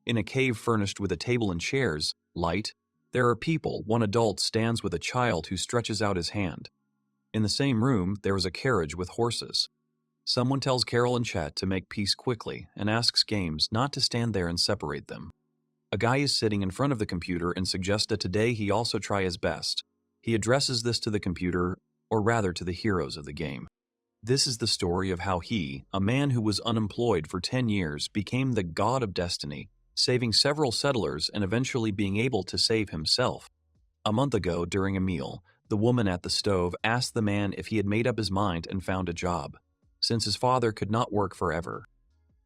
In a cave furnished with a table and chairs, light, there are people. One adult stands with a child who stretches out his hand. In the same room, there is a carriage with horses. Someone tells Carol and Chet to make peace quickly and asks Games not to stand there and separate them. A guy is sitting in front of the computer and suggests that today he also try his best. He addresses this to the computer, or rather to the heroes of the game. This is the story of how he, a man who was unemployed for 10 years, became the god of destiny, saving several settlers and eventually being able to save himself. A month ago, during a meal, the woman at the stove asked the man if he had made up his mind and found a job, since his father could not work forever.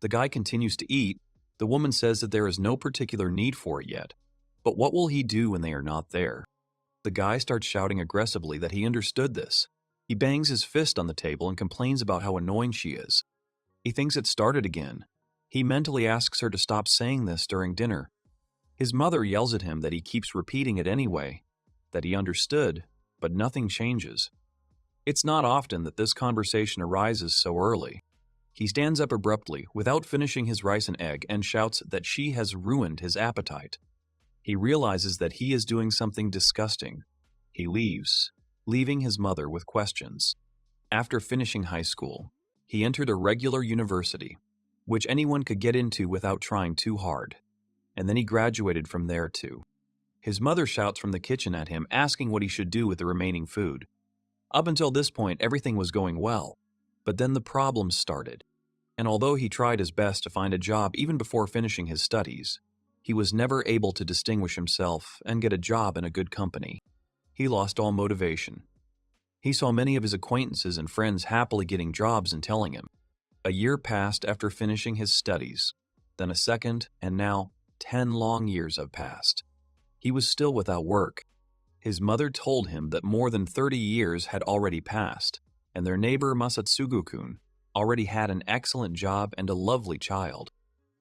The guy continues to eat. The woman says that there is no particular need for it yet, but what will he do when they are not there? The guy starts shouting aggressively that he understood this. He bangs his fist on the table and complains about how annoying she is. He thinks it started again. He mentally asks her to stop saying this during dinner. His mother yells at him that he keeps repeating it anyway, that he understood, but nothing changes. It's not often that this conversation arises so early. He stands up abruptly, without finishing his rice and egg, and shouts that she has ruined his appetite. He realizes that he is doing something disgusting. He leaves, leaving his mother with questions. After finishing high school, he entered a regular university, which anyone could get into without trying too hard. And then he graduated from there too. His mother shouts from the kitchen at him, asking what he should do with the remaining food. Up until this point, everything was going well, but then the problems started. And although he tried his best to find a job even before finishing his studies, he was never able to distinguish himself and get a job in a good company. He lost all motivation. He saw many of his acquaintances and friends happily getting jobs and telling him. A year passed after finishing his studies, then a second, and now 10 long years have passed. He was still without work. His mother told him that more than 30 years had already passed, and their neighbor Masatsugu-kun already had an excellent job and a lovely child.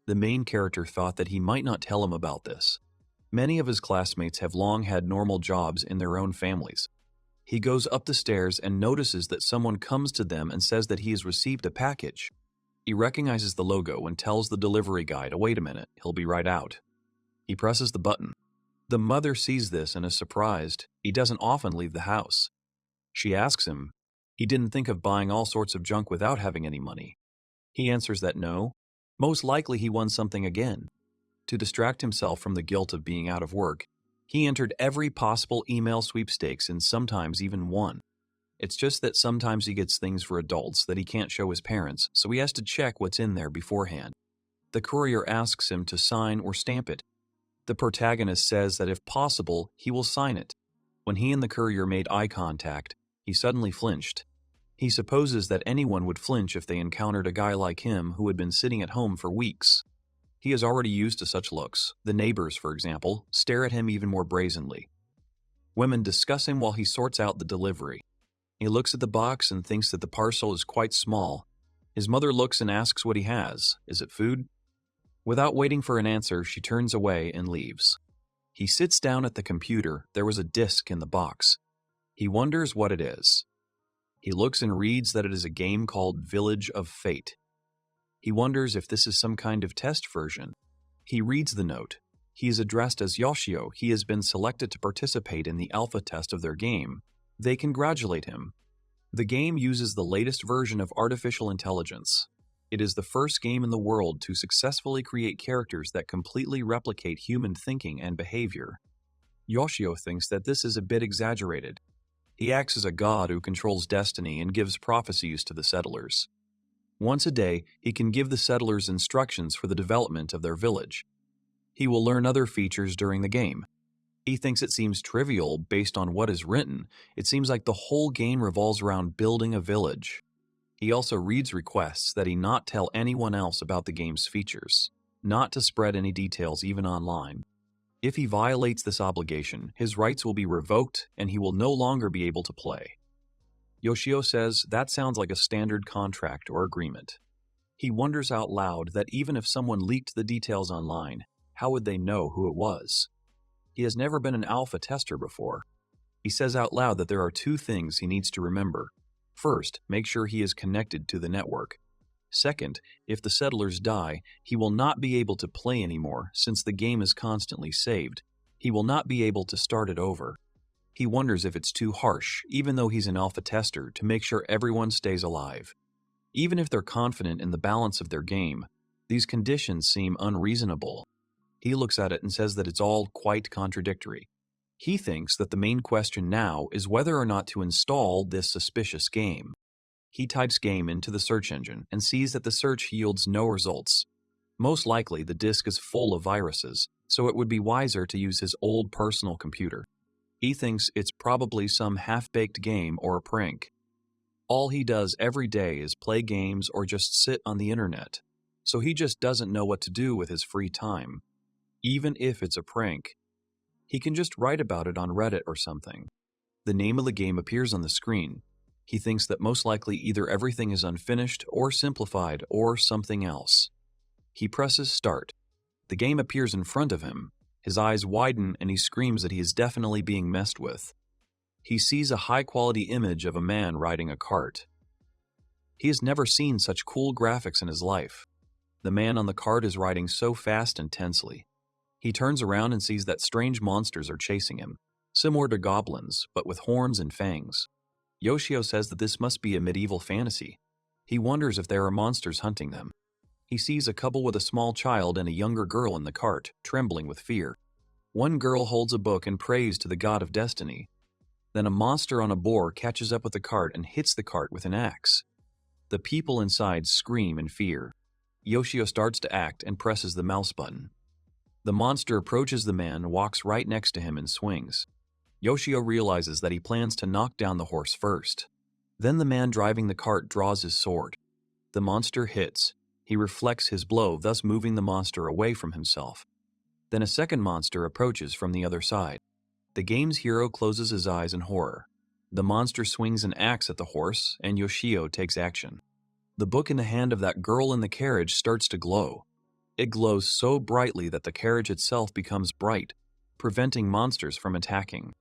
The main character thought that he might not tell him about this. Many of his classmates have long had normal jobs in their own families. He goes up the stairs and notices that someone comes to them and says that he has received a package. He recognizes the logo and tells the delivery guy to wait a minute, he'll be right out. He presses the button. The mother sees this and is surprised. He doesn't often leave the house. She asks him, he didn't think of buying all sorts of junk without having any money. He answers that no, most likely he won something again. To distract himself from the guilt of being out of work, he entered every possible email sweepstakes and sometimes even won. It's just that sometimes he gets things for adults that he can't show his parents, so he has to check what's in there beforehand. The courier asks him to sign or stamp it. The protagonist says that if possible, he will sign it. When he and the courier made eye contact, he suddenly flinched. He supposes that anyone would flinch if they encountered a guy like him who had been sitting at home for weeks. He is already used to such looks. The neighbors, for example, stare at him even more brazenly. Women discuss him while he sorts out the delivery. He looks at the box and thinks that the parcel is quite small. His mother looks and asks what he has. Is it food? Without waiting for an answer, she turns away and leaves. He sits down at the computer. There was a disc in the box. He wonders what it is. He looks and reads that it is a game called Village of Fate. He wonders if this is some kind of test version. He reads the note. He is addressed as Yoshio. He has been selected to participate in the alpha test of their game. They congratulate him. The game uses the latest version of artificial intelligence. It is the first game in the world to successfully create characters that completely replicate human thinking and behavior. Yoshio thinks that this is a bit exaggerated. He acts as a god who controls destiny and gives prophecies to the settlers. Once a day, he can give the settlers instructions for the development of their village. He will learn other features during the game. He thinks it seems trivial based on what is written. It seems like the whole game revolves around building a village. He also reads requests that he not tell anyone else about the game's features, not to spread any details even online. If he violates this obligation, his rights will be revoked and he will no longer be able to play. Yoshio says that sounds like a standard contract or agreement. He wonders out loud that even if someone leaked the details online, how would they know who it was? He has never been an alpha tester before. He says out loud that there are two things he needs to remember. First, make sure he is connected to the network. Second, if the settlers die, he will not be able to play anymore since the game is constantly saved. He will not be able to start it over. He wonders if it's too harsh, even though he's an alpha tester, to make sure everyone stays alive. Even if they're confident in the balance of their game, these conditions seem unreasonable. He looks at it and says that it's all quite contradictory. He thinks that the main question now is whether or not to install this suspicious game. He types game into the search engine and sees that the search yields no results. Most likely the disk is full of viruses, so it would be wiser to use his old personal computer. He thinks it's probably some half-baked game or a prank. All he does every day is play games or just sit on the internet, so he just doesn't know what to do with his free time. Even if it's a prank, he can just write about it on Reddit or something. The name of the game appears on the screen. He thinks that most likely either everything is unfinished or simplified or something else. He presses start. The game appears in front of him. His eyes widen and he screams that he is definitely being messed with. He sees a high-quality image of a man riding a cart. He has never seen such cool graphics in his life. The man on the cart is riding so fast and tensely. He turns around and sees that strange monsters are chasing him, similar to goblins, but with horns and fangs. Yoshio says that this must be a medieval fantasy. He wonders if there are monsters hunting them. He sees a couple with a small child and a younger girl in the cart, trembling with fear. One girl holds a book and prays to the god of destiny. Then a monster on a boar catches up with the cart and hits the cart with an axe. The people inside scream in fear. Yoshio starts to act and presses the mouse button. The monster approaches the man, walks right next to him and swings. Yoshio realizes that he plans to knock down the horse first. Then the man driving the cart draws his sword. The monster hits. He reflects his blow, thus moving the monster away from himself. Then a second monster approaches from the other side. The game's hero closes his eyes in horror. The monster swings an axe at the horse, and Yoshio takes action. The book in the hand of that girl in the carriage starts to glow. It glows so brightly that the carriage itself becomes bright, preventing monsters from attacking.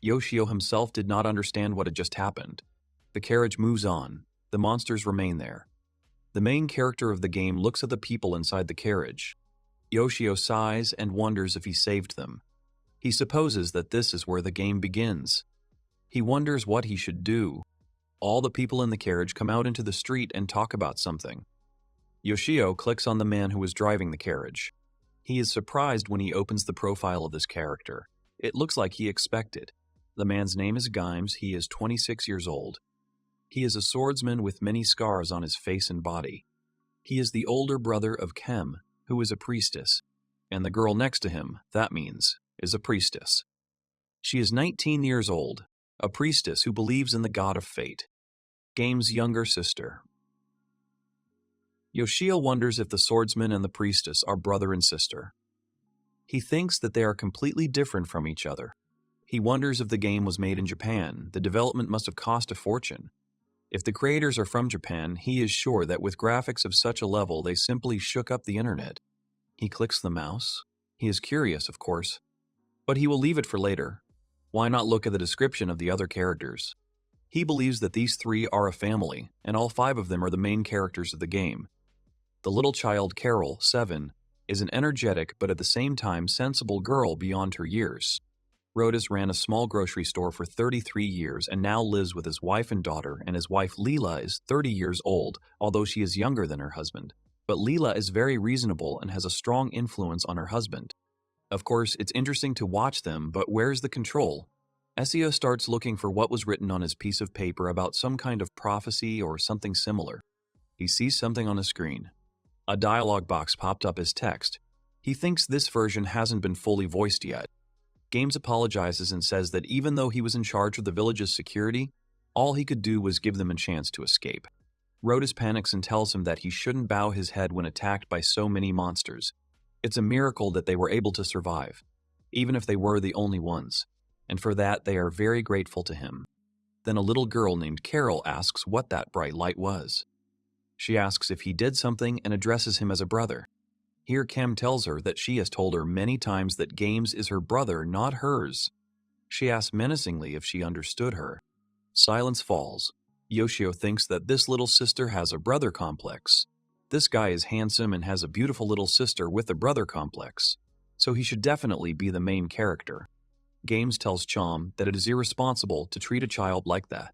Yoshio himself did not understand what had just happened. The carriage moves on. The monsters remain there. The main character of the game looks at the people inside the carriage. Yoshio sighs and wonders if he saved them. He supposes that this is where the game begins. He wonders what he should do. All the people in the carriage come out into the street and talk about something. Yoshio clicks on the man who is driving the carriage. He is surprised when he opens the profile of this character. It looks like he expected. The man's name is Gimes. He is 26 years old. He is a swordsman with many scars on his face and body. He is the older brother of Kem, who is a priestess, and the girl next to him, that means, is a priestess. She is 19 years old, a priestess who believes in the god of fate. Game's younger sister. Yoshio wonders if the swordsman and the priestess are brother and sister. He thinks that they are completely different from each other. He wonders if the game was made in Japan. The development must have cost a fortune. If the creators are from Japan, he is sure that with graphics of such a level, they simply shook up the internet. He clicks the mouse. He is curious, of course. But he will leave it for later. Why not look at the description of the other characters? He believes that these three are a family, and all 5 of them are the main characters of the game. The little child, Carol, 7, is an energetic but at the same time sensible girl beyond her years. Rodas ran a small grocery store for 33 years and now lives with his wife and daughter, and his wife Leela is 30 years old, although she is younger than her husband. But Leela is very reasonable and has a strong influence on her husband. Of course, it's interesting to watch them, but where's the control? Yoshio starts looking for what was written on his piece of paper about some kind of prophecy or something similar. He sees something on a screen. A dialog box popped up as text. He thinks this version hasn't been fully voiced yet. Games apologizes and says that even though he was in charge of the village's security, all he could do was give them a chance to escape. Rodas panics and tells him that he shouldn't bow his head when attacked by so many monsters. It's a miracle that they were able to survive, even if they were the only ones, and for that they are very grateful to him. Then a little girl named Carol asks what that bright light was. She asks if he did something and addresses him as a brother. Here Kem tells her that she has told her many times that Games is her brother, not hers. She asks menacingly if she understood her. Silence falls. Yoshio thinks that this little sister has a brother complex. This guy is handsome and has a beautiful little sister with a brother complex, so he should definitely be the main character. Games tells Chom that it is irresponsible to treat a child like that.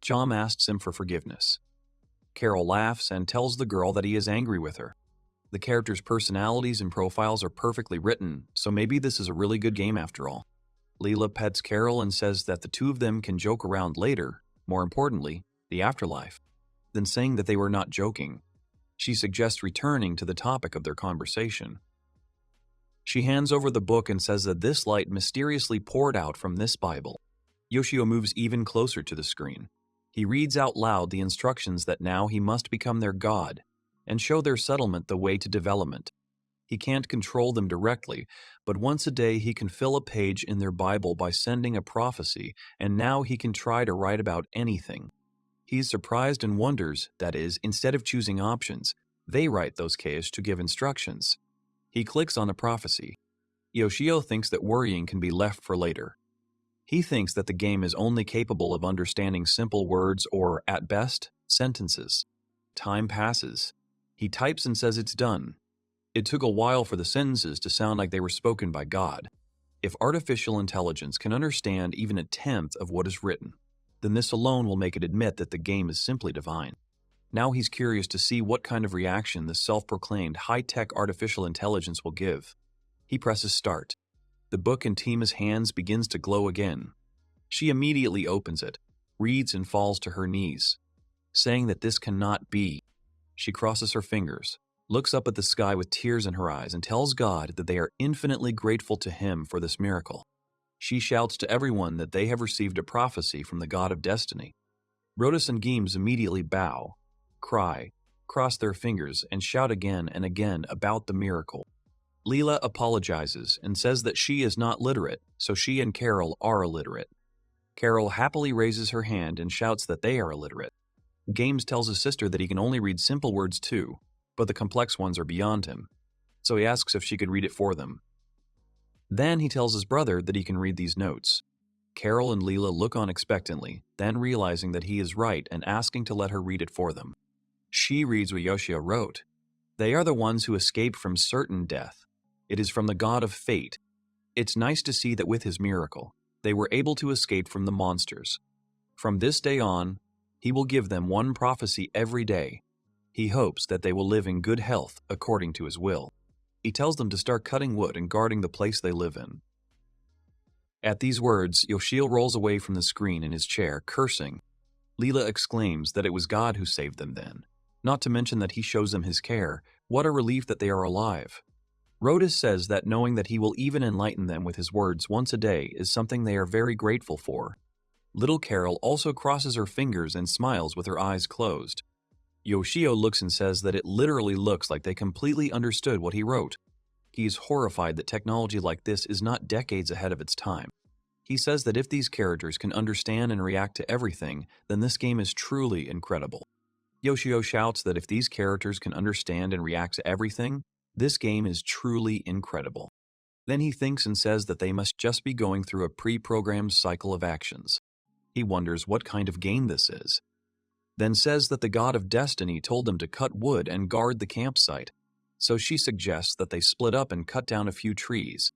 Chom asks him for forgiveness. Carol laughs and tells the girl that he is angry with her. The characters' personalities and profiles are perfectly written, so maybe this is a really good game after all. Leela pets Carol and says that the two of them can joke around later, more importantly, the afterlife, then saying that they were not joking. She suggests returning to the topic of their conversation. She hands over the book and says that this light mysteriously poured out from this Bible. Yoshio moves even closer to the screen. He reads out loud the instructions that now he must become their god and show their settlement the way to development. He can't control them directly, but once a day he can fill a page in their Bible by sending a prophecy, and now he can try to write about anything. He's surprised and wonders, that is, instead of choosing options, they write those Ks to give instructions. He clicks on a prophecy. Yoshio thinks that worrying can be left for later. He thinks that the game is only capable of understanding simple words or, at best, sentences. Time passes. He types and says it's done. It took a while for the sentences to sound like they were spoken by God. If artificial intelligence can understand even a tenth of what is written, then this alone will make it admit that the game is simply divine. Now he's curious to see what kind of reaction this self-proclaimed high-tech artificial intelligence will give. He presses start. The book in Tima's hands begins to glow again. She immediately opens it, reads and falls to her knees, saying that this cannot be. She crosses her fingers, looks up at the sky with tears in her eyes, and tells God that they are infinitely grateful to him for this miracle. She shouts to everyone that they have received a prophecy from the god of destiny. Rodis and Geems immediately bow, cry, cross their fingers, and shout again and again about the miracle. Leela apologizes and says that she is not literate, so she and Carol are illiterate. Carol happily raises her hand and shouts that they are illiterate. Games tells his sister that he can only read simple words too, but the complex ones are beyond him, so he asks if she could read it for them. Then he tells his brother that he can read these notes. Carol and Leela look on expectantly, then realizing that he is right and asking to let her read it for them. She reads what Yoshio wrote. They are the ones who escape from certain death. It is from the god of fate. It's nice to see that with his miracle, they were able to escape from the monsters. From this day on, he will give them one prophecy every day. He hopes that they will live in good health according to his will. He tells them to start cutting wood and guarding the place they live in. At these words, Yoshio rolls away from the screen in his chair, cursing. Leela exclaims that it was God who saved them then, not to mention that he shows them his care. What a relief that they are alive. Rodis says that knowing that he will even enlighten them with his words once a day is something they are very grateful for. Little Carol also crosses her fingers and smiles with her eyes closed. Yoshio looks and says that it literally looks like they completely understood what he wrote. He is horrified that technology like this is not decades ahead of its time. He says that if these characters can understand and react to everything, then this game is truly incredible. Yoshio shouts that if these characters can understand and react to everything, this game is truly incredible. Then he thinks and says that they must just be going through a pre-programmed cycle of actions. He wonders what kind of game this is. Then says that the god of destiny told them to cut wood and guard the campsite, so she suggests that they split up and cut down a few trees.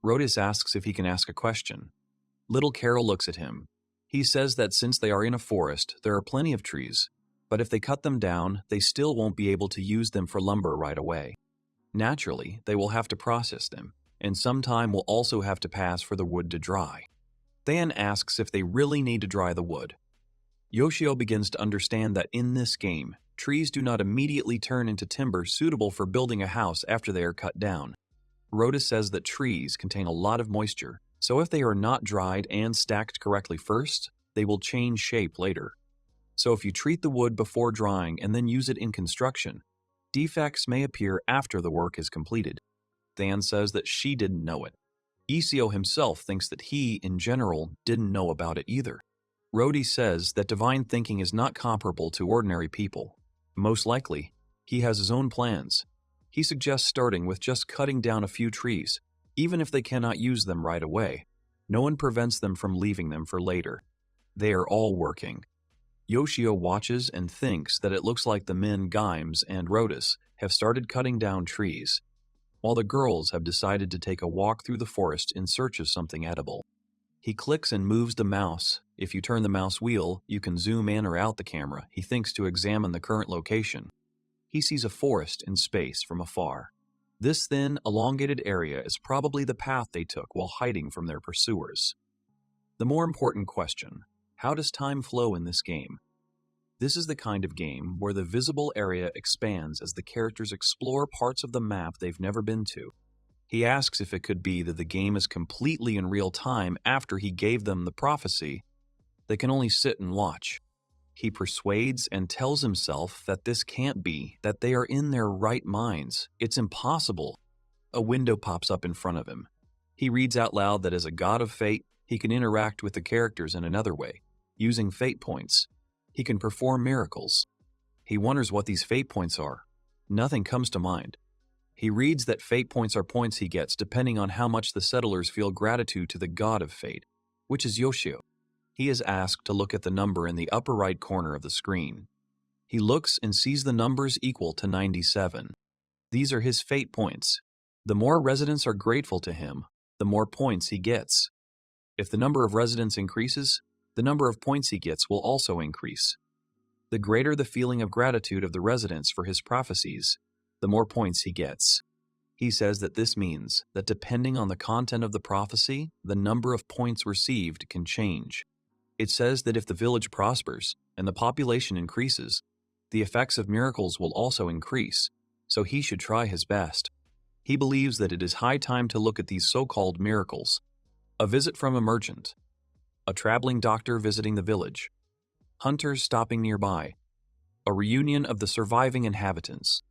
Rodis asks if he can ask a question. Little Carol looks at him. He says that since they are in a forest, there are plenty of trees, but if they cut them down, they still won't be able to use them for lumber right away. Naturally, they will have to process them, and some time will also have to pass for the wood to dry. Than asks if they really need to dry the wood. Yoshio begins to understand that in this game, trees do not immediately turn into timber suitable for building a house after they are cut down. Rodis says that trees contain a lot of moisture, so if they are not dried and stacked correctly first, they will change shape later. So if you treat the wood before drying and then use it in construction, defects may appear after the work is completed. Than says that she didn't know it. Yoshio himself thinks that he, in general, didn't know about it either. Rodi says that divine thinking is not comparable to ordinary people. Most likely, he has his own plans. He suggests starting with just cutting down a few trees, even if they cannot use them right away. No one prevents them from leaving them for later. They are all working. Yoshio watches and thinks that it looks like the men Gimes and Rhotus have started cutting down trees, while the girls have decided to take a walk through the forest in search of something edible. He clicks and moves the mouse. If you turn the mouse wheel, you can zoom in or out the camera, he thinks, to examine the current location. He sees a forest in space from afar. This thin, elongated area is probably the path they took while hiding from their pursuers. The more important question: how does time flow in this game? This is the kind of game where the visible area expands as the characters explore parts of the map they've never been to. He asks if it could be that the game is completely in real time after he gave them the prophecy. They can only sit and watch. He persuades and tells himself that this can't be, that they are in their right minds. It's impossible. A window pops up in front of him. He reads out loud that as a god of fate, he can interact with the characters in another way, using fate points. He can perform miracles. He wonders what these fate points are. Nothing comes to mind. He reads that fate points are points he gets depending on how much the settlers feel gratitude to the god of fate, which is Yoshio. He is asked to look at the number in the upper right corner of the screen. He looks and sees the numbers equal to 97. These are his fate points. The more residents are grateful to him, the more points he gets. If the number of residents increases, the number of points he gets will also increase. The greater the feeling of gratitude of the residents for his prophecies, the more points he gets. He says that this means that depending on the content of the prophecy, the number of points received can change. It says that if the village prospers and the population increases, the effects of miracles will also increase, so he should try his best. He believes that it is high time to look at these so-called miracles. A visit from a merchant. A traveling doctor visiting the village. Hunters stopping nearby. A reunion of the surviving inhabitants.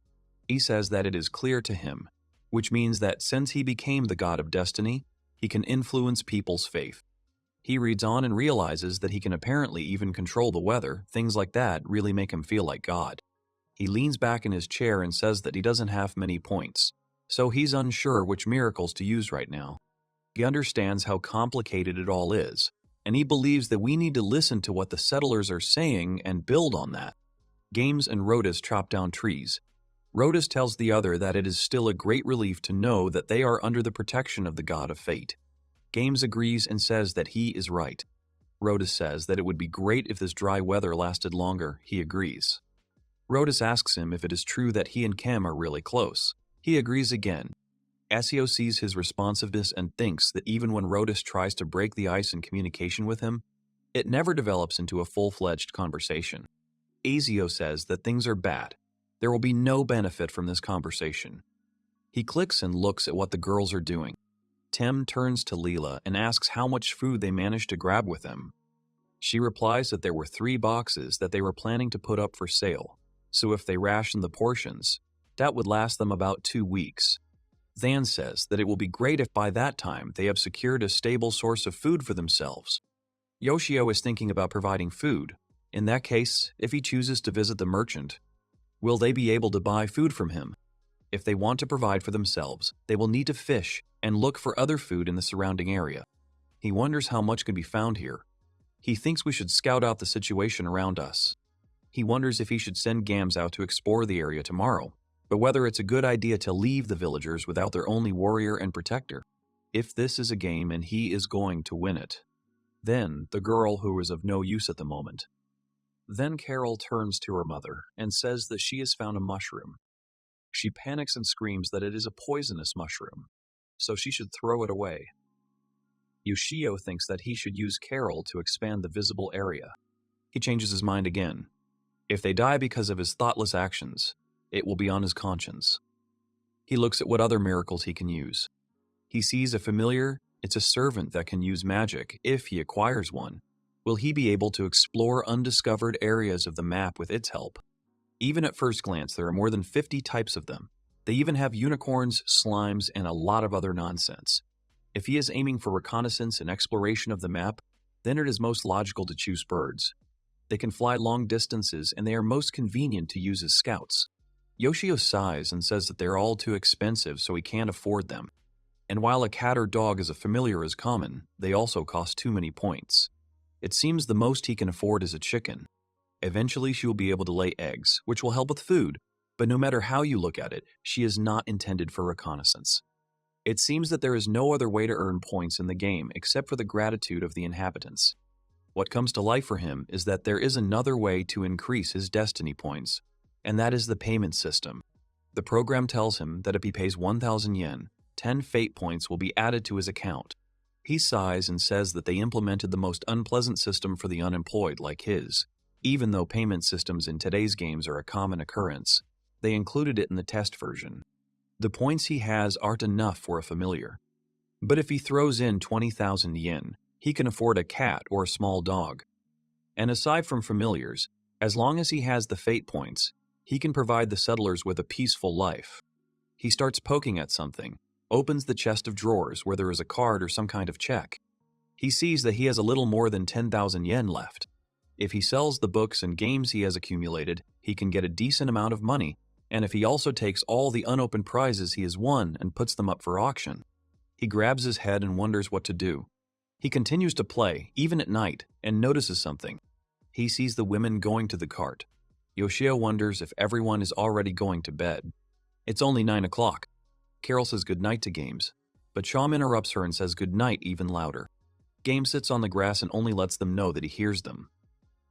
He says that it is clear to him, which means that since he became the god of destiny, he can influence people's faith. He reads on and realizes that he can apparently even control the weather. Things like that really make him feel like God. He leans back in his chair and says that he doesn't have many points, so he's unsure which miracles to use right now. He understands how complicated it all is, and he believes that we need to listen to what the settlers are saying and build on that. Games and Rhotus chop down trees. Rhotus tells the other that it is still a great relief to know that they are under the protection of the god of fate. Games agrees and says that he is right. Rhotus says that it would be great if this dry weather lasted longer. He agrees. Rhotus asks him if it is true that he and Kem are really close. He agrees again. Asio sees his responsiveness and thinks that even when Rhotus tries to break the ice in communication with him, it never develops into a full-fledged conversation. Asio says that things are bad. There will be no benefit from this conversation. He clicks and looks at what the girls are doing. Tem turns to Leela and asks how much food they managed to grab with them. She replies that there were 3 boxes that they were planning to put up for sale, so if they ration the portions, that would last them about 2 weeks. Zan says that it will be great if by that time they have secured a stable source of food for themselves. Yoshio is thinking about providing food. In that case, if he chooses to visit the merchant, will they be able to buy food from him? If they want to provide for themselves, they will need to fish and look for other food in the surrounding area. He wonders how much can be found here. He thinks we should scout out the situation around us. He wonders if he should send Gams out to explore the area tomorrow, but whether it's a good idea to leave the villagers without their only warrior and protector. If this is a game and he is going to win it, then the girl who is of no use at the moment. Then Carol turns to her mother and says that she has found a mushroom. She panics and screams that it is a poisonous mushroom, so she should throw it away. Yoshio thinks that he should use Carol to expand the visible area. He changes his mind again. If they die because of his thoughtless actions, it will be on his conscience. He looks at what other miracles he can use. He sees a familiar. It's a servant that can use magic if he acquires one. Will he be able to explore undiscovered areas of the map with its help? Even at first glance, there are more than 50 types of them. They even have unicorns, slimes, and a lot of other nonsense. If he is aiming for reconnaissance and exploration of the map, then it is most logical to choose birds. They can fly long distances, and they are most convenient to use as scouts. Yoshio sighs and says that they are all too expensive, so he can't afford them. And while a cat or dog as a familiar is common, they also cost too many points. It seems the most he can afford is a chicken. Eventually, she will be able to lay eggs, which will help with food, but no matter how you look at it, she is not intended for reconnaissance. It seems that there is no other way to earn points in the game except for the gratitude of the inhabitants. What comes to light for him is that there is another way to increase his destiny points, and that is the payment system. The program tells him that if he pays 1,000 yen, 10 fate points will be added to his account. He sighs and says that they implemented the most unpleasant system for the unemployed like his. Even though payment systems in today's games are a common occurrence, they included it in the test version. The points he has aren't enough for a familiar. But if he throws in 20,000 yen, he can afford a cat or a small dog. And aside from familiars, as long as he has the fate points, he can provide the settlers with a peaceful life. He starts poking at something, opens the chest of drawers where there is a card or some kind of check. He sees that he has a little more than 10,000 yen left. If he sells the books and games he has accumulated, he can get a decent amount of money, and if he also takes all the unopened prizes he has won and puts them up for auction. He grabs his head and wonders what to do. He continues to play, even at night, and notices something. He sees the women going to the cart. Yoshio wonders if everyone is already going to bed. It's only 9 o'clock. Carol says goodnight to Games, but Sham interrupts her and says goodnight even louder. Games sits on the grass and only lets them know that he hears them.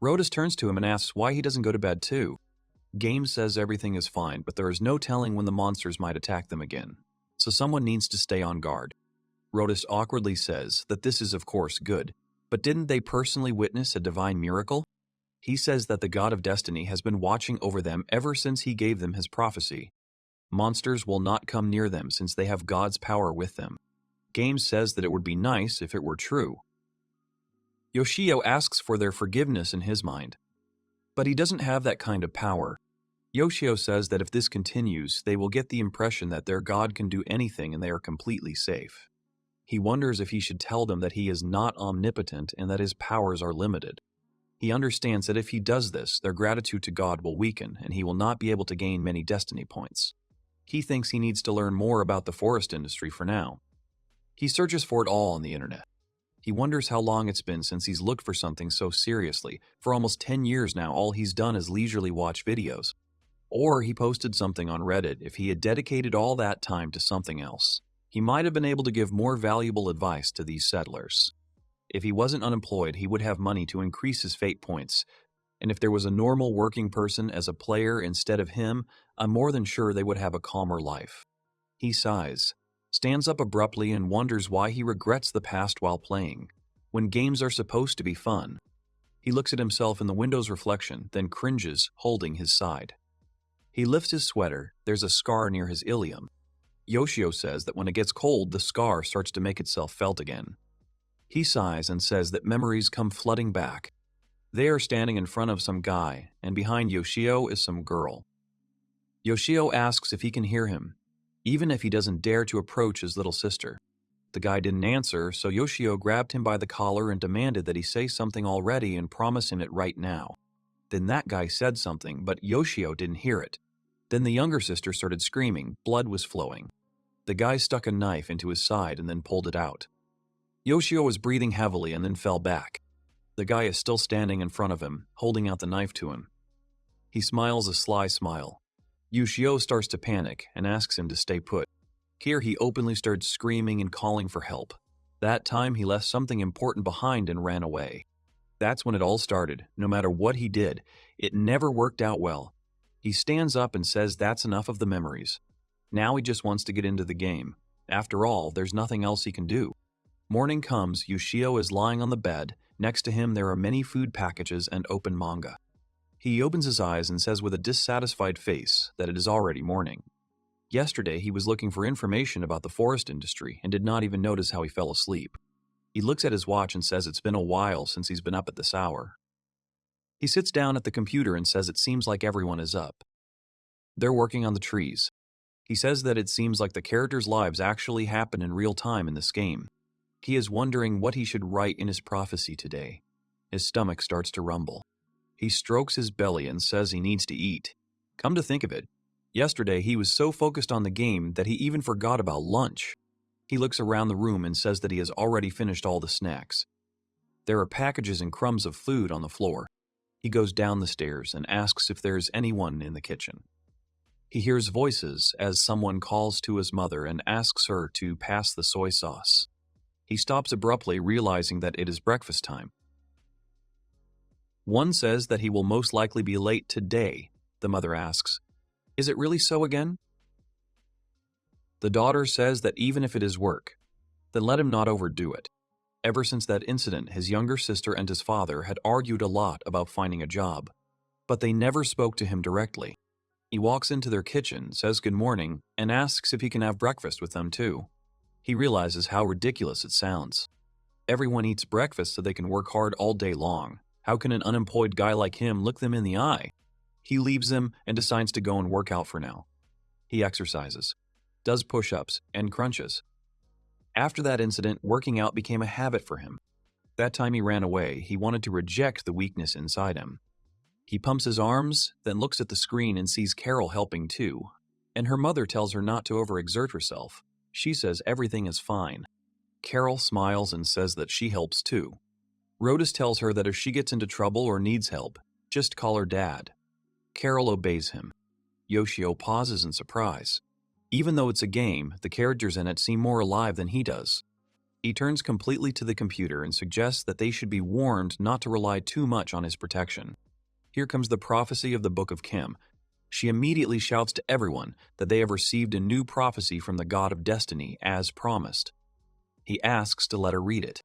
Rhodas turns to him and asks why he doesn't go to bed too. Games says everything is fine, but there is no telling when the monsters might attack them again, so someone needs to stay on guard. Rhodas awkwardly says that this is of course good, but didn't they personally witness a divine miracle? He says that the god of destiny has been watching over them ever since he gave them his prophecy. Monsters will not come near them since they have God's power with them. Games says that it would be nice if it were true. Yoshio asks for their forgiveness in his mind, but he doesn't have that kind of power. Yoshio says that if this continues, they will get the impression that their god can do anything and they are completely safe. He wonders if he should tell them that he is not omnipotent and that his powers are limited. He understands that if he does this, their gratitude to God will weaken and he will not be able to gain many destiny points. He thinks he needs to learn more about the forest industry for now. He searches for it all on the internet. He wonders how long it's been since he's looked for something so seriously. For almost 10 years now, all he's done is leisurely watch videos. Or he posted something on Reddit. If he had dedicated all that time to something else, he might have been able to give more valuable advice to these settlers. If he wasn't unemployed, he would have money to increase his fate points. And if there was a normal working person as a player instead of him, I'm more than sure they would have a calmer life. He sighs, stands up abruptly and wonders why he regrets the past while playing, when games are supposed to be fun. He looks at himself in the window's reflection, then cringes, holding his side. He lifts his sweater. There's a scar near his ilium. Yoshio says that when it gets cold, the scar starts to make itself felt again. He sighs and says that memories come flooding back. They are standing in front of some guy, and behind Yoshio is some girl. Yoshio asks if he can hear him, even if he doesn't dare to approach his little sister. The guy didn't answer, so Yoshio grabbed him by the collar and demanded that he say something already and promise him it right now. Then that guy said something, but Yoshio didn't hear it. Then the younger sister started screaming. Blood was flowing. The guy stuck a knife into his side and then pulled it out. Yoshio was breathing heavily and then fell back. The guy is still standing in front of him, holding out the knife to him. He smiles a sly smile. Yoshio starts to panic and asks him to stay put. Here he openly started screaming and calling for help. That time he left something important behind and ran away. That's when it all started. No matter what he did, it never worked out well. He stands up and says that's enough of the memories. Now he just wants to get into the game. After all, there's nothing else he can do. Morning comes, Yoshio is lying on the bed. Next to him there are many food packages and open manga. He opens his eyes and says with a dissatisfied face that it is already morning. Yesterday he was looking for information about the forest industry and did not even notice how he fell asleep. He looks at his watch and says it's been a while since he's been up at this hour. He sits down at the computer and says it seems like everyone is up. They're working on the trees. He says that it seems like the characters' lives actually happen in real time in this game. He is wondering what he should write in his prophecy today. His stomach starts to rumble. He strokes his belly and says he needs to eat. Come to think of it, yesterday he was so focused on the game that he even forgot about lunch. He looks around the room and says that he has already finished all the snacks. There are packages and crumbs of food on the floor. He goes down the stairs and asks if there's anyone in the kitchen. He hears voices as someone calls to his mother and asks her to pass the soy sauce. He stops abruptly, realizing that it is breakfast time. One says that he will most likely be late today. The mother asks, "Is it really so again?" The daughter says that even if it is work, then let him not overdo it. Ever since that incident, his younger sister and his father had argued a lot about finding a job, but they never spoke to him directly. He walks into their kitchen, says good morning, and asks if he can have breakfast with them too. He realizes how ridiculous it sounds. Everyone eats breakfast so they can work hard all day long. How can an unemployed guy like him look them in the eye? He leaves them and decides to go and work out for now. He exercises, does push-ups, and crunches. After that incident, working out became a habit for him. That time he ran away, he wanted to reject the weakness inside him. He pumps his arms, then looks at the screen and sees Carol helping too. And her mother tells her not to overexert herself. She says everything is fine. Carol smiles and says that she helps too. Rhodas tells her that if she gets into trouble or needs help, just call her dad. Carol obeys him. Yoshio pauses in surprise. Even though it's a game, the characters in it seem more alive than he does. He turns completely to the computer and suggests that they should be warned not to rely too much on his protection. Here comes the prophecy of the Book of Kim. She immediately shouts to everyone that they have received a new prophecy from the God of Destiny, as promised. He asks to let her read it.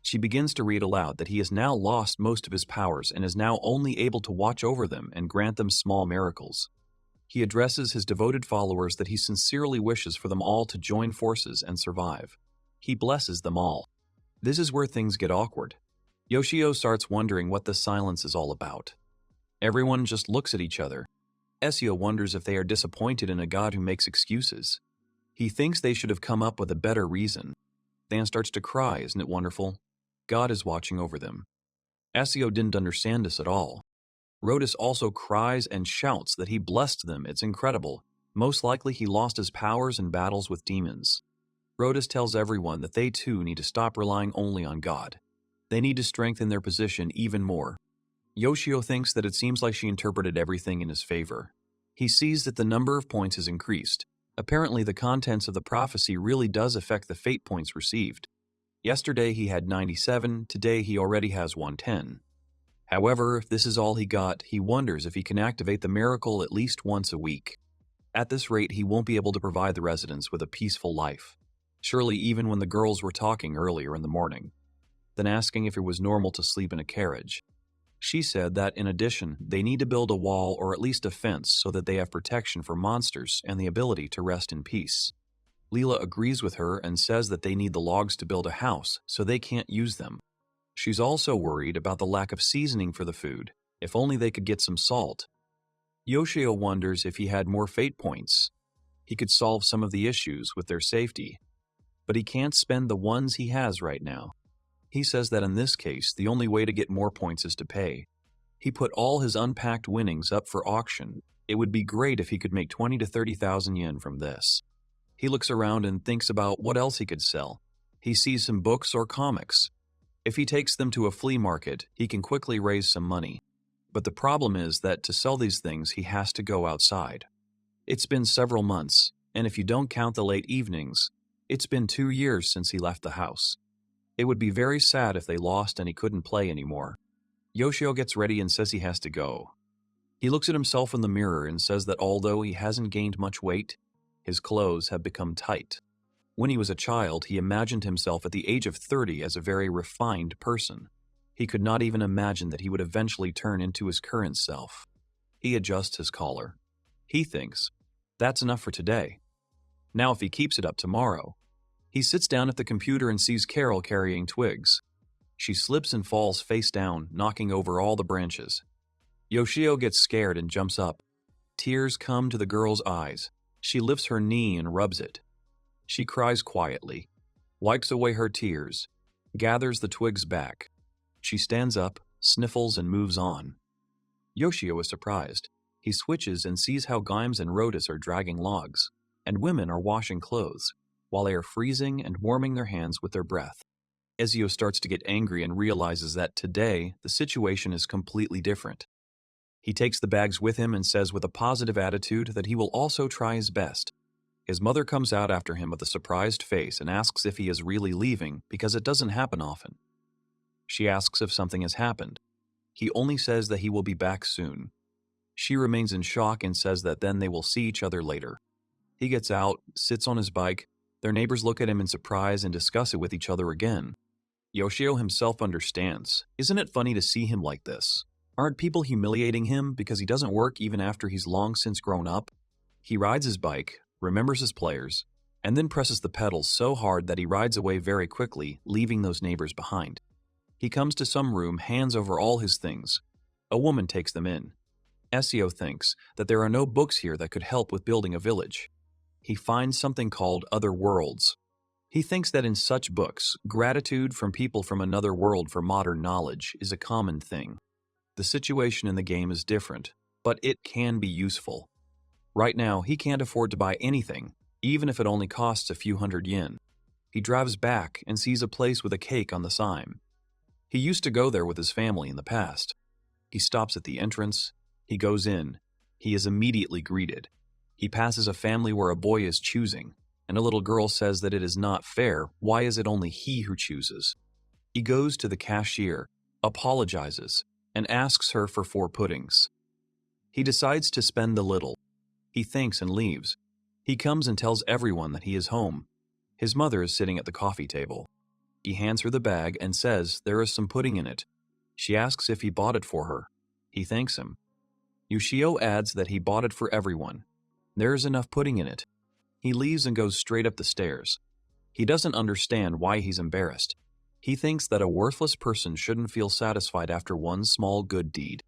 She begins to read aloud that he has now lost most of his powers and is now only able to watch over them and grant them small miracles. He addresses his devoted followers that he sincerely wishes for them all to join forces and survive. He blesses them all. This is where things get awkward. Yoshio starts wondering what the silence is all about. Everyone just looks at each other. Yoshio wonders if they are disappointed in a god who makes excuses. He thinks they should have come up with a better reason. Dan starts to cry, isn't it wonderful? God is watching over them. Yoshio didn't understand this at all. Rhodas also cries and shouts that he blessed them. It's incredible. Most likely he lost his powers in battles with demons. Rhodas tells everyone that they too need to stop relying only on God. They need to strengthen their position even more. Yoshio thinks that it seems like she interpreted everything in his favor. He sees that the number of points has increased. Apparently the contents of the prophecy really does affect the fate points received. Yesterday he had 97, today he already has 110. However, if this is all he got, he wonders if he can activate the miracle at least once a week. At this rate, he won't be able to provide the residents with a peaceful life. Surely even when the girls were talking earlier in the morning. Then asking if it was normal to sleep in a carriage. She said that, in addition, they need to build a wall or at least a fence so that they have protection for monsters and the ability to rest in peace. Leela agrees with her and says that they need the logs to build a house, so they can't use them. She's also worried about the lack of seasoning for the food, if only they could get some salt. Yoshio wonders if he had more fate points. He could solve some of the issues with their safety, but he can't spend the ones he has right now. He says that in this case, the only way to get more points is to pay. He put all his unpacked winnings up for auction. It would be great if he could make 20 to 30,000 yen from this. He looks around and thinks about what else he could sell. He sees some books or comics. If he takes them to a flea market, he can quickly raise some money. But the problem is that to sell these things, he has to go outside. It's been several months, and if you don't count the late evenings, it's been 2 years since he left the house. It would be very sad if they lost and he couldn't play anymore. Yoshio gets ready and says he has to go. He looks at himself in the mirror and says that although he hasn't gained much weight, his clothes have become tight. When he was a child, he imagined himself at the age of 30 as a very refined person. He could not even imagine that he would eventually turn into his current self. He adjusts his collar. He thinks, that's enough for today. Now if he keeps it up tomorrow. He sits down at the computer and sees Carol carrying twigs. She slips and falls face down, knocking over all the branches. Yoshio gets scared and jumps up. Tears come to the girl's eyes. She lifts her knee and rubs it. She cries quietly, wipes away her tears, gathers the twigs back. She stands up, sniffles, and moves on. Yoshio is surprised. He switches and sees how Gimes and Rhodas are dragging logs, and women are washing clothes, while they are freezing and warming their hands with their breath. Ezio starts to get angry and realizes that today, the situation is completely different. He takes the bags with him and says with a positive attitude that he will also try his best. His mother comes out after him with a surprised face and asks if he is really leaving because it doesn't happen often. She asks if something has happened. He only says that he will be back soon. She remains in shock and says that then they will see each other later. He gets out, sits on his bike. Their neighbors look at him in surprise and discuss it with each other again. Yoshio himself understands. Isn't it funny to see him like this? Aren't people humiliating him because he doesn't work even after he's long since grown up? He rides his bike, remembers his players, and then presses the pedals so hard that he rides away very quickly, leaving those neighbors behind. He comes to some room, hands over all his things. A woman takes them in. Ezio thinks that there are no books here that could help with building a village. He finds something called Other Worlds. He thinks that in such books, gratitude from people from another world for modern knowledge is a common thing. The situation in the game is different, but it can be useful. Right now, he can't afford to buy anything, even if it only costs a few hundred yen. He drives back and sees a place with a cake on the sign. He used to go there with his family in the past. He stops at the entrance. He goes in. He is immediately greeted. He passes a family where a boy is choosing, and a little girl says that it is not fair. Why is it only he who chooses? He goes to the cashier, apologizes, and asks her for 4 puddings. He decides to spend the little. He thanks and leaves. He comes and tells everyone that he is home. His mother is sitting at the coffee table. He hands her the bag and says there is some pudding in it. She asks if he bought it for her. He thanks him. Yoshio adds that he bought it for everyone. There is enough pudding in it. He leaves and goes straight up the stairs. He doesn't understand why he's embarrassed. He thinks that a worthless person shouldn't feel satisfied after one small good deed.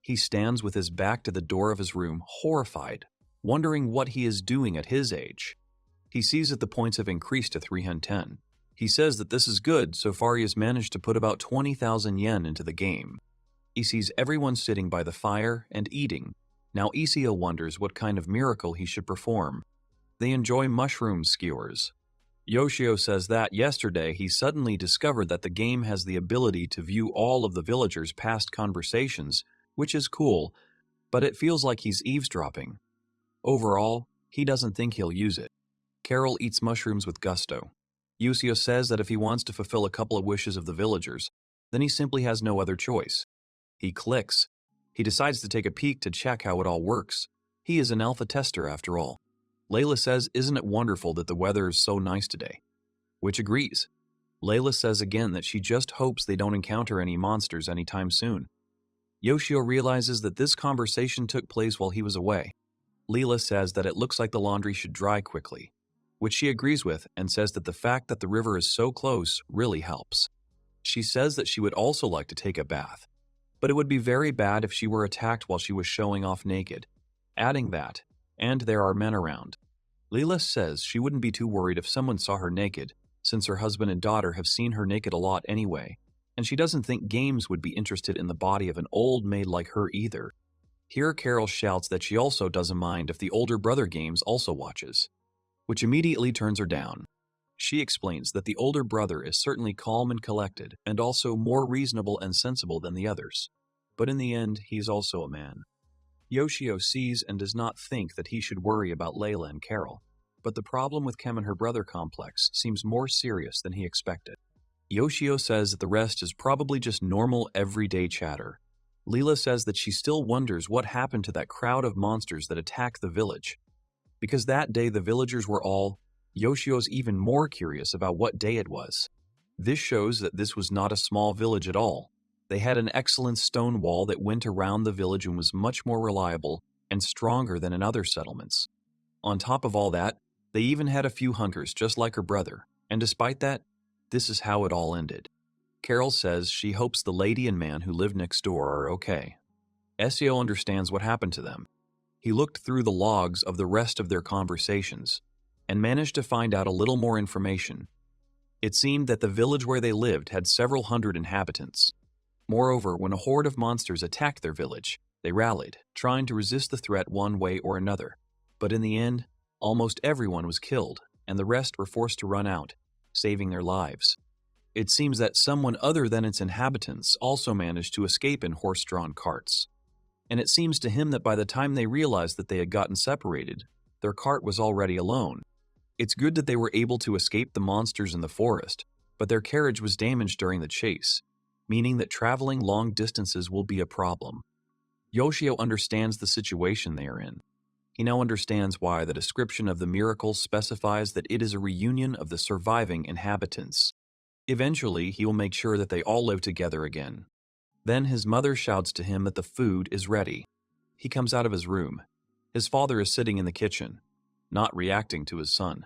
He stands with his back to the door of his room, horrified, wondering what he is doing at his age. He sees that the points have increased to 310. He says that this is good, so far he has managed to put about 20,000 yen into the game. He sees everyone sitting by the fire and eating. Now Ezio wonders what kind of miracle he should perform. They enjoy mushroom skewers. Yoshio says that yesterday he suddenly discovered that the game has the ability to view all of the villagers' past conversations, which is cool, but it feels like he's eavesdropping. Overall, he doesn't think he'll use it. Carol eats mushrooms with gusto. Yoshio says that if he wants to fulfill a couple of wishes of the villagers, then he simply has no other choice. He clicks. He decides to take a peek to check how it all works. He is an alpha tester after all. Layla says, isn't it wonderful that the weather is so nice today? Which agrees. Layla says again that she just hopes they don't encounter any monsters anytime soon. Yoshio realizes that this conversation took place while he was away. Leela says that it looks like the laundry should dry quickly, which she agrees with and says that the fact that the river is so close really helps. She says that she would also like to take a bath, but it would be very bad if she were attacked while she was showing off naked, adding that, and there are men around. Leela says she wouldn't be too worried if someone saw her naked, since her husband and daughter have seen her naked a lot anyway, and she doesn't think games would be interested in the body of an old maid like her either. Here Carol shouts that she also doesn't mind if the older brother games also watches, which immediately turns her down. She explains that the older brother is certainly calm and collected, and also more reasonable and sensible than the others, but in the end, he is also a man. Yoshio sees and does not think that he should worry about Layla and Carol, but the problem with Kem and her brother complex seems more serious than he expected. Yoshio says that the rest is probably just normal everyday chatter. Leela says that she still wonders what happened to that crowd of monsters that attacked the village. Because that day the villagers were all, Yoshio's even more curious about what day it was. This shows that this was not a small village at all. They had an excellent stone wall that went around the village and was much more reliable and stronger than in other settlements. On top of all that, they even had a few hunters just like her brother, and despite that, this is how it all ended. Carol says she hopes the lady and man who live next door are okay. Ezio understands what happened to them. He looked through the logs of the rest of their conversations and managed to find out a little more information. It seemed that the village where they lived had several hundred inhabitants. Moreover, when a horde of monsters attacked their village, they rallied, trying to resist the threat one way or another. But in the end, almost everyone was killed, and the rest were forced to run out, saving their lives. It seems that someone other than its inhabitants also managed to escape in horse-drawn carts. And it seems to him that by the time they realized that they had gotten separated, their cart was already alone. It's good that they were able to escape the monsters in the forest, but their carriage was damaged during the chase, meaning that traveling long distances will be a problem. Yoshio understands the situation they are in. He now understands why the description of the miracle specifies that it is a reunion of the surviving inhabitants. Eventually, he will make sure that they all live together again. Then his mother shouts to him that the food is ready. He comes out of his room. His father is sitting in the kitchen, not reacting to his son.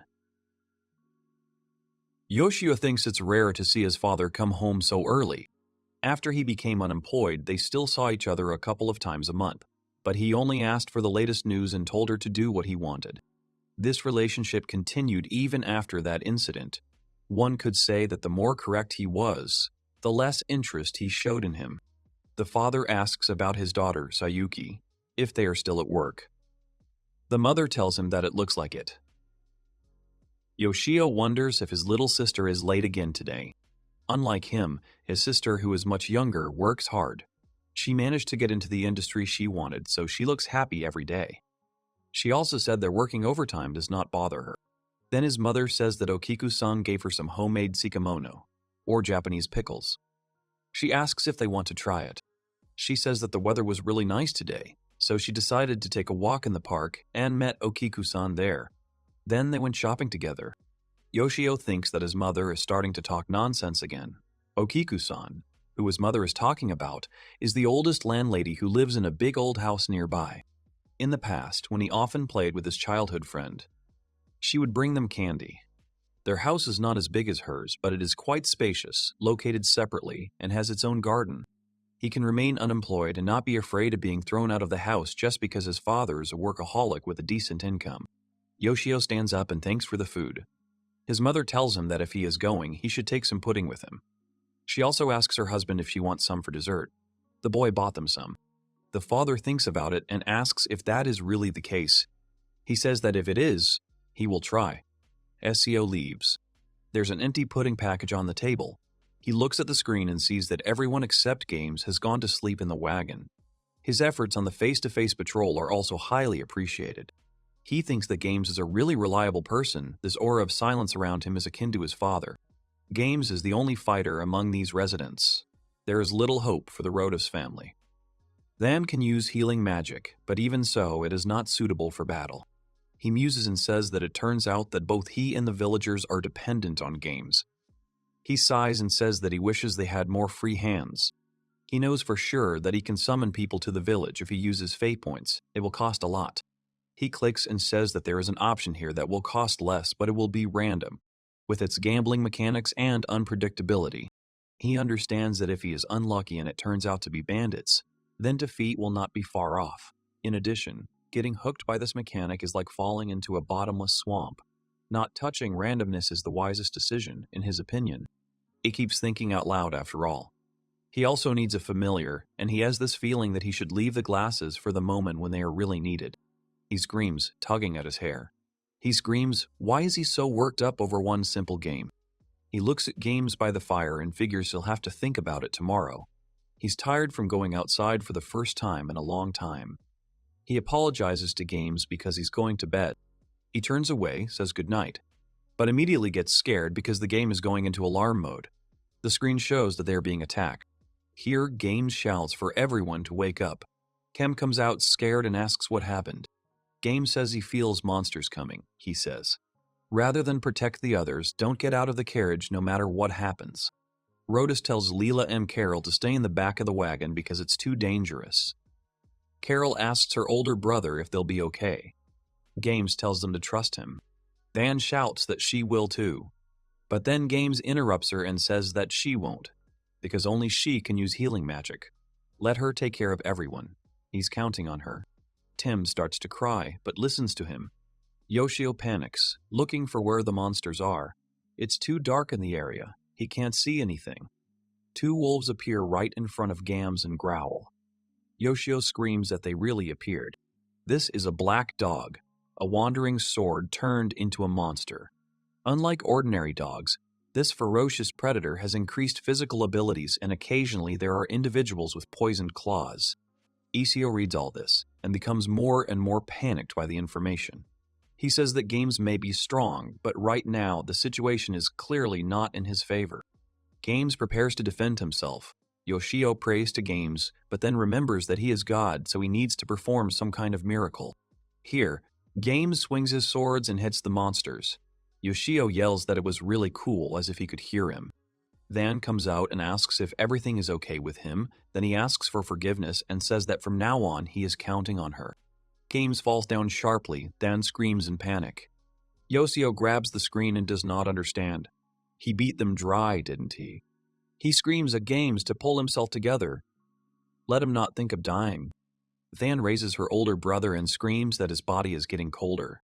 Yoshio thinks it's rare to see his father come home so early. After he became unemployed, they still saw each other a couple of times a month, but he only asked for the latest news and told her to do what he wanted. This relationship continued even after that incident. One could say that the more correct he was, the less interest he showed in him. The father asks about his daughter, Sayuki, if they are still at work. The mother tells him that it looks like it. Yoshio wonders if his little sister is late again today. Unlike him, his sister, who is much younger, works hard. She managed to get into the industry she wanted, so she looks happy every day. She also said that working overtime does not bother her. Then his mother says that Okiku-san gave her some homemade sikamono, or Japanese pickles. She asks if they want to try it. She says that the weather was really nice today, so she decided to take a walk in the park and met Okiku-san there. Then they went shopping together. Yoshio thinks that his mother is starting to talk nonsense again. Okiku-san, who his mother is talking about, is the oldest landlady who lives in a big old house nearby. In the past, when he often played with his childhood friend, she would bring them candy. Their house is not as big as hers, but it is quite spacious, located separately, and has its own garden. He can remain unemployed and not be afraid of being thrown out of the house just because his father is a workaholic with a decent income. Yoshio stands up and thanks for the food. His mother tells him that if he is going, he should take some pudding with him. She also asks her husband if she wants some for dessert. The boy bought them some. The father thinks about it and asks if that is really the case. He says that if it is, he will try. SEO leaves. There's an empty pudding package on the table. He looks at the screen and sees that everyone except Games has gone to sleep in the wagon. His efforts on the face-to-face patrol are also highly appreciated. He thinks that Games is a really reliable person. This aura of silence around him is akin to his father. Games is the only fighter among these residents. There is little hope for the Rodas family. Than can use healing magic, but even so, it is not suitable for battle. He muses and says that it turns out that both he and the villagers are dependent on Games. He sighs and says that he wishes they had more free hands. He knows for sure that he can summon people to the village if he uses fate points. It will cost a lot. He clicks and says that there is an option here that will cost less, but it will be random, with its gambling mechanics and unpredictability. He understands that if he is unlucky and it turns out to be bandits, then defeat will not be far off. In addition, getting hooked by this mechanic is like falling into a bottomless swamp. Not touching randomness is the wisest decision, in his opinion. He keeps thinking out loud after all. He also needs a familiar, and he has this feeling that he should leave the glasses for the moment when they are really needed. He screams, tugging at his hair. He screams, why is he so worked up over one simple game? He looks at Games by the fire and figures he'll have to think about it tomorrow. He's tired from going outside for the first time in a long time. He apologizes to Games because he's going to bed. He turns away, says goodnight, but immediately gets scared because the game is going into alarm mode. The screen shows that they are being attacked. Here, Games shouts for everyone to wake up. Kem comes out scared and asks what happened. Games says he feels monsters coming, he says. Rather than protect the others, don't get out of the carriage no matter what happens. Rodas tells Leela and Carol to stay in the back of the wagon because it's too dangerous. Carol asks her older brother if they'll be okay. Games tells them to trust him. Than shouts that she will too. But then Games interrupts her and says that she won't, because only she can use healing magic. Let her take care of everyone. He's counting on her. Tim starts to cry, but listens to him. Yoshio panics, looking for where the monsters are. It's too dark in the area. He can't see anything. Two wolves appear right in front of Games and growl. Yoshio screams that they really appeared. This is a black dog, a wandering sword turned into a monster. Unlike ordinary dogs, This ferocious predator has increased physical abilities, and occasionally there are individuals with poisoned claws. Yoshio reads all this and becomes more and more panicked by the information. He says that Games may be strong, but right now the situation is clearly not in his favor. Games prepares to defend himself. Yoshio prays to Games, but then remembers that he is God, so he needs to perform some kind of miracle. Here, Games swings his swords and hits the monsters. Yoshio yells that it was really cool, as if he could hear him. Than comes out and asks if everything is okay with him, then he asks for forgiveness and says that from now on he is counting on her. Games falls down sharply, Than screams in panic. Yoshio grabs the screen and does not understand. He beat them dry, didn't he? He screams at Games to pull himself together. Let him not think of dying. Than raises her older brother and screams that his body is getting colder.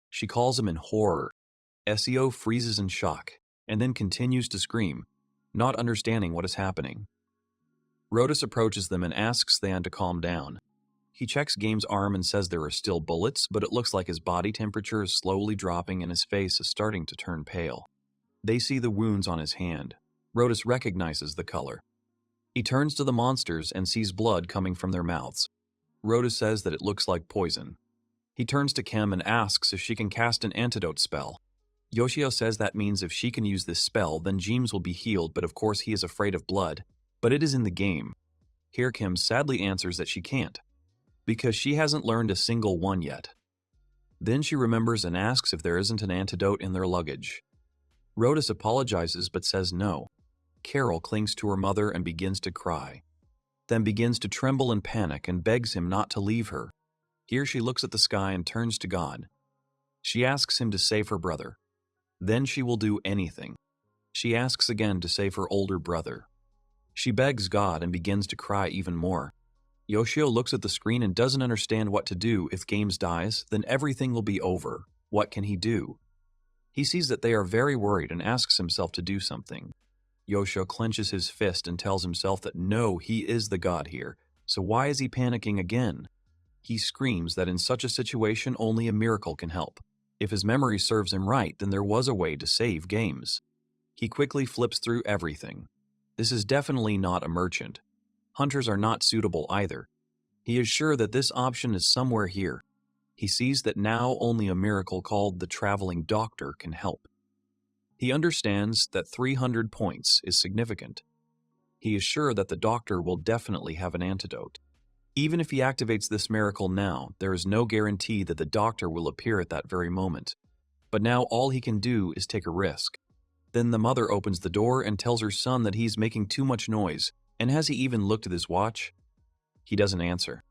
She calls him in horror. Yoshio freezes in shock, and then continues to scream, not understanding what is happening. Rodus approaches them and asks Than to calm down. He checks Games' arm and says there are still bullets, but it looks like his body temperature is slowly dropping and his face is starting to turn pale. They see the wounds on his hand. Rodus recognizes the color. He turns to the monsters and sees blood coming from their mouths. Rodus says that it looks like poison. He turns to Kem and asks if she can cast an antidote spell. Yoshio says that means if she can use this spell, then James will be healed, but of course he is afraid of blood. But it is in the game. Here Kem sadly answers that she can't, because she hasn't learned a single one yet. Then she remembers and asks if there isn't an antidote in their luggage. Rodus apologizes but says no. Carol clings to her mother and begins to cry, then begins to tremble in panic and begs him not to leave her. Here she looks at the sky and turns to God. She asks him to save her brother. Then she will do anything. She asks again to save her older brother. She begs God and begins to cry even more. Yoshio looks at the screen and doesn't understand what to do. If Games dies, then everything will be over. What can he do? He sees that they are very worried and asks himself to do something. Yoshio clenches his fist and tells himself that no, he is the god here, so why is he panicking again? He screams that in such a situation only a miracle can help. If his memory serves him right, then there was a way to save Games. He quickly flips through everything. This is definitely not a merchant. Hunters are not suitable either. He is sure that this option is somewhere here. He sees that now only a miracle called the traveling doctor can help. He understands that 300 points is significant. He is sure that the doctor will definitely have an antidote. Even if he activates this miracle now, there is no guarantee that the doctor will appear at that very moment. But now all he can do is take a risk. Then the mother opens the door and tells her son that he's making too much noise, and has he even looked at his watch? He doesn't answer.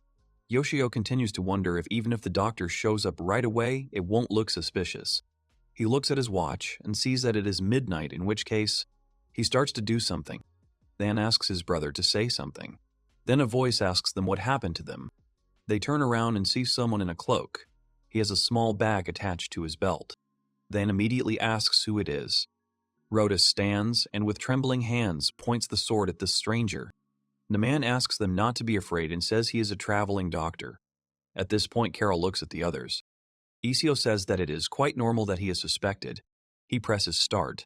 Yoshio continues to wonder if even if the doctor shows up right away, it won't look suspicious. He looks at his watch and sees that it is midnight, in which case, he starts to do something. Than asks his brother to say something. Then a voice asks them what happened to them. They turn around and see someone in a cloak. He has a small bag attached to his belt. Than immediately asks who it is. Rodus stands and with trembling hands points the sword at this stranger. The man asks them not to be afraid and says he is a traveling doctor. At this point, Carol looks at the others. Yoshio says that it is quite normal that he is suspected. He presses start.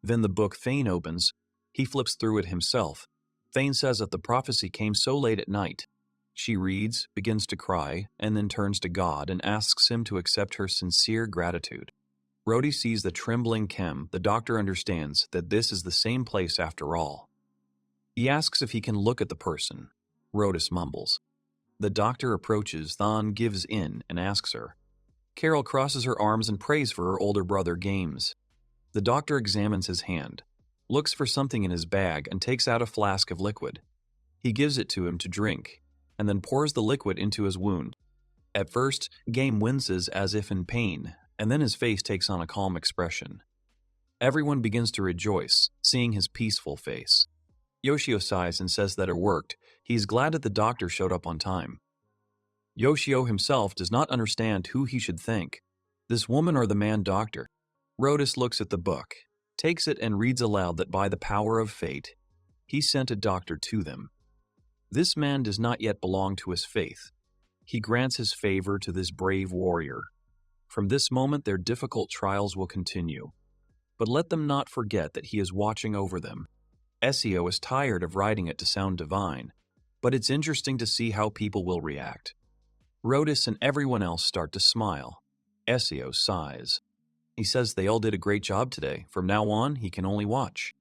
Then the book Thane opens. He flips through it himself. Thane says that the prophecy came so late at night. She reads, begins to cry, and then turns to God and asks him to accept her sincere gratitude. Rhodey sees the trembling Kem. The doctor understands that this is the same place after all. He asks if he can look at the person. Rodus mumbles. The doctor approaches, Than gives in and asks her. Carol crosses her arms and prays for her older brother, Games. The doctor examines his hand, looks for something in his bag, and takes out a flask of liquid. He gives it to him to drink, and then pours the liquid into his wound. At first, Game winces as if in pain, and then his face takes on a calm expression. Everyone begins to rejoice, seeing his peaceful face. Yoshio sighs and says that it worked. He is glad that the doctor showed up on time. Yoshio himself does not understand who he should thank, this woman or the man doctor. Rodus looks at the book, takes it and reads aloud that by the power of fate, he sent a doctor to them. This man does not yet belong to his faith. He grants his favor to this brave warrior. From this moment, their difficult trials will continue. but let them not forget that he is watching over them. Yoshio is tired of writing it to sound divine, but it's interesting to see how people will react. Rhodus and everyone else start to smile. Yoshio sighs. He says they all did a great job today. From now on, he can only watch.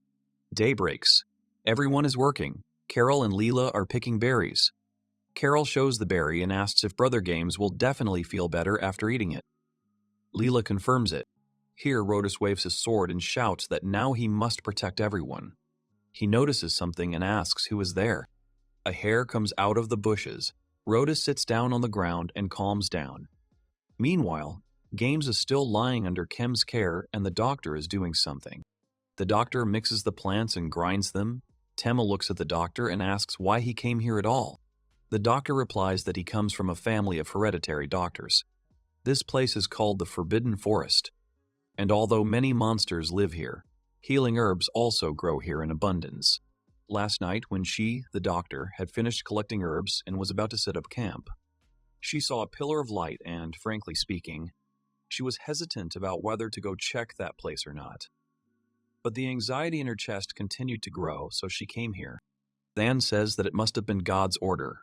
Day breaks. Everyone is working. Carol and Leela are picking berries. Carol shows the berry and asks if Brother Games will definitely feel better after eating it. Leela confirms it. Here, Rhodus waves his sword and shouts that now he must protect everyone. He notices something and asks who is there. A hare comes out of the bushes. Rhodus sits down on the ground and calms down. Meanwhile, Games is still lying under Kem's care and the doctor is doing something. The doctor mixes the plants and grinds them. Tema looks at the doctor and asks why he came here at all. The doctor replies that he comes from a family of hereditary doctors. This place is called the Forbidden Forest. And although many monsters live here, healing herbs also grow here in abundance. Last night, when she, the doctor, had finished collecting herbs and was about to set up camp, she saw a pillar of light and, frankly speaking, she was hesitant about whether to go check that place or not. But the anxiety in her chest continued to grow, so she came here. Than says that it must have been God's order.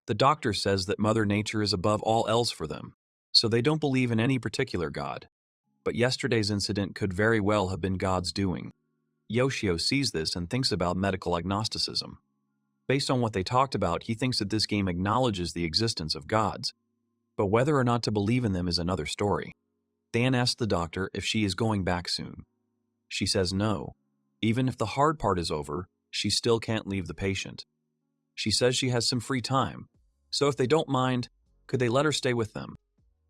The doctor says that Mother Nature is above all else for them, so they don't believe in any particular God. But yesterday's incident could very well have been God's doing. Yoshio sees this and thinks about medical agnosticism. Based on what they talked about, he thinks that this game acknowledges the existence of gods, but whether or not to believe in them is another story. Dan asks the doctor if she is going back soon. She says no. Even if the hard part is over, she still can't leave the patient. She says she has some free time, so if they don't mind, could they let her stay with them?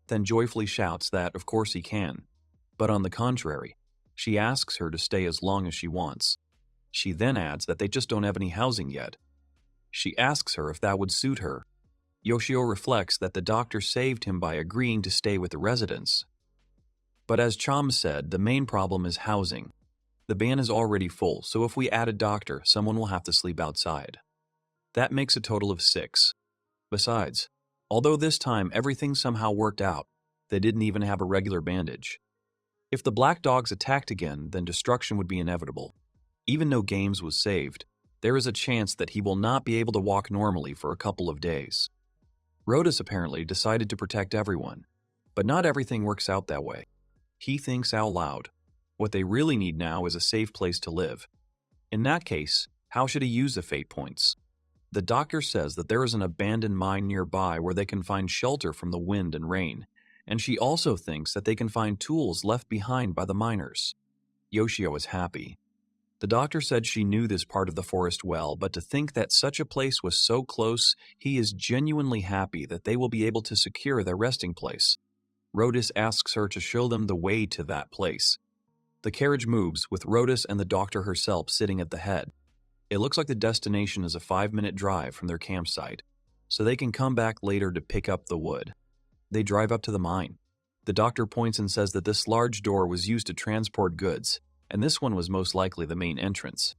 Then joyfully shouts that, of course he can. But on the contrary, she asks her to stay as long as she wants. She then adds that they just don't have any housing yet. She asks her if that would suit her. Yoshio reflects that the doctor saved him by agreeing to stay with the residents. But as Chom said, the main problem is housing. The van is already full, so if we add a doctor, someone will have to sleep outside. That makes a total of 6. Besides, although this time everything somehow worked out, they didn't even have a regular bandage. If the black dogs attacked again, then destruction would be inevitable. Even though Games was saved, there is a chance that he will not be able to walk normally for a couple of days. Rhodus apparently decided to protect everyone, but not everything works out that way. He thinks out loud. What they really need now is a safe place to live. In that case, how should he use the fate points? The doctor says that there is an abandoned mine nearby where they can find shelter from the wind and rain, and she also thinks that they can find tools left behind by the miners. Yoshio is happy. The doctor said she knew this part of the forest well, but to think that such a place was so close, he is genuinely happy that they will be able to secure their resting place. Rhodus asks her to show them the way to that place. The carriage moves, with Rhodus and the doctor herself sitting at the head. It looks like the destination is a 5-minute drive from their campsite, so they can come back later to pick up the wood. They drive up to the mine. The doctor points and says that this large door was used to transport goods, and this one was most likely the main entrance.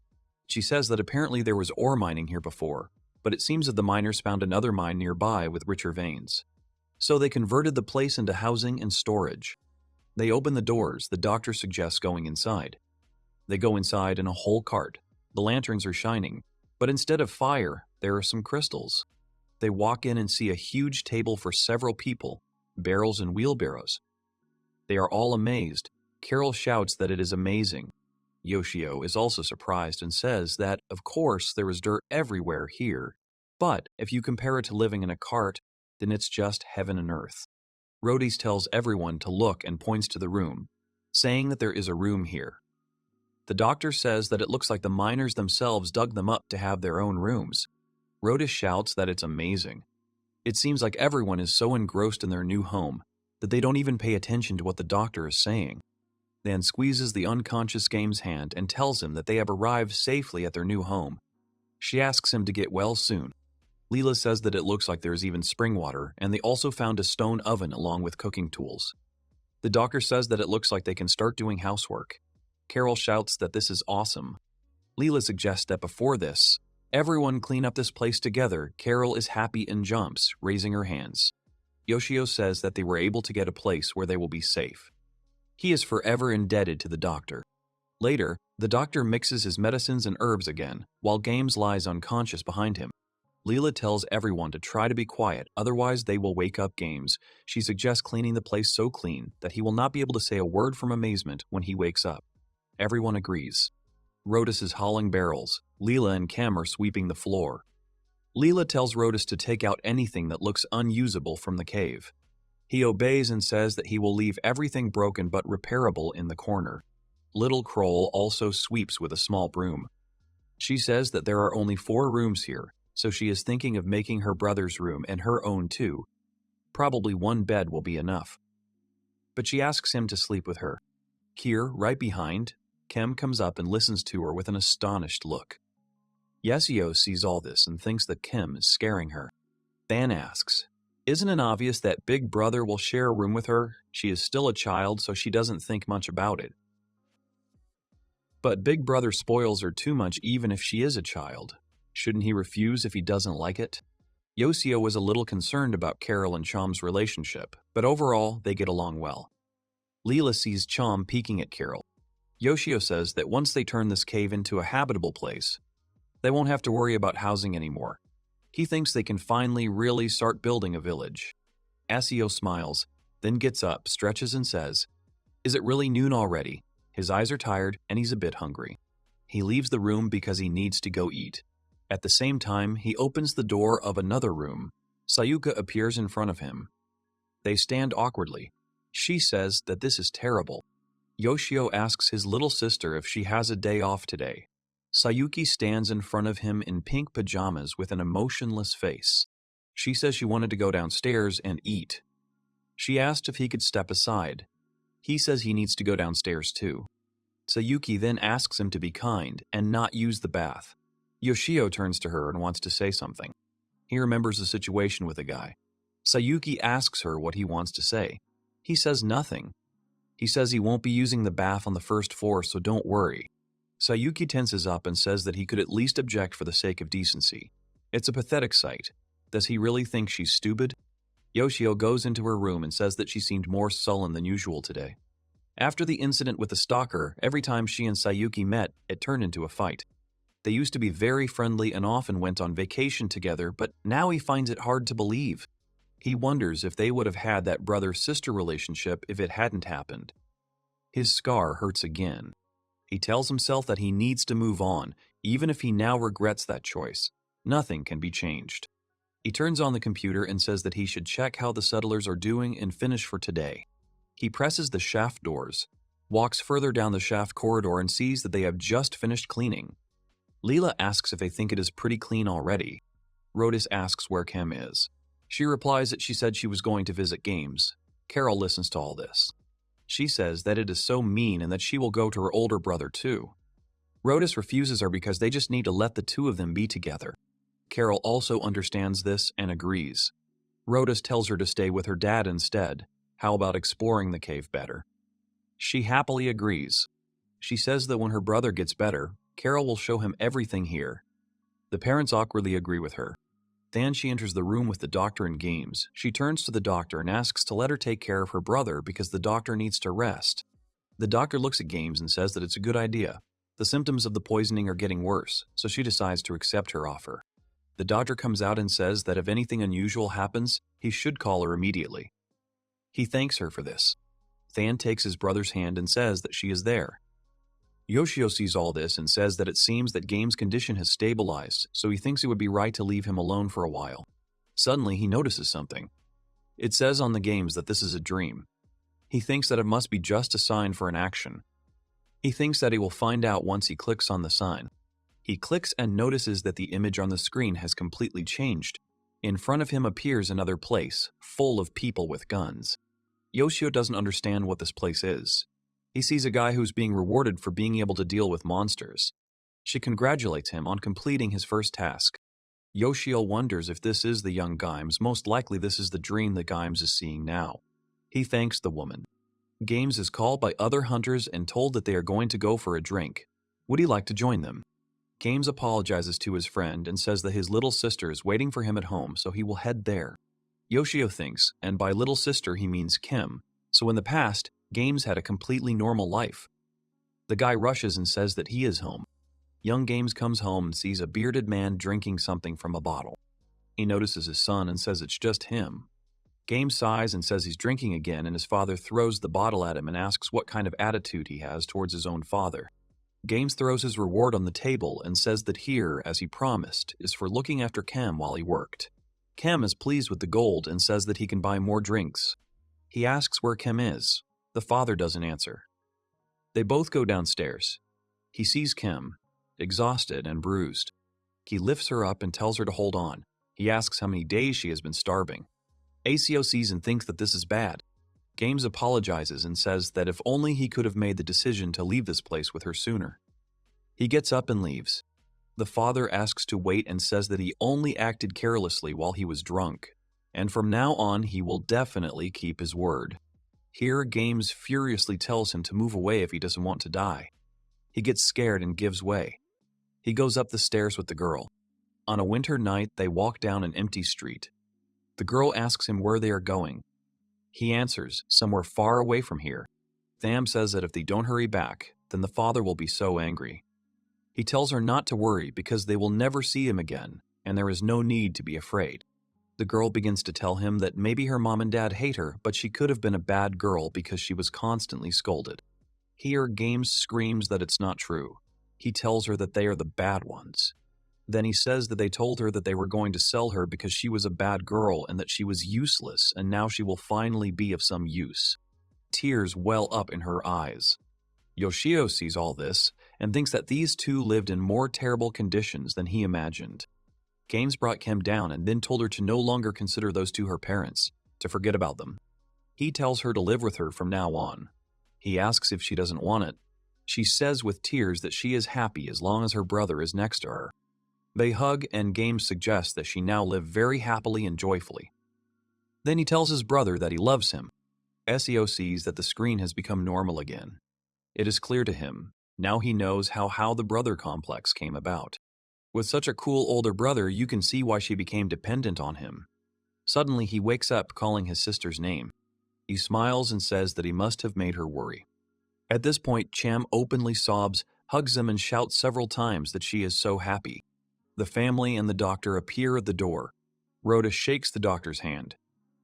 She says that apparently there was ore mining here before, but it seems that the miners found another mine nearby with richer veins. So they converted the place into housing and storage. They open the doors. The doctor suggests going inside. They go inside in a whole cart. The lanterns are shining, but instead of fire, there are some crystals. They walk in and see a huge table for several people, barrels and wheelbarrows. They are all amazed. Carol shouts that it is amazing. Yoshio is also surprised and says that, of course, there is dirt everywhere here, but if you compare it to living in a cart, then it's just heaven and earth. Rhodus tells everyone to look and points to the room, saying that there is a room here. The doctor says that it looks like the miners themselves dug them up to have their own rooms. Rhodus shouts that it's amazing. It seems like everyone is so engrossed in their new home that they don't even pay attention to what the doctor is saying. Then squeezes the unconscious Game's hand and tells him that they have arrived safely at their new home. She asks him to get well soon. Leela says that it looks like there is even spring water, and they also found a stone oven along with cooking tools. The doctor says that it looks like they can start doing housework. Carol shouts that this is awesome. Leela suggests that before this, everyone clean up this place together. Carol is happy and jumps, raising her hands. Yoshio says that they were able to get a place where they will be safe. He is forever indebted to the doctor. Later, the doctor mixes his medicines and herbs again, while Games lies unconscious behind him. Leela tells everyone to try to be quiet, otherwise they will wake up Games. She suggests cleaning the place so clean that he will not be able to say a word from amazement when he wakes up. Everyone agrees. Rotus is hauling barrels. Leela and Kem are sweeping the floor. Leela tells Rotus to take out anything that looks unusable from the cave. He obeys and says that he will leave everything broken but repairable in the corner. Little Kroll also sweeps with a small broom. She says that there are only 4 rooms here, so she is thinking of making her brother's room and her own too. Probably 1 bed will be enough. But she asks him to sleep with her. Here, right behind, Kem comes up and listens to her with an astonished look. Yoshio sees all this and thinks that Kem is scaring her. Than asks, "Isn't it obvious that Big Brother will share a room with her? She is still a child, so she doesn't think much about it." But Big Brother spoils her too much even if she is a child. Shouldn't he refuse if he doesn't like it? Yoshio was a little concerned about Carol and Chom's relationship, but overall, they get along well. Leela sees Chom peeking at Carol. Yoshio says that once they turn this cave into a habitable place, they won't have to worry about housing anymore. He thinks they can finally really start building a village. Asio smiles, then gets up, stretches and says, "Is it really noon already?" His eyes are tired and he's a bit hungry. He leaves the room because he needs to go eat. At the same time, he opens the door of another room. Sayuka appears in front of him. They stand awkwardly. She says that this is terrible. Yoshio asks his little sister if she has a day off today. Sayuki stands in front of him in pink pajamas with an emotionless face. She says she wanted to go downstairs and eat. She asked if he could step aside. He says he needs to go downstairs too. Sayuki then asks him to be kind and not use the bath. Yoshio turns to her and wants to say something. He remembers the situation with the guy. Sayuki asks her what he wants to say. He says nothing. He says he won't be using the bath on the first floor, so don't worry. Sayuki tenses up and says that he could at least object for the sake of decency. It's a pathetic sight. Does he really think she's stupid? Yoshio goes into her room and says that she seemed more sullen than usual today. After the incident with the stalker, every time she and Sayuki met, it turned into a fight. They used to be very friendly and often went on vacation together, but now he finds it hard to believe. He wonders if they would have had that brother-sister relationship if it hadn't happened. His scar hurts again. He tells himself that he needs to move on, even if he now regrets that choice. Nothing can be changed. He turns on the computer and says that he should check how the settlers are doing and finish for today. He presses the shaft doors, walks further down the shaft corridor and sees that they have just finished cleaning. Leela asks if they think it is pretty clean already. Rotus asks where Kem is. She replies that she said she was going to visit Games. Carol listens to all this. She says that it is so mean and that she will go to her older brother too. Rotus refuses her because they just need to let the 2 of them be together. Carol also understands this and agrees. Rotus tells her to stay with her dad instead. How about exploring the cave better? She happily agrees. She says that when her brother gets better, Carol will show him everything here. The parents awkwardly agree with her. Then she enters the room with the doctor and Games. She turns to the doctor and asks to let her take care of her brother because the doctor needs to rest. The doctor looks at Games and says that it's a good idea. The symptoms of the poisoning are getting worse, so she decides to accept her offer. The doctor comes out and says that if anything unusual happens, he should call her immediately. He thanks her for this. Than takes his brother's hand and says that she is there. Yoshio sees all this and says that it seems that Games' condition has stabilized, so he thinks it would be right to leave him alone for a while. Suddenly, he notices something. It says on the Games that this is a dream. He thinks that it must be just a sign for an action. He thinks that he will find out once he clicks on the sign. He clicks and notices that the image on the screen has completely changed. In front of him appears another place, full of people with guns. Yoshio doesn't understand what this place is. He sees a guy who's being rewarded for being able to deal with monsters. She congratulates him on completing his first task. Yoshio wonders if this is the young Games. Most likely this is the dream that Games is seeing now. He thanks the woman. Games is called by other hunters and told that they are going to go for a drink. Would he like to join them? Games apologizes to his friend and says that his little sister is waiting for him at home, so he will head there. Yoshio thinks, and by little sister he means Kem, so in the past, Games had a completely normal life. The guy rushes and says that he is home. Young Games comes home and sees a bearded man drinking something from a bottle. He notices his son and says it's just him. Games sighs and says he's drinking again, and his father throws the bottle at him and asks what kind of attitude he has towards his own father. Games throws his reward on the table and says that here, as he promised, is for looking after Kem while he worked. Kem is pleased with the gold and says that he can buy more drinks. He asks where Kem is. The father doesn't answer. They both go downstairs. He sees Kem, exhausted and bruised. He lifts her up and tells her to hold on. He asks how many days she has been starving. ACO sees and thinks that this is bad. Games apologizes and says that if only he could have made the decision to leave this place with her sooner. He gets up and leaves. The father asks to wait and says that he only acted carelessly while he was drunk, and from now on he will definitely keep his word. Here, Games furiously tells him to move away if he doesn't want to die. He gets scared and gives way. He goes up the stairs with the girl. On a winter night, they walk down an empty street. The girl asks him where they are going. He answers, somewhere far away from here. Tham says that if they don't hurry back, then the father will be so angry. He tells her not to worry because they will never see him again, and there is no need to be afraid. The girl begins to tell him that maybe her mom and dad hate her, but she could have been a bad girl because she was constantly scolded. Here, Games screams that it's not true. He tells her that they are the bad ones. Then he says that they told her that they were going to sell her because she was a bad girl and that she was useless, and now she will finally be of some use. Tears well up in her eyes. Yoshio sees all this and thinks that these two lived in more terrible conditions than he imagined. Games brought Kem down and then told her to no longer consider those two her parents, to forget about them. He tells her to live with her from now on. He asks if she doesn't want it. She says with tears that she is happy as long as her brother is next to her. They hug, and Games suggests that she now live very happily and joyfully. Then he tells his brother that he loves him. SEO sees that the screen has become normal again. It is clear to him. Now he knows how the brother complex came about. With such a cool older brother, you can see why she became dependent on him. Suddenly, he wakes up calling his sister's name. He smiles and says that he must have made her worry. At this point, Cham openly sobs, hugs him, and shouts several times that she is so happy. The family and the doctor appear at the door. Rhoda shakes the doctor's hand.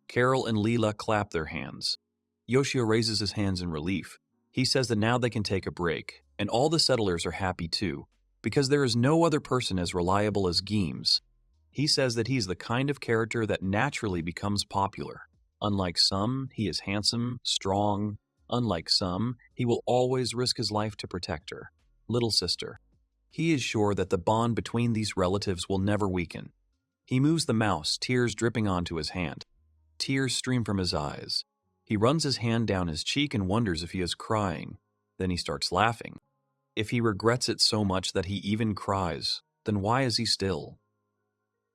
Carol and Leela clap their hands. Yoshio raises his hands in relief. He says that now they can take a break, and all the settlers are happy too, because there is no other person as reliable as Games. He says that he's the kind of character that naturally becomes popular. Unlike some, he is handsome, strong. Unlike some, he will always risk his life to protect her. Little sister. He is sure that the bond between these relatives will never weaken. He moves the mouse, tears dripping onto his hand. Tears stream from his eyes. He runs his hand down his cheek and wonders if he is crying. Then he starts laughing. If he regrets it so much that he even cries, then why is he still?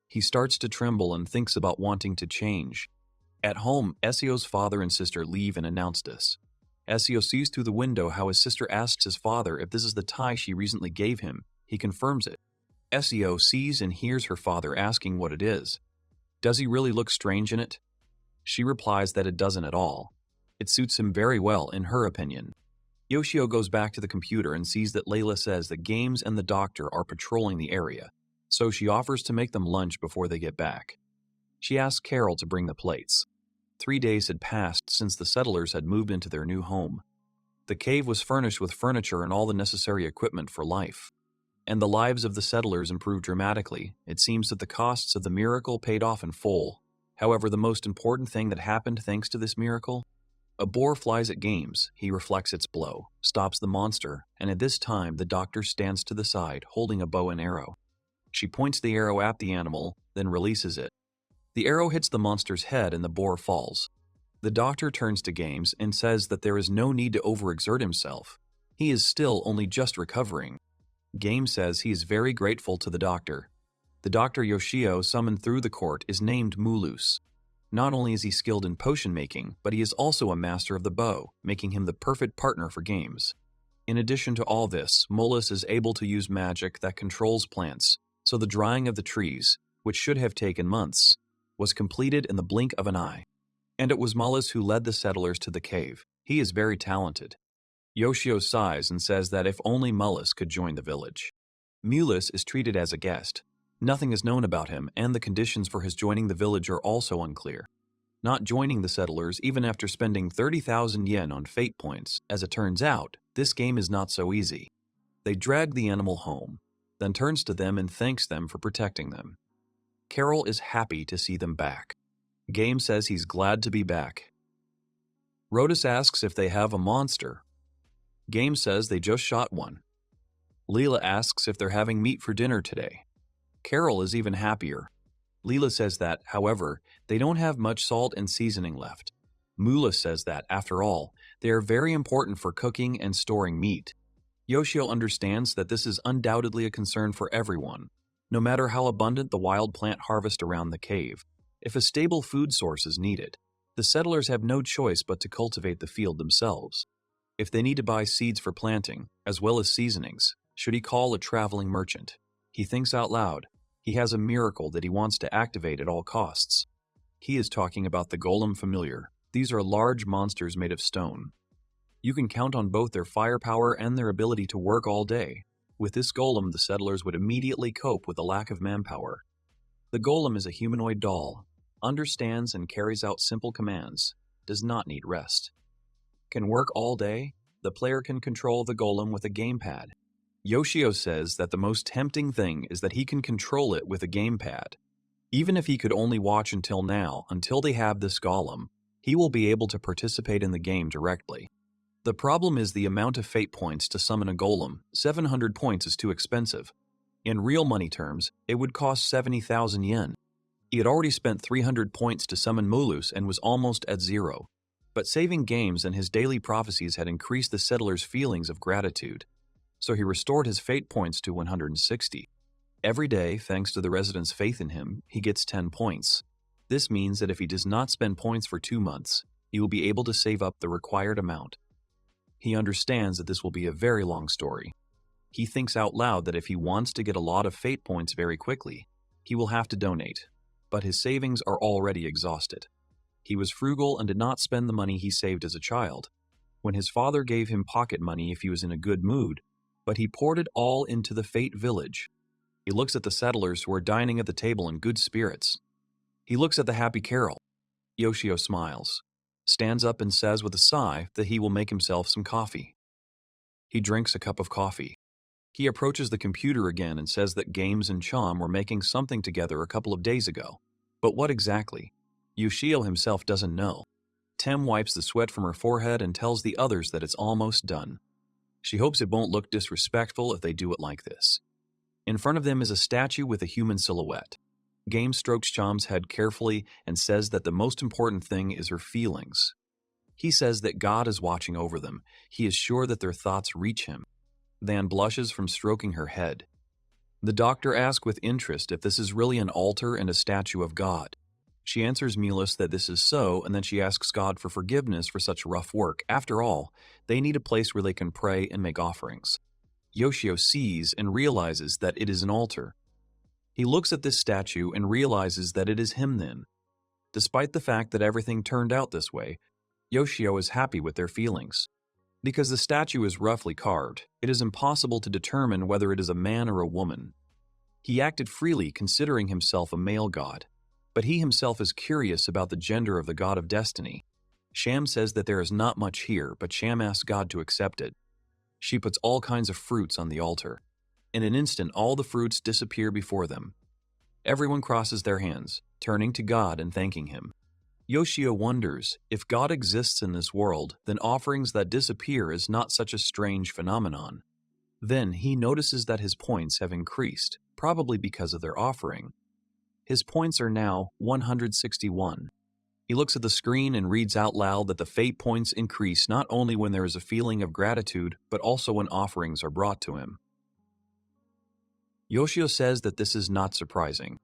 He starts to tremble and thinks about wanting to change. At home, Esio's father and sister leave and announce this. Esio sees through the window how his sister asks his father if this is the tie she recently gave him. He confirms it. Esio sees and hears her father asking what it is. Does he really look strange in it? She replies that it doesn't at all. It suits him very well, in her opinion. Yoshio goes back to the computer and sees that Layla says that Games and the doctor are patrolling the area, so she offers to make them lunch before they get back. She asks Carol to bring the plates. 3 days had passed since the settlers had moved into their new home. The cave was furnished with furniture and all the necessary equipment for life. And the lives of the settlers improved dramatically. It seems that the costs of the miracle paid off in full. However, the most important thing that happened thanks to this miracle? A boar flies at Games. He reflects its blow, stops the monster, and at this time the doctor stands to the side, holding a bow and arrow. She points the arrow at the animal, then releases it. The arrow hits the monster's head and the boar falls. The doctor turns to Games and says that there is no need to overexert himself. He is still only just recovering. Games says he is very grateful to the doctor. The doctor Yoshio summoned through the court is named Mulus. Not only is he skilled in potion making, but he is also a master of the bow, making him the perfect partner for Games. In addition to all this, Mulus is able to use magic that controls plants, so the drying of the trees, which should have taken months, was completed in the blink of an eye. And it was Mulus who led the settlers to the cave. He is very talented. Yoshio sighs and says that if only Mullis could join the village. Mullis is treated as a guest. Nothing is known about him, and the conditions for his joining the village are also unclear. Not joining the settlers even after spending 30,000 yen on fate points. As it turns out, this game is not so easy. They drag the animal home, then turns to them and thanks them for protecting them. Carol is happy to see them back. Game says he's glad to be back. Rotus asks if they have a monster. Game says they just shot one. Leela asks if they're having meat for dinner today. Carol is even happier. Leela says that, however, they don't have much salt and seasoning left. Mula says that, after all, they are very important for cooking and storing meat. Yoshio understands that this is undoubtedly a concern for everyone, no matter how abundant the wild plant harvest around the cave. If a stable food source is needed, the settlers have no choice but to cultivate the field themselves. If they need to buy seeds for planting, as well as seasonings, should he call a traveling merchant? He thinks out loud. He has a miracle that he wants to activate at all costs. He is talking about the golem familiar. These are large monsters made of stone. You can count on both their firepower and their ability to work all day. With this golem, the settlers would immediately cope with the lack of manpower. The golem is a humanoid doll, understands and carries out simple commands, does not need rest. Can work all day, the player can control the golem with a gamepad. Yoshio says that the most tempting thing is that he can control it with a gamepad. Even if he could only watch until now, until they have this golem, he will be able to participate in the game directly. The problem is the amount of fate points to summon a golem. 700 points is too expensive. In real money terms, it would cost 70,000 yen. He had already spent 300 points to summon Mulus and was almost at zero. But saving games and his daily prophecies had increased the settler's feelings of gratitude. So he restored his fate points to 160. Every day, thanks to the residents' faith in him, he gets 10 points. This means that if he does not spend points for 2 months, he will be able to save up the required amount. He understands that this will be a very long story. He thinks out loud that if he wants to get a lot of fate points very quickly, he will have to donate, but his savings are already exhausted. He was frugal and did not spend the money he saved as a child, when his father gave him pocket money if he was in a good mood, but he poured it all into the Fate Village. He looks at the settlers who are dining at the table in good spirits. He looks at the happy Carol. Yoshio smiles, stands up and says with a sigh that he will make himself some coffee. He drinks a cup of coffee. He approaches the computer again and says that Games and Chom were making something together a couple of days ago. But what exactly? Yoshio himself doesn't know. Tem wipes the sweat from her forehead and tells the others that it's almost done. She hopes it won't look disrespectful if they do it like this. In front of them is a statue with a human silhouette. Game strokes Chom's head carefully and says that the most important thing is her feelings. He says that God is watching over them. He is sure that their thoughts reach him. Van blushes from stroking her head. The doctor asks with interest if this is really an altar and a statue of God. She answers Mulus that this is so, and then she asks God for forgiveness for such rough work. After all, they need a place where they can pray and make offerings. Yoshio sees and realizes that it is an altar. He looks at this statue and realizes that it is him then. Despite the fact that everything turned out this way, Yoshio is happy with their feelings. Because the statue is roughly carved, it is impossible to determine whether it is a man or a woman. He acted freely considering himself a male god, but he himself is curious about the gender of the god of destiny. Sham says that there is not much here, but Sham asks God to accept it. She puts all kinds of fruits on the altar. In an instant, all the fruits disappear before them. Everyone crosses their hands, turning to God and thanking him. Yoshio wonders, if God exists in this world, then offerings that disappear is not such a strange phenomenon. Then he notices that his points have increased, probably because of their offering. His points are now 161. He looks at the screen and reads out loud that the fate points increase not only when there is a feeling of gratitude, but also when offerings are brought to him. Yoshio says that this is not surprising.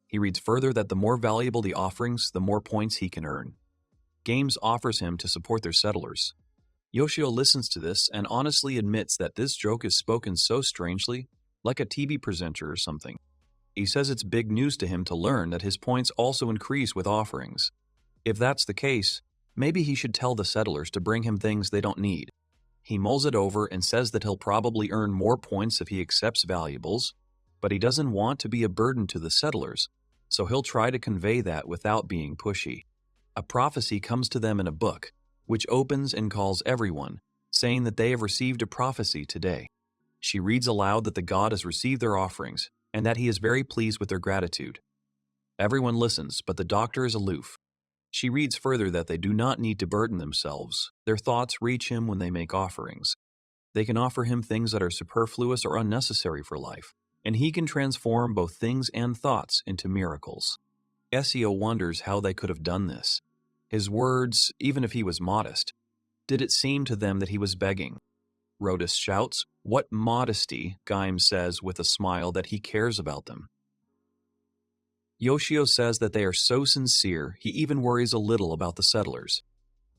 He reads further that the more valuable the offerings, the more points he can earn. Games offers him to support their settlers. Yoshio listens to this and honestly admits that this joke is spoken so strangely, like a TV presenter or something. He says it's big news to him to learn that his points also increase with offerings. If that's the case, maybe he should tell the settlers to bring him things they don't need. He mulls it over and says that he'll probably earn more points if he accepts valuables, but he doesn't want to be a burden to the settlers, so he'll try to convey that without being pushy. A prophecy comes to them in a book, which opens and calls everyone, saying that they have received a prophecy today. She reads aloud that the god has received their offerings and that he is very pleased with their gratitude. Everyone listens, but the doctor is aloof. She reads further that they do not need to burden themselves. Their thoughts reach him when they make offerings. They can offer him things that are superfluous or unnecessary for life, and he can transform both things and thoughts into miracles. Yoshio wonders how they could have done this. His words, even if he was modest, did it seem to them that he was begging? Rhodus shouts, "What modesty!" Gaim says with a smile that he cares about them. Yoshio says that they are so sincere, he even worries a little about the settlers.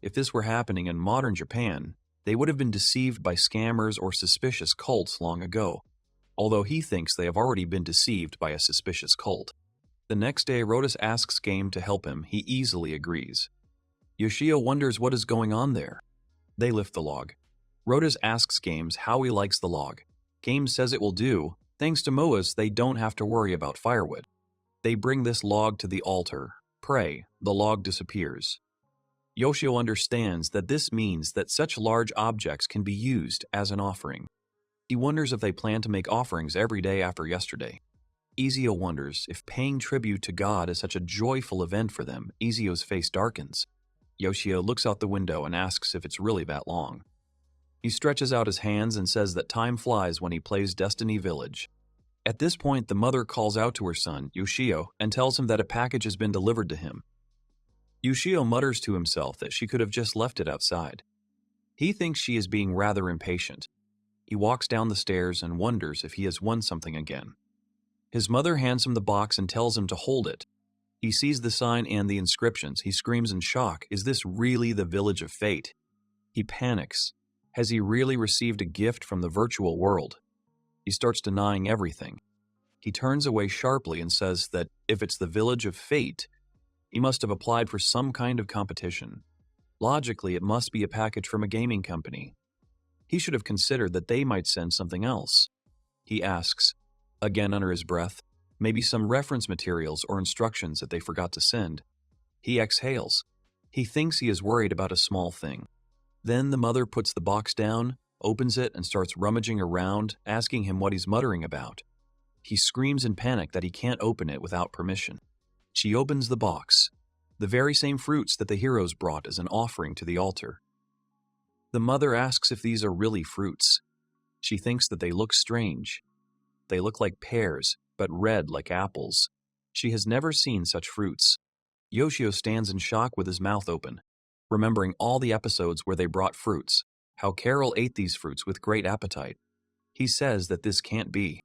If this were happening in modern Japan, they would have been deceived by scammers or suspicious cults long ago, although he thinks they have already been deceived by a suspicious cult. The next day, Rhodus asks Game to help him. He easily agrees. Yoshio wonders what is going on there. They lift the log. Rhodus asks Games how he likes the log. Games says it will do. Thanks to Moas, they don't have to worry about firewood. They bring this log to the altar. Pray. The log disappears. Yoshio understands that this means that such large objects can be used as an offering. He wonders if they plan to make offerings every day after yesterday. Ezio wonders if paying tribute to God is such a joyful event for them. Ezio's face darkens. Yoshio looks out the window and asks if it's really that long. He stretches out his hands and says that time flies when he plays Destiny Village. At this point, the mother calls out to her son, Yoshio, and tells him that a package has been delivered to him. Yoshio mutters to himself that she could have just left it outside. He thinks she is being rather impatient. He walks down the stairs and wonders if he has won something again. His mother hands him the box and tells him to hold it. He sees the sign and the inscriptions. He screams in shock. Is this really the Village of Fate? He panics. Has he really received a gift from the virtual world? He starts denying everything. He turns away sharply and says that if it's the Village of Fate, he must have applied for some kind of competition. Logically, it must be a package from a gaming company. He should have considered that they might send something else. He asks, again under his breath, maybe some reference materials or instructions that they forgot to send. He exhales. He thinks he is worried about a small thing. Then the mother puts the box down, opens it, and starts rummaging around, asking him what he's muttering about. He screams in panic that he can't open it without permission. She opens the box, the very same fruits that the heroes brought as an offering to the altar. The mother asks if these are really fruits. She thinks that they look strange. They look like pears, but red like apples. She has never seen such fruits. Yoshio stands in shock with his mouth open, remembering all the episodes where they brought fruits, how Carol ate these fruits with great appetite. He says that this can't be.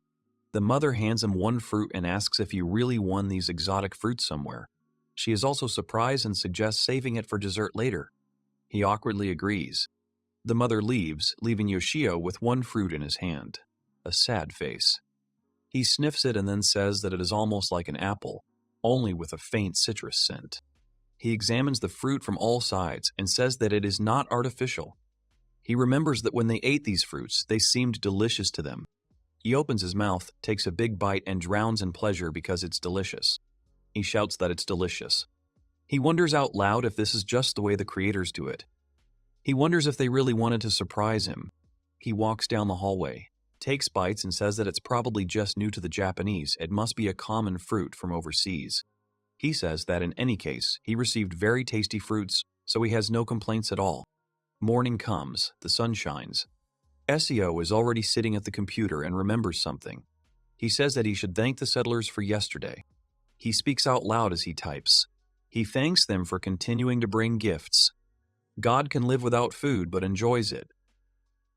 The mother hands him one fruit and asks if he really won these exotic fruits somewhere. She is also surprised and suggests saving it for dessert later. He awkwardly agrees. The mother leaves, leaving Yoshio with one fruit in his hand, a sad face. He sniffs it and then says that it is almost like an apple, only with a faint citrus scent. He examines the fruit from all sides and says that it is not artificial. He remembers that when they ate these fruits, they seemed delicious to them. He opens his mouth, takes a big bite, and drowns in pleasure because it's delicious. He shouts that it's delicious. He wonders out loud if this is just the way the creators do it. He wonders if they really wanted to surprise him. He walks down the hallway, takes bites, and says that it's probably just new to the Japanese. It must be a common fruit from overseas. He says that in any case, he received very tasty fruits, so he has no complaints at all. Morning comes, the sun shines. Yoshio is already sitting at the computer and remembers something. He says that he should thank the settlers for yesterday. He speaks out loud as he types. He thanks them for continuing to bring gifts. God can live without food but enjoys it.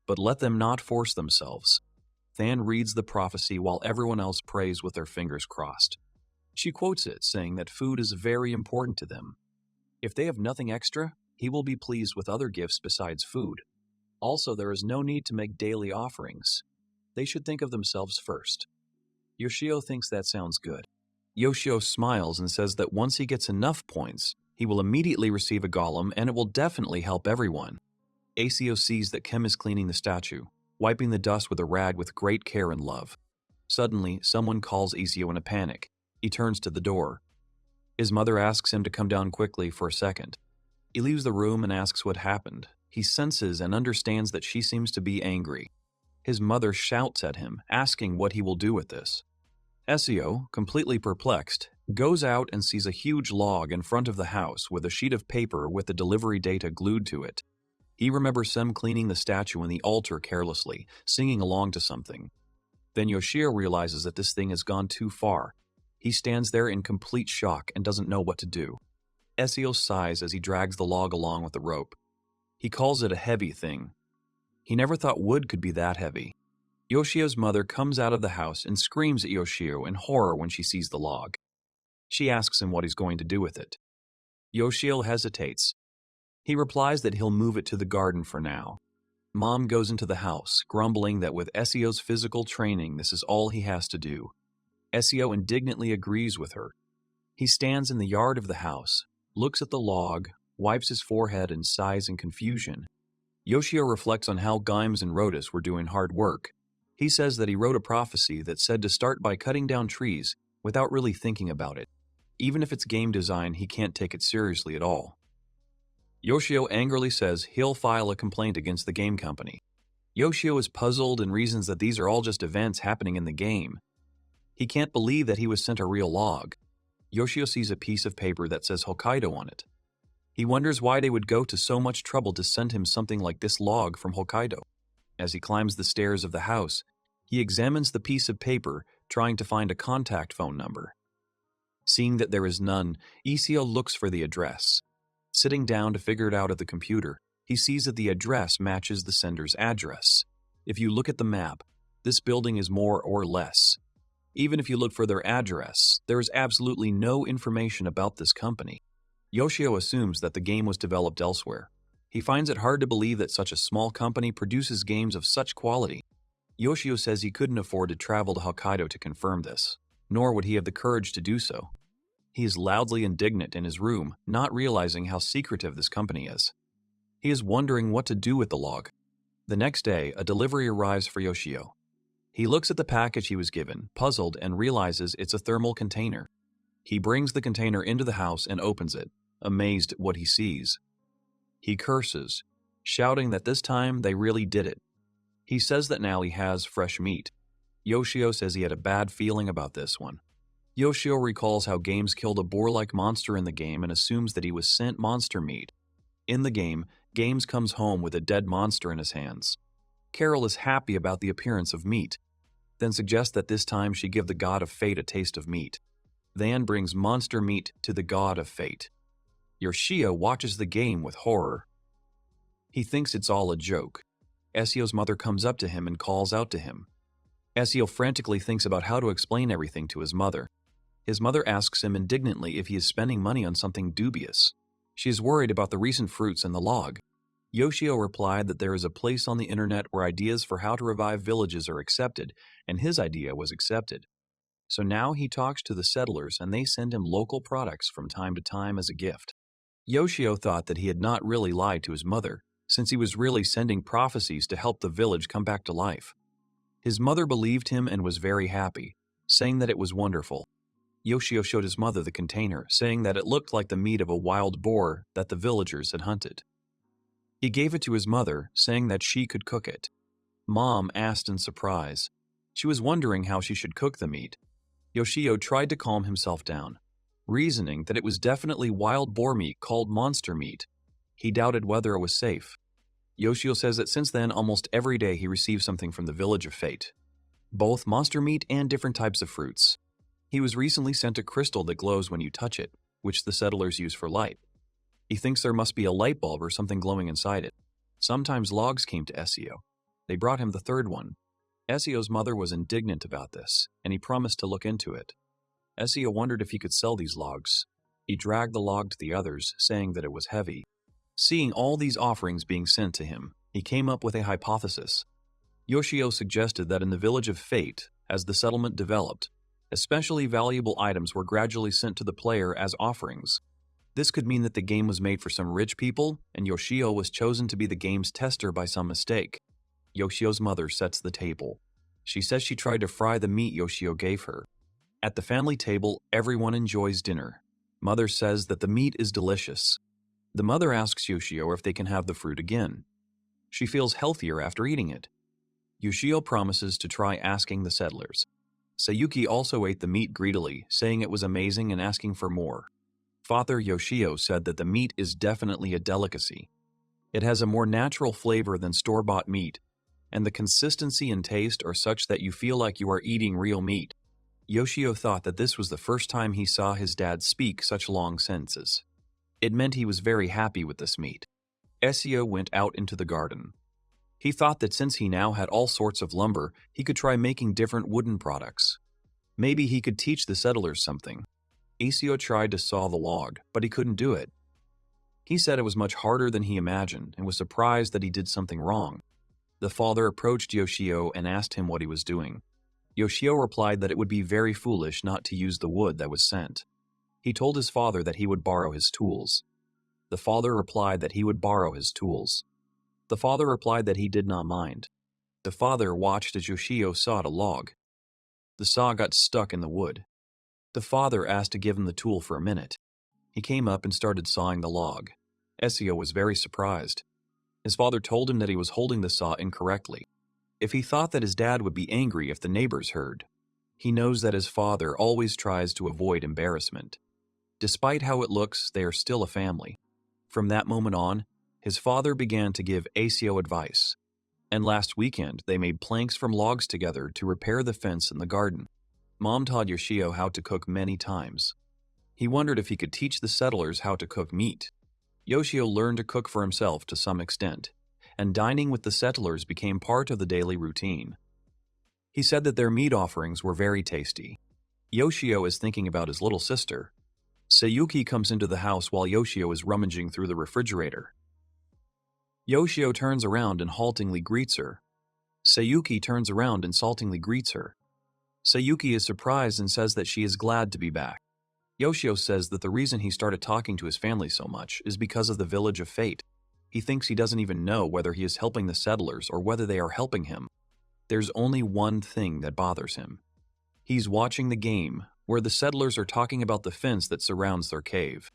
But let them not force themselves. Than reads the prophecy while everyone else prays with their fingers crossed. She quotes it, saying that food is very important to them. If they have nothing extra, he will be pleased with other gifts besides food. Also, there is no need to make daily offerings. They should think of themselves first. Yoshio thinks that sounds good. Yoshio smiles and says that once he gets enough points, he will immediately receive a golem and it will definitely help everyone. Asio sees that Kim is cleaning the statue, wiping the dust with a rag with great care and love. Suddenly, someone calls Asio in a panic. He turns to the door. His mother asks him to come down quickly for a second. He leaves the room and asks what happened. He senses and understands that she seems to be angry. His mother shouts at him, asking what he will do with this. Asio, completely perplexed, goes out and sees a huge log in front of the house with a sheet of paper with the delivery data glued to it. He remembers Sem cleaning the statue in the altar carelessly, singing along to something. Then Yoshio realizes that this thing has gone too far. He stands there in complete shock and doesn't know what to do. Asio sighs as he drags the log along with the rope. He calls it a heavy thing. He never thought wood could be that heavy. Yoshio's mother comes out of the house and screams at Yoshio in horror when she sees the log. She asks him what he's going to do with it. Yoshio hesitates. He replies that he'll move it to the garden for now. Mom goes into the house, grumbling that with Asio's physical training, this is all he has to do. Asio indignantly agrees with her. He stands in the yard of the house, looks at the log, wipes his forehead and sighs in confusion. Yoshio reflects on how Gimes and Rotus were doing hard work. He says that he wrote a prophecy that said to start by cutting down trees without really thinking about it. Even if it's game design, he can't take it seriously at all. Yoshio angrily says he'll file a complaint against the game company. Yoshio is puzzled and reasons that these are all just events happening in the game. He can't believe that he was sent a real log. Yoshio sees a piece of paper that says Hokkaido on it. He wonders why they would go to so much trouble to send him something like this log from Hokkaido. As he climbs the stairs of the house, he examines the piece of paper, trying to find a contact phone number. Seeing that there is none, Asio looks for the address. Sitting down to figure it out at the computer, he sees that the address matches the sender's address. If you look at the map, this building is more or less. Even if you look for their address, there is absolutely no information about this company. Yoshio assumes that the game was developed elsewhere. He finds it hard to believe that such a small company produces games of such quality. Yoshio says he couldn't afford to travel to Hokkaido to confirm this, nor would he have the courage to do so. He is loudly indignant in his room, not realizing how secretive this company is. He is wondering what to do with the log. The next day, a delivery arrives for Yoshio. He looks at the package he was given, puzzled, and realizes it's a thermal container. He brings the container into the house and opens it, amazed at what he sees. He curses, shouting that this time they really did it. He says that now he has fresh meat. Yoshio says he had a bad feeling about this one. Yoshio recalls how Games killed a boar-like monster in the game and assumes that he was sent monster meat. In the game, Games comes home with a dead monster in his hands. Carol is happy about the appearance of meat, then suggests that this time she give the god of fate a taste of meat. Then brings monster meat to the god of fate. Yoshio watches the game with horror. He thinks it's all a joke. Asio's mother comes up to him and calls out to him. Asio frantically thinks about how to explain everything to his mother. His mother asks him indignantly if he is spending money on something dubious. She is worried about the recent fruits in the log. Yoshio replied that there is a place on the internet where ideas for how to revive villages are accepted, and his idea was accepted. So now he talks to the settlers and they send him local products from time to time as a gift. Yoshio thought that he had not really lied to his mother, since he was really sending prophecies to help the village come back to life. His mother believed him and was very happy, saying that it was wonderful. Yoshio showed his mother the container, saying that it looked like the meat of a wild boar that the villagers had hunted. He gave it to his mother, saying that she could cook it. Mom asked in surprise. She was wondering how she should cook the meat. Yoshio tried to calm himself down, reasoning that it was definitely wild boar meat called monster meat. He doubted whether it was safe. Yoshio says that since then, almost every day he receives something from the Village of Fate, both monster meat and different types of fruits. He was recently sent a crystal that glows when you touch it, which the settlers use for light. He thinks there must be a light bulb or something glowing inside it. Sometimes logs came to Asio. They brought him the third one. Asio's mother was indignant about this, and he promised to look into it. Asio wondered if he could sell these logs. He dragged the log to the others, saying that it was heavy. Seeing all these offerings being sent to him, he came up with a hypothesis. Yoshio suggested that in the Village of Fate, as the settlement developed, especially valuable items were gradually sent to the player as offerings. This could mean that the game was made for some rich people, and Yoshio was chosen to be the game's tester by some mistake. Yoshio's mother sets the table. She says she tried to fry the meat Yoshio gave her. At the family table, everyone enjoys dinner. Mother says that the meat is delicious. The mother asks Yoshio if they can have the fruit again. She feels healthier after eating it. Yoshio promises to try asking the settlers. Sayuki also ate the meat greedily, saying it was amazing and asking for more. Father Yoshio said that the meat is definitely a delicacy. It has a more natural flavor than store-bought meat, and the consistency and taste are such that you feel like you are eating real meat. Yoshio thought that this was the first time he saw his dad speak such long sentences. It meant he was very happy with this meat. Yoshio went out into the garden. He thought that since he now had all sorts of lumber, he could try making different wooden products. Maybe he could teach the settlers something. Yoshio tried to saw the log, but he couldn't do it. He said it was much harder than he imagined and was surprised that he did something wrong. The father approached Yoshio and asked him what he was doing. Yoshio replied that it would be very foolish not to use the wood that was sent. He told his father that he would borrow his tools. The father replied that he would borrow his tools. The father replied that he did not mind. The father watched as Yoshio sawed a log. The saw got stuck in the wood. The father asked to give him the tool for a minute. He came up and started sawing the log. Yoshio was very surprised. His father told him that he was holding the saw incorrectly. If he thought that his dad would be angry if the neighbors heard. He knows that his father always tries to avoid embarrassment. Despite how it looks, they are still a family. From that moment on, his father began to give Yoshio advice. And last weekend, they made planks from logs together to repair the fence in the garden. Mom taught Yoshio how to cook many times. He wondered if he could teach the settlers how to cook meat. Yoshio learned to cook for himself to some extent, and dining with the settlers became part of the daily routine. He said that their meat offerings were very tasty. Yoshio is thinking about his little sister. Sayuki comes into the house while Yoshio is rummaging through the refrigerator. Yoshio turns around and haltingly greets her. Sayuki turns around and insultingly greets her. Sayuki is surprised and says that she is glad to be back. Yoshio says that the reason he started talking to his family so much is because of the Village of Fate. He thinks he doesn't even know whether he is helping the settlers or whether they are helping him. There's only one thing that bothers him. He's watching the game, where the settlers are talking about the fence that surrounds their cave.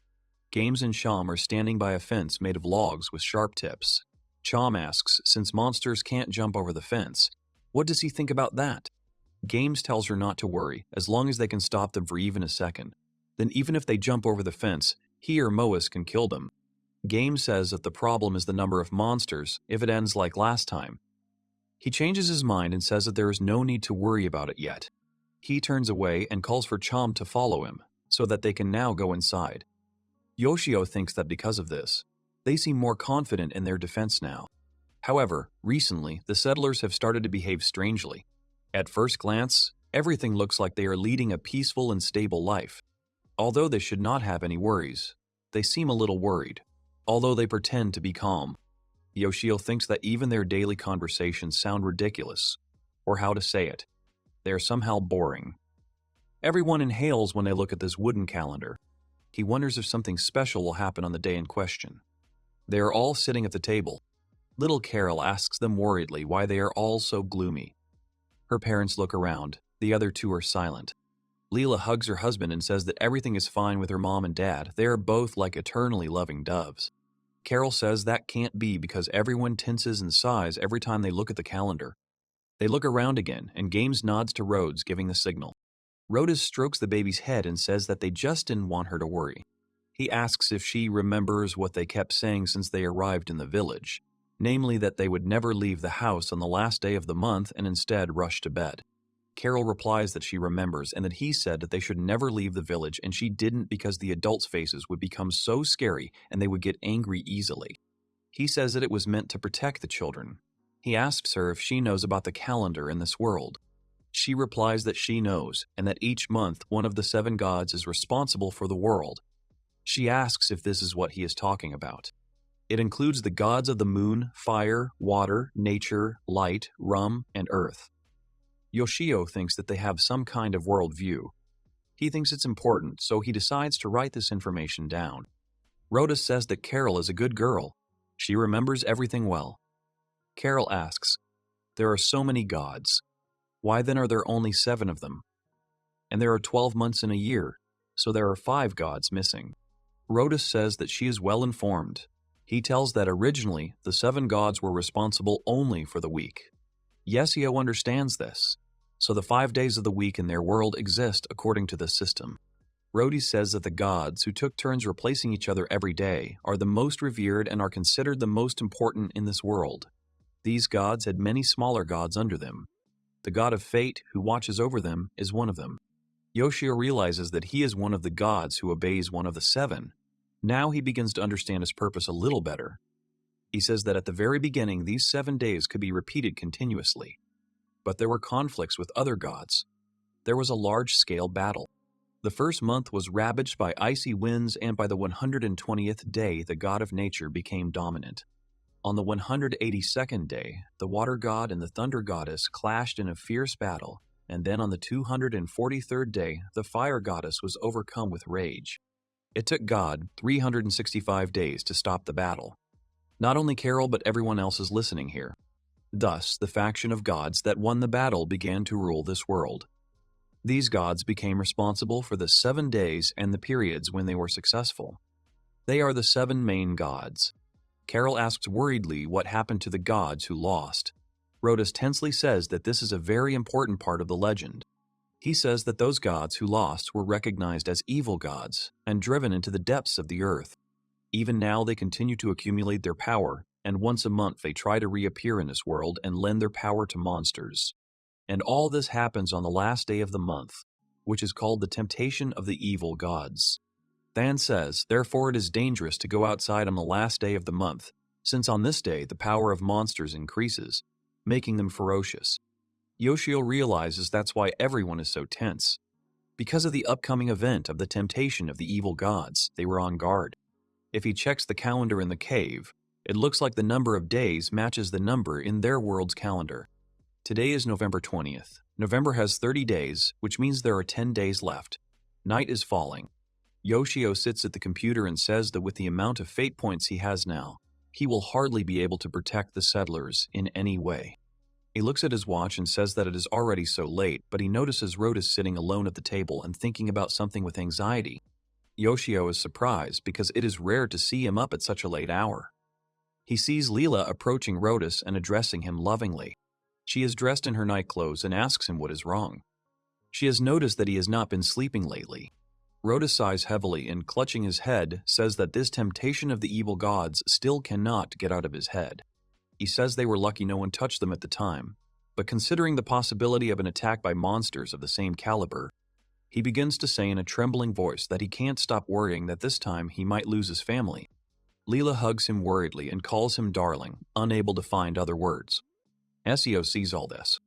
Games and Sham are standing by a fence made of logs with sharp tips. Cham asks, since monsters can't jump over the fence, what does he think about that? Games tells her not to worry, as long as they can stop them for even a second. Then even if they jump over the fence, he or Moas can kill them. Games says that the problem is the number of monsters if it ends like last time. He changes his mind and says that there is no need to worry about it yet. He turns away and calls for Cham to follow him, so that they can now go inside. Yoshio thinks that because of this, they seem more confident in their defense now. However, recently, the settlers have started to behave strangely. At first glance, everything looks like they are leading a peaceful and stable life. Although they should not have any worries, they seem a little worried, although they pretend to be calm. Yoshio thinks that even their daily conversations sound ridiculous, or how to say it, they are somehow boring. Everyone inhales when they look at this wooden calendar. He wonders if something special will happen on the day in question. They are all sitting at the table. Little Carol asks them worriedly why they are all so gloomy. Her parents look around. The other two are silent. Leela hugs her husband and says that everything is fine with her mom and dad. They are both like eternally loving doves. Carol says that can't be because everyone tenses and sighs every time they look at the calendar. They look around again, and Games nods to Rhodes, giving the signal. Rhodes strokes the baby's head and says that they just didn't want her to worry. He asks if she remembers what they kept saying since they arrived in the village, namely that they would never leave the house on the last day of the month and instead rush to bed. Carol replies that she remembers and that he said that they should never leave the village, and she didn't because the adults' faces would become so scary and they would get angry easily. He says that it was meant to protect the children. He asks her if she knows about the calendar in this world. She replies that she knows, and that each month one of the 7 gods is responsible for the world. She asks if this is what he is talking about. It includes the gods of the moon, fire, water, nature, light, rum, and earth. Yoshio thinks that they have some kind of world view. He thinks it's important, so he decides to write this information down. Rhoda says that Carol is a good girl. She remembers everything well. Carol asks, "There are so many gods. Why then are there only 7 of them? And there are 12 months in a year, so there are 5 gods missing." Rhoda says that she is well informed. He tells that originally the 7 gods were responsible only for the week. Yoshio understands this, so the 5 days of the week in their world exist according to this system. Rhodey says that the gods, who took turns replacing each other every day, are the most revered and are considered the most important in this world. These gods had many smaller gods under them. The god of fate, who watches over them, is one of them. Yoshio realizes that he is one of the gods who obeys one of the 7. Now he begins to understand his purpose a little better. He says that at the very beginning, these 7 days could be repeated continuously. But there were conflicts with other gods. There was a large-scale battle. The first month was ravaged by icy winds, and by the 120th day, the god of nature became dominant. On the 182nd day, the water god and the thunder goddess clashed in a fierce battle, and then on the 243rd day, the fire goddess was overcome with rage. It took God 365 days to stop the battle. Not only Carol, but everyone else is listening here. Thus, the faction of gods that won the battle began to rule this world. These gods became responsible for the 7 days and the periods when they were successful. They are the 7 main gods. Carol asks worriedly what happened to the gods who lost. Rhodas tensely says that this is a very important part of the legend. He says that those gods who lost were recognized as evil gods and driven into the depths of the earth. Even now they continue to accumulate their power, and once a month they try to reappear in this world and lend their power to monsters. And all this happens on the last day of the month, which is called the temptation of the evil gods. Than says, therefore it is dangerous to go outside on the last day of the month, since on this day the power of monsters increases, making them ferocious. Yoshio realizes that's why everyone is so tense. Because of the upcoming event of the temptation of the evil gods, they were on guard. If he checks the calendar in the cave, it looks like the number of days matches the number in their world's calendar. Today is November 20th. November has 30 days, which means there are 10 days left. Night is falling. Yoshio sits at the computer and says that with the amount of fate points he has now, he will hardly be able to protect the settlers in any way. He looks at his watch and says that it is already so late, but he notices Rhodas sitting alone at the table and thinking about something with anxiety. Yoshio is surprised because it is rare to see him up at such a late hour. He sees Leela approaching Rhodas and addressing him lovingly. She is dressed in her night clothes and asks him what is wrong. She has noticed that he has not been sleeping lately. Rhodas sighs heavily and, clutching his head, says that this temptation of the evil gods still cannot get out of his head. He says they were lucky no one touched them at the time, but considering the possibility of an attack by monsters of the same caliber, he begins to say in a trembling voice that he can't stop worrying that this time he might lose his family. Leela hugs him worriedly and calls him darling, unable to find other words. Yoshio sees all this.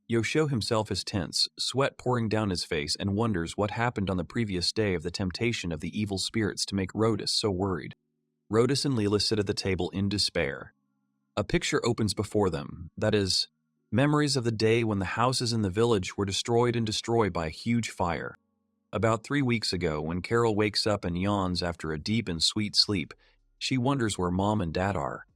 Yoshio himself is tense, sweat pouring down his face, and wonders what happened on the previous day of the temptation of the evil spirits to make Rhodas so worried. Rhodas and Leela sit at the table in despair. A picture opens before them, that is, memories of the day when the houses in the village were destroyed by a huge fire. About 3 weeks ago, when Carol wakes up and yawns after a deep and sweet sleep, she wonders where Mom and Dad are.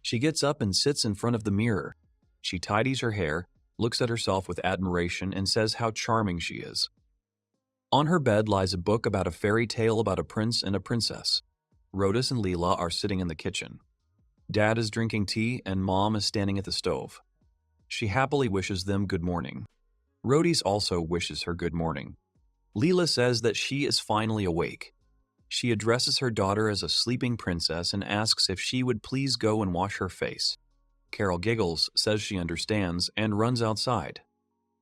She gets up and sits in front of the mirror. She tidies her hair, looks at herself with admiration, and says how charming she is. On her bed lies a book about a fairy tale about a prince and a princess. Rhodas and Leela are sitting in the kitchen. Dad is drinking tea and Mom is standing at the stove. She happily wishes them good morning. Rhodys also wishes her good morning. Leela says that she is finally awake. She addresses her daughter as a sleeping princess and asks if she would please go and wash her face. Carol giggles, says she understands, and runs outside.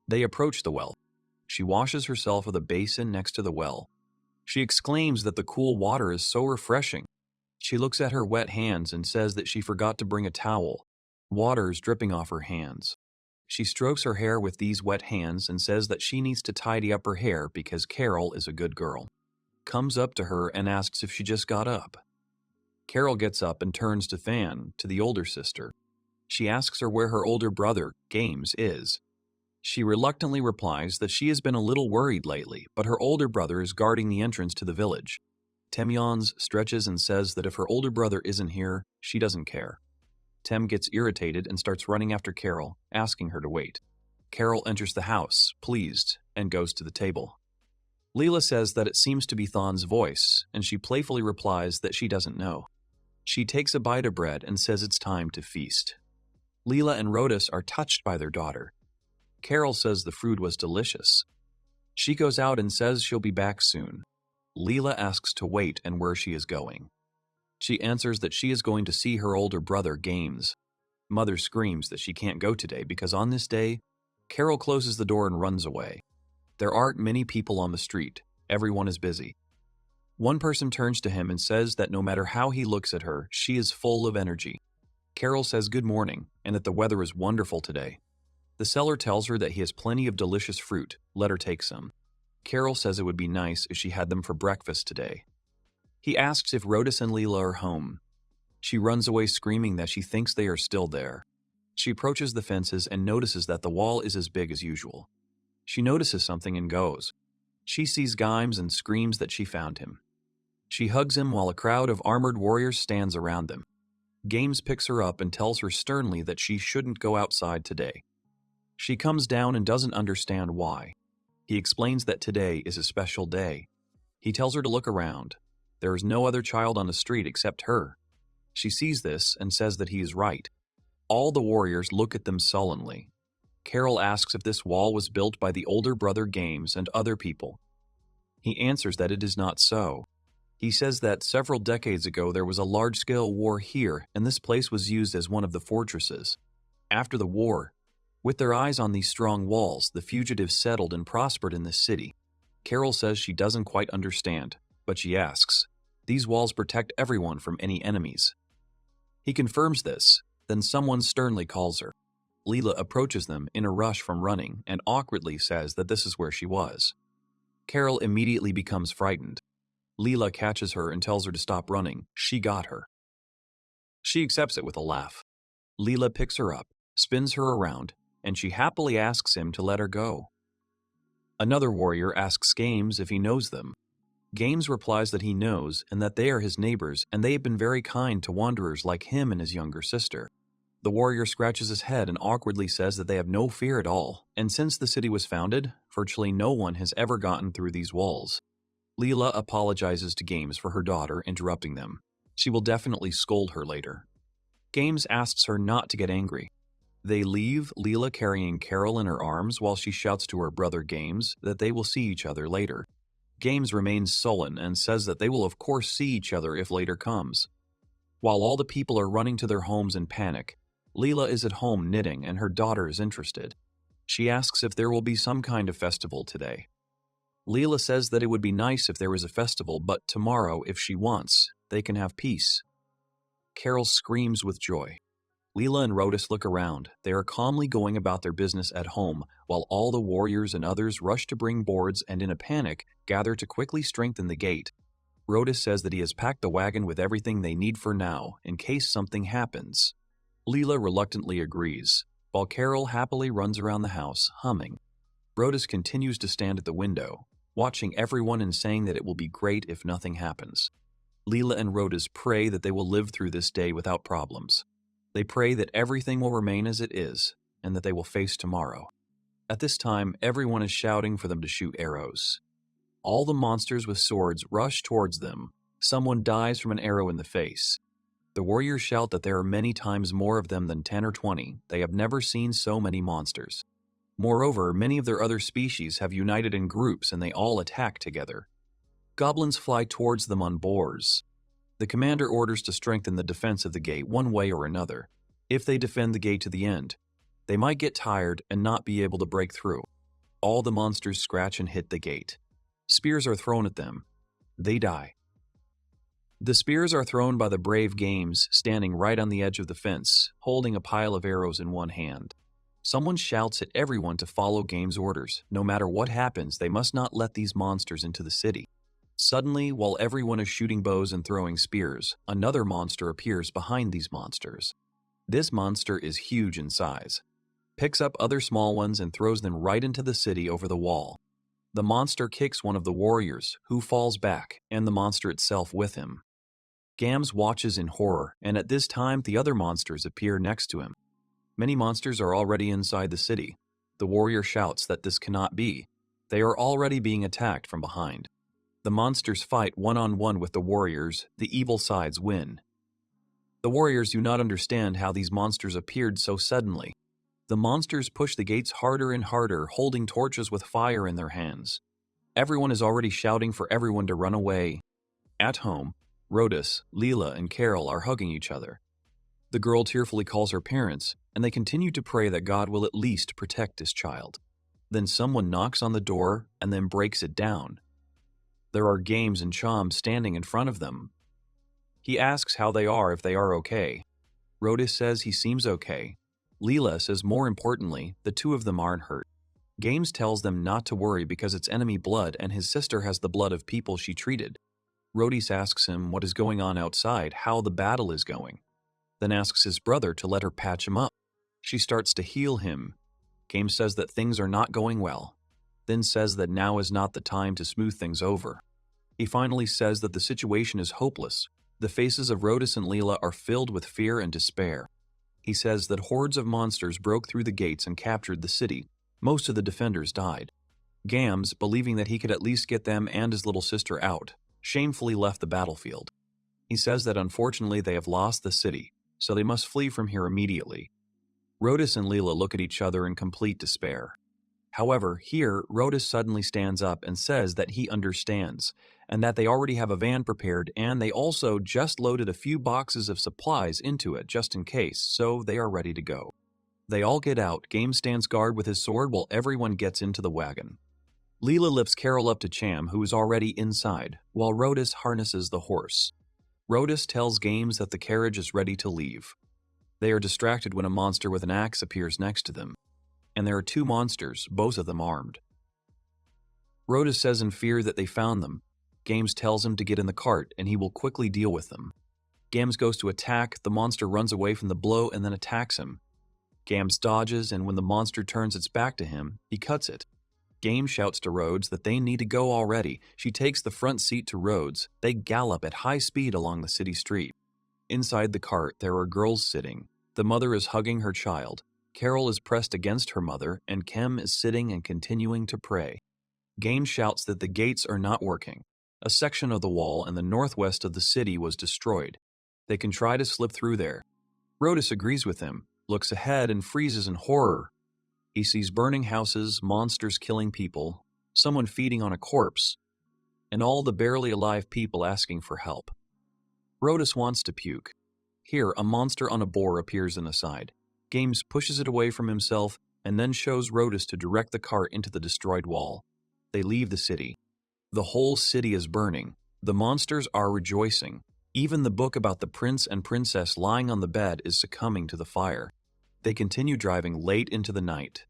They approach the well. She washes herself with a basin next to the well. She exclaims that the cool water is so refreshing. She looks at her wet hands and says that she forgot to bring a towel. Water is dripping off her hands. She strokes her hair with these wet hands and says that she needs to tidy up her hair because Carol is a good girl. Comes up to her and asks if she just got up. Carol gets up and turns to Than, to the older sister. She asks her where her older brother, Games, is. She reluctantly replies that she has been a little worried lately, but her older brother is guarding the entrance to the village. Tem yawns, stretches, and says that if her older brother isn't here, she doesn't care. Tem gets irritated and starts running after Carol, asking her to wait. Carol enters the house, pleased, and goes to the table. Leela says that it seems to be Thon's voice, and she playfully replies that she doesn't know. She takes a bite of bread and says it's time to feast. Leela and Rhodus are touched by their daughter. Carol says the food was delicious. She goes out and says she'll be back soon. Leela asks to wait and where she is going. She answers that she is going to see her older brother, Games. Mother screams that she can't go today because on this day, Carol closes the door and runs away. There aren't many people on the street. Everyone is busy. One person turns to him and says that no matter how he looks at her, she is full of energy. Carol says good morning and that the weather is wonderful today. The seller tells her that he has plenty of delicious fruit. Let her take some. Carol says it would be nice if she had them for breakfast today. He asks if Rhodus and Leela are home. She runs away screaming that she thinks they are still there. She approaches the fences and notices that the wall is as big as usual. She notices something and goes. She sees Games and screams that she found him. She hugs him while a crowd of armored warriors stands around them. Games picks her up and tells her sternly that she shouldn't go outside today. She comes down and doesn't understand why. He explains that today is a special day. He tells her to look around. There is no other child on the street except her. She sees this and says that he is right. All the warriors look at them sullenly. Carol asks if this wall was built by the older brother Games and other people. He answers that it is not so. He says that several decades ago there was a large-scale war here and this place was used as one of the fortresses. After the war, with their eyes on these strong walls, the fugitives settled and prospered in this city. Carol says she doesn't quite understand, but she asks, these walls protect everyone from any enemies. He confirms this, then someone sternly calls her. Leela approaches them in a rush from running and awkwardly says that this is where she was. Carol immediately becomes frightened. Leela catches her and tells her to stop running. She got her. She accepts it with a laugh. Leela picks her up, spins her around, and she happily asks him to let her go. Another warrior asks Games if he knows them. Games replies that he knows and that they are his neighbors and they have been very kind to wanderers like him and his younger sister. The warrior scratches his head and awkwardly says that they have no fear at all, and since the city was founded, virtually no one has ever gotten through these walls. Leela apologizes to Games for her daughter interrupting them. She will definitely scold her later. Games asks her not to get angry. They leave, Leela carrying Carol in her arms while she shouts to her brother Games that they will see each other later. Games remains sullen and says that they will of course see each other if later comes. While all the people are running to their homes in panic, Leela is at home knitting and her daughter is interested. She asks if there will be some kind of festival today. Leela says that it would be nice if there was a festival, but tomorrow, if she wants, they can have peace. Carol screams with joy. Leela and Rhodus look around. They are calmly going about their business at home, while all the warriors and others rush to bring boards and in a panic, gather to quickly strengthen the gate. Rhodus says that he has packed the wagon with everything they need for now, in case something happens. Leela reluctantly agrees, while Carol happily runs around the house, humming. Rhodus continues to stand at the window, watching everyone and saying that it will be great if nothing happens. Leela and Rhodus pray that they will live through this day without problems. They pray that everything will remain as it is, and that they will face tomorrow. At this time, everyone is shouting for them to shoot arrows. All the monsters with swords rush towards them. Someone dies from an arrow in the face. The warriors shout that there are many times more of them than 10 or 20. They have never seen so many monsters. Moreover, many of their other species have united in groups and they all attack together. Goblins fly towards them on boars. The commander orders to strengthen the defense of the gate one way or another. If they defend the gate to the end, they might get tired and not be able to break through. All the monsters scratch and hit the gate. Spears are thrown at them. They die. The spears are thrown by the brave Games, standing right on the edge of the fence, holding a pile of arrows in one hand. Someone shouts at everyone to follow Games' orders. No matter what happens, they must not let these monsters into the city. Suddenly, while everyone is shooting bows and throwing spears, another monster appears behind these monsters. This monster is huge in size, picks up other small ones and throws them right into the city over the wall. The monster kicks one of the warriors, who falls back, and the monster itself with him. Gams watches in horror, and at this time the other monsters appear next to him. Many monsters are already inside the city. The warrior shouts that this cannot be. They are already being attacked from behind. The monsters fight one-on-one with the warriors. The evil sides win. The warriors do not understand how these monsters appeared so suddenly. The monsters push the gates harder and harder, holding torches with fire in their hands. Everyone is already shouting for everyone to run away. At home, Rhodus, Leela, and Carol are hugging each other. The girl tearfully calls her parents, and they continue to pray that God will at least protect his child. Then someone knocks on the door and then breaks it down. There are Games and Chom standing in front of them. He asks how they are, if they are okay. Rhodus says he seems okay. Leela says more importantly, the two of them aren't hurt. Games tells them not to worry because it's enemy blood and his sister has the blood of people she treated. Rhodus asks him what is going on outside, how the battle is going. Then asks his brother to let her patch him up. She starts to heal him. Games says that things are not going well. Then says that now is not the time to smooth things over. He finally says that the situation is hopeless. The faces of Rhodus and Leela are filled with fear and despair. He says that hordes of monsters broke through the gates and captured the city. Most of the defenders died. Gams, believing that he could at least get them and his little sister out, shamefully left the battlefield. He says that unfortunately they have lost the city, so they must flee from here immediately. Rhodus and Leela look at each other in complete despair. However, here, Rhodus suddenly stands up and says that he understands, and that they already have a van prepared, and they also just loaded a few boxes of supplies into it just in case, so they are ready to go. They all get out. Games stands guard with his sword while everyone gets into the wagon. Leela lifts Carol up to Cham, who is already inside, while Rhodus harnesses the horse. Rhodus tells Games that the carriage is ready to leave. They are distracted when a monster with an axe appears next to them. And there are two monsters, both of them armed. Rhodus says in fear that they found them. Games tells him to get in the cart and he will quickly deal with them. Games goes to attack, the monster runs away from the blow and then attacks him. Games dodges, and when the monster turns its back to him, he cuts it. Games shouts to Rhodes that they need to go already. She takes the front seat to Rhodes. They gallop at high speed along the city street. Inside the cart, there are girls sitting. The mother is hugging her child. Carol is pressed against her mother, and Kem is sitting and continuing to pray. Games shouts that the gates are not working. A section of the wall in the northwest of the city was destroyed. They can try to slip through there. Rhodus agrees with him, looks ahead and freezes in horror. He sees burning houses, monsters killing people, someone feeding on a corpse, and all the barely alive people asking for help. Rhodus wants to puke. Here, a monster on a boar appears in the side. Games pushes it away from himself and then shows Rhodus to direct the cart into the destroyed wall. They leave the city. The whole city is burning. The monsters are rejoicing. Even the book about the prince and princess lying on the bed is succumbing to the fire. They continue driving late into the night.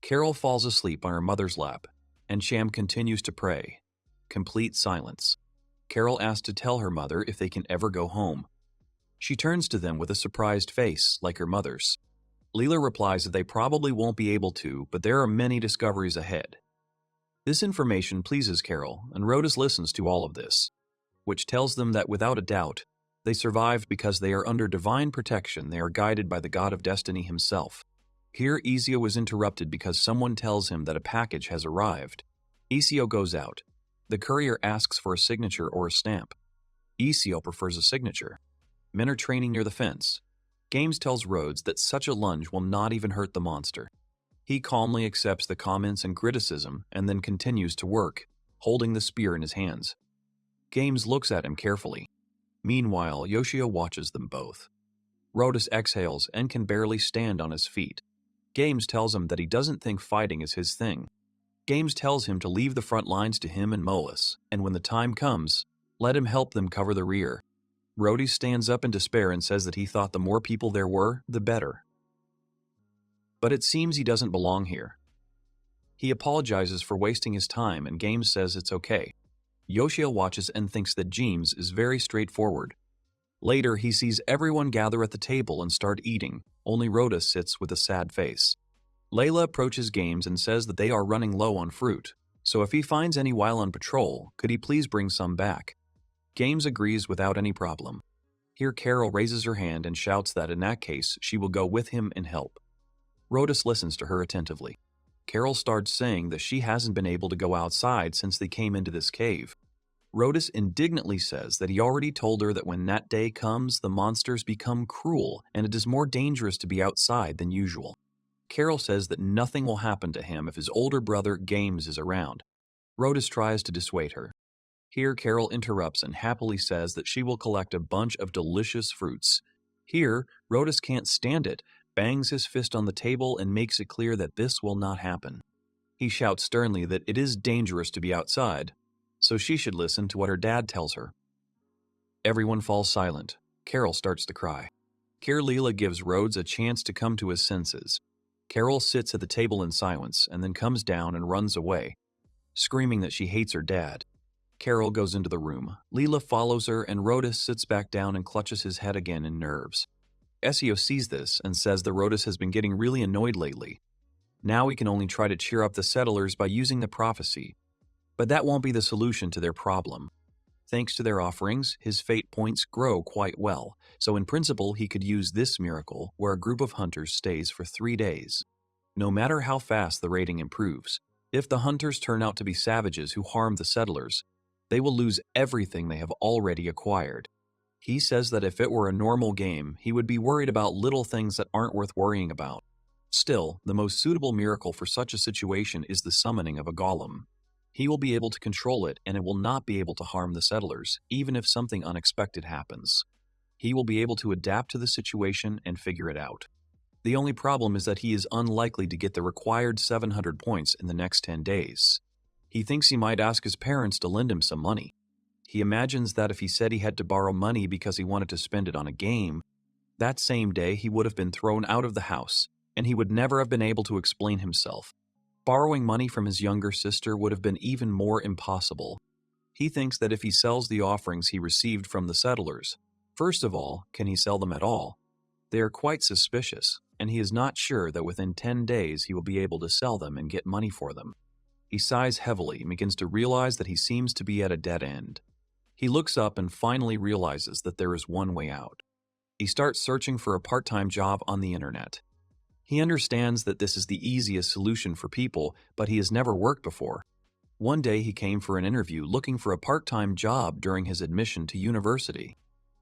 Carol falls asleep on her mother's lap, and Cham continues to pray. Complete silence. Carol asks to tell her mother if they can ever go home. She turns to them with a surprised face, like her mother's. Leela replies that they probably won't be able to, but there are many discoveries ahead. This information pleases Carol, and Rhodus listens to all of this, which tells them that without a doubt, they survived because they are under divine protection. They are guided by the god of destiny himself. Here, Ezio is interrupted because someone tells him that a package has arrived. Ezio goes out. The courier asks for a signature or a stamp. Ezio prefers a signature. Men are training near the fence. Games tells Rhodes that such a lunge will not even hurt the monster. He calmly accepts the comments and criticism and then continues to work, holding the spear in his hands. Games looks at him carefully. Meanwhile, Yoshio watches them both. Rhodus exhales and can barely stand on his feet. Games tells him that he doesn't think fighting is his thing. Games tells him to leave the front lines to him and Moas, and when the time comes, let him help them cover the rear. Rhodus stands up in despair and says that he thought the more people there were, the better. But it seems he doesn't belong here. He apologizes for wasting his time, and Games says it's okay. Yoshio watches and thinks that James is very straightforward. Later, he sees everyone gather at the table and start eating. Only Rhodus sits with a sad face. Layla approaches Games and says that they are running low on fruit, so if he finds any while on patrol, could he please bring some back? Games agrees without any problem. Here Carol raises her hand and shouts that in that case she will go with him and help. Rhodas listens to her attentively. Carol starts saying that she hasn't been able to go outside since they came into this cave. Rhodas indignantly says that he already told her that when that day comes, the monsters become cruel and it is more dangerous to be outside than usual. Carol says that nothing will happen to him if his older brother Games is around. Rhodas tries to dissuade her. Here Carol interrupts and happily says that she will collect a bunch of delicious fruits. Here, Rhodas can't stand it, bangs his fist on the table and makes it clear that this will not happen. He shouts sternly that it is dangerous to be outside, so she should listen to what her dad tells her. Everyone falls silent. Carol starts to cry. Here Leela gives Rhodes a chance to come to his senses. Carol sits at the table in silence and then comes down and runs away, screaming that she hates her dad. Carol goes into the room. Leela follows her and Rhodas sits back down and clutches his head again in nerves. Yoshio sees this and says that Rhodas has been getting really annoyed lately. Now we can only try to cheer up the settlers by using the prophecy. But that won't be the solution to their problem. Thanks to their offerings, his fate points grow quite well, so in principle he could use this miracle where a group of hunters stays for 3 days. No matter how fast the rating improves, if the hunters turn out to be savages who harm the settlers, they will lose everything they have already acquired. He says that if it were a normal game, he would be worried about little things that aren't worth worrying about. Still, the most suitable miracle for such a situation is the summoning of a golem. He will be able to control it and it will not be able to harm the settlers, even if something unexpected happens. He will be able to adapt to the situation and figure it out. The only problem is that he is unlikely to get the required 700 points in the next 10 days. He thinks he might ask his parents to lend him some money. He imagines that if he said he had to borrow money because he wanted to spend it on a game, that same day he would have been thrown out of the house, and he would never have been able to explain himself. Borrowing money from his younger sister would have been even more impossible. He thinks that if he sells the offerings he received from the settlers, first of all, can he sell them at all? They are quite suspicious, and he is not sure that within 10 days he will be able to sell them and get money for them. He sighs heavily and begins to realize that he seems to be at a dead end. He looks up and finally realizes that there is one way out. He starts searching for a part-time job on the internet. He understands that this is the easiest solution for people, but he has never worked before. One day he came for an interview looking for a part-time job during his admission to university.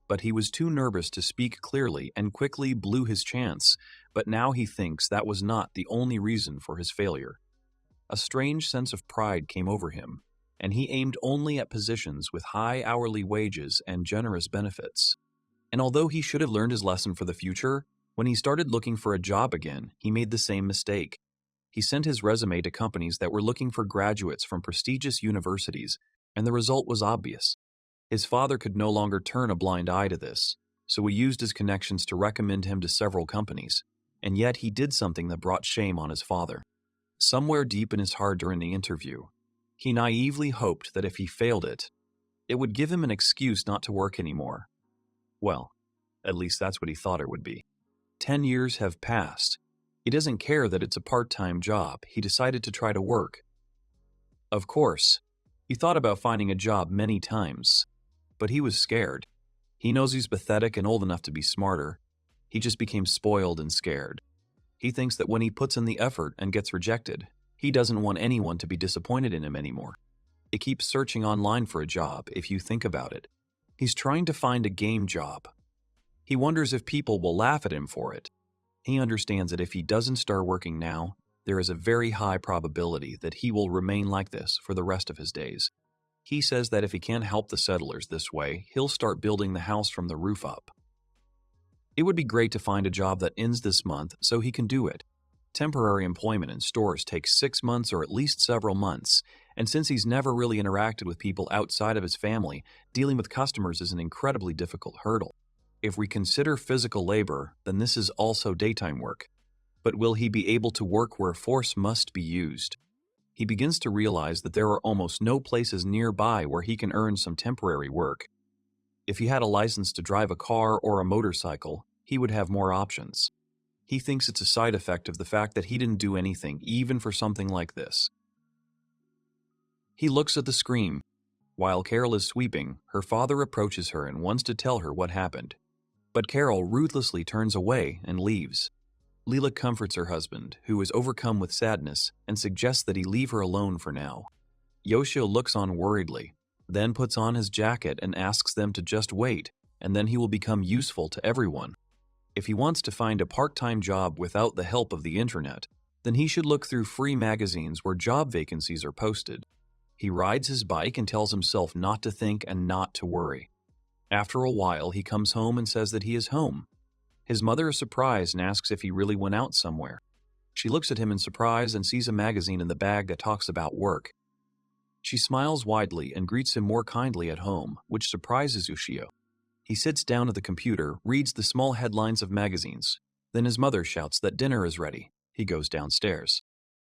But he was too nervous to speak clearly and quickly blew his chance, but now he thinks that was not the only reason for his failure. A strange sense of pride came over him, and he aimed only at positions with high hourly wages and generous benefits. And although he should have learned his lesson for the future, when he started looking for a job again, he made the same mistake. He sent his resume to companies that were looking for graduates from prestigious universities, and the result was obvious. His father could no longer turn a blind eye to this, so he used his connections to recommend him to several companies, and yet he did something that brought shame on his father. Somewhere deep in his heart during the interview, he naively hoped that if he failed it would give him an excuse not to work anymore. Well, at least that's what he thought it would be. 10 years have passed. He doesn't care that it's a part-time job. He decided to try to work. Of course, he thought about finding a job many times, but he was scared. He knows he's pathetic and old enough to be smarter. He just became spoiled and scared. He thinks that when he puts in the effort and gets rejected, he doesn't want anyone to be disappointed in him anymore. He keeps searching online for a job, if you think about it. He's trying to find a game job. He wonders if people will laugh at him for it. He understands that if he doesn't start working now, there is a very high probability that he will remain like this for the rest of his days. He says that if he can't help the settlers this way, he'll start building the house from the roof up. It would be great to find a job that ends this month so he can do it. Temporary employment in stores takes 6 months or at least several months, and since he's never really interacted with people outside of his family, dealing with customers is an incredibly difficult hurdle. If we consider physical labor, then this is also daytime work. But will he be able to work where force must be used? He begins to realize that there are almost no places nearby where he can earn some temporary work. If he had a license to drive a car or a motorcycle, he would have more options. He thinks it's a side effect of the fact that he didn't do anything, even for something like this. He looks at the screen. While Carol is sweeping, her father approaches her and wants to tell her what happened. But Carol ruthlessly turns away and leaves. Leela comforts her husband, who is overcome with sadness, and suggests that he leave her alone for now. Yoshio looks on worriedly, then puts on his jacket and asks them to just wait, and then he will become useful to everyone. If he wants to find a part-time job without the help of the internet, then he should look through free magazines where job vacancies are posted. He rides his bike and tells himself not to think and not to worry. After a while, he comes home and says that he is home. His mother is surprised and asks if he really went out somewhere. She looks at him in surprise and sees a magazine in the bag that talks about work. She smiles widely and greets him more kindly at home, which surprises Yoshio. He sits down at the computer, reads the small headlines of magazines. Then his mother shouts that dinner is ready. He goes downstairs.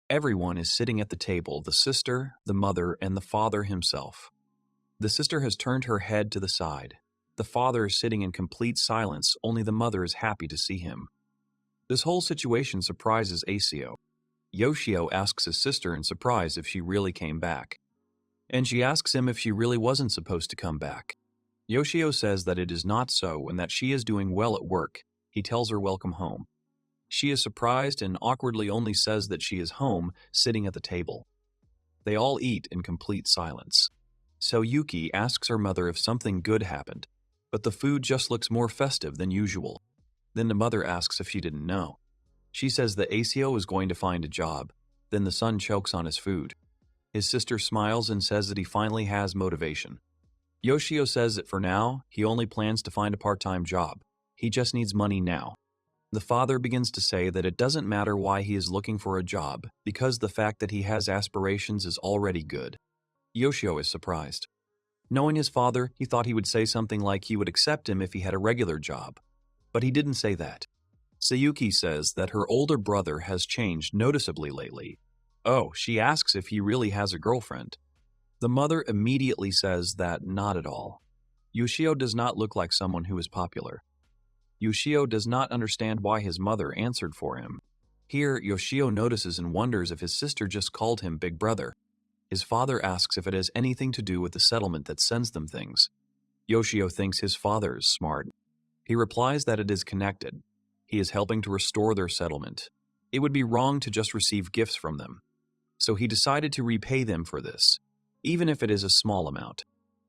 Everyone is sitting at the table, the sister, the mother, and the father himself. The sister has turned her head to the side. The father is sitting in complete silence, only the mother is happy to see him. This whole situation surprises Asio. Yoshio asks his sister in surprise if she really came back. And she asks him if she really wasn't supposed to come back. Yoshio says that it is not so and that she is doing well at work. He tells her welcome home. She is surprised and awkwardly only says that she is home, sitting at the table. They all eat in complete silence. So Yuki asks her mother if something good happened, but the food just looks more festive than usual. Then the mother asks if she didn't know. She says that Asio is going to find a job. Then the son chokes on his food. His sister smiles and says that he finally has motivation. Yoshio says that for now, he only plans to find a part-time job. He just needs money now. The father begins to say that it doesn't matter why he is looking for a job, because the fact that he has aspirations is already good. Yoshio is surprised. Knowing his father, he thought he would say something like he would accept him if he had a regular job. But he didn't say that. Sayuki says that her older brother has changed noticeably lately. Oh, she asks if he really has a girlfriend. The mother immediately says that not at all. Yoshio does not look like someone who is popular. Yoshio does not understand why his mother answered for him. Here, Yoshio notices and wonders if his sister just called him Big Brother. His father asks if it has anything to do with the settlement that sends them things. Yoshio thinks his father is smart. He replies that it is connected. He is helping to restore their settlement. It would be wrong to just receive gifts from them. So he decided to repay them for this, even if it is a small amount.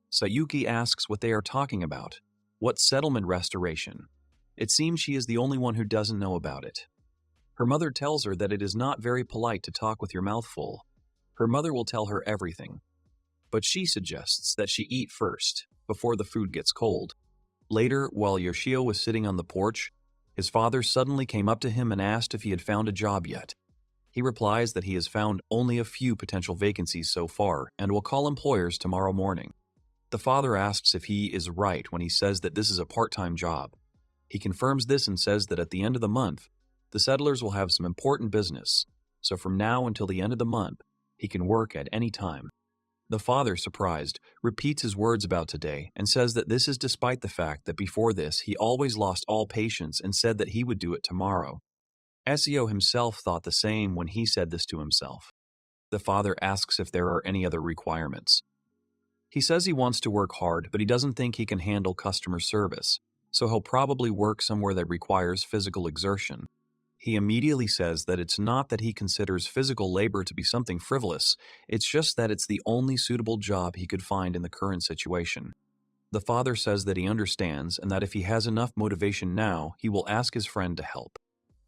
Sayuki asks what they are talking about. What settlement restoration? It seems she is the only one who doesn't know about it. Her mother tells her that it is not very polite to talk with your mouth full. Her mother will tell her everything. But she suggests that she eat first, before the food gets cold. Later, while Yoshio was sitting on the porch, his father suddenly came up to him and asked if he had found a job yet. He replies that he has found only a few potential vacancies so far and will call employers tomorrow morning. The father asks if he is right when he says that this is a part-time job. He confirms this and says that at the end of the month, the settlers will have some important business, so from now until the end of the month, he can work at any time. The father, surprised, repeats his words about today and says that this is despite the fact that before this he always lost all patience and said that he would do it tomorrow. Asio himself thought the same when he said this to himself. The father asks if there are any other requirements. He says he wants to work hard, but he doesn't think he can handle customer service, so he'll probably work somewhere that requires physical exertion. He immediately says that it's not that he considers physical labor to be something frivolous, it's just that it's the only suitable job he could find in the current situation. The father says that he understands and that if he has enough motivation now, he will ask his friend to help.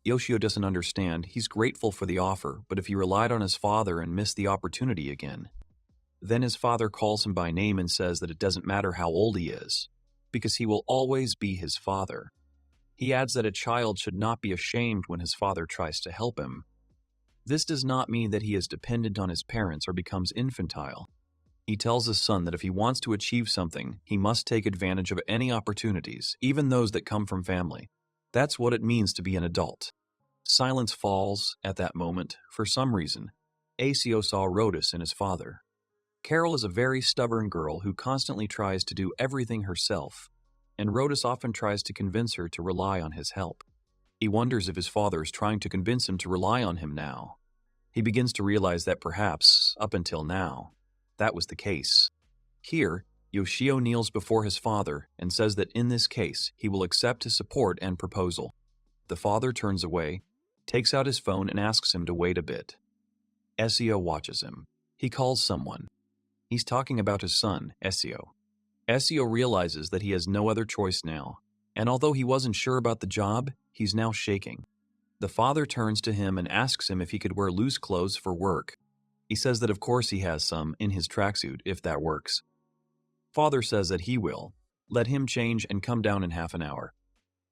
Yoshio doesn't understand. He's grateful for the offer, but if he relied on his father and missed the opportunity again. Then his father calls him by name and says that it doesn't matter how old he is, because he will always be his father. He adds that a child should not be ashamed when his father tries to help him. This does not mean that he is dependent on his parents or becomes infantile. He tells his son that if he wants to achieve something, he must take advantage of any opportunities, even those that come from family. That's what it means to be an adult. Silence falls at that moment. For some reason, Asio saw Rhodus in his father. Carol is a very stubborn girl who constantly tries to do everything herself, and Rhodus often tries to convince her to rely on his help. He wonders if his father is trying to convince him to rely on him now. He begins to realize that perhaps, up until now, that was the case. Here, Yoshio kneels before his father and says that in this case, he will accept his support and proposal. The father turns away, takes out his phone and asks him to wait a bit. Yoshio watches him. He calls someone. He's talking about his son, Yoshio. Yoshio realizes that he has no other choice now, and although he wasn't sure about the job, he's now shaking. The father turns to him and asks him if he could wear loose clothes for work. He says that of course he has some in his tracksuit if that works. Father says that he will. Let him change and come down in half an hour.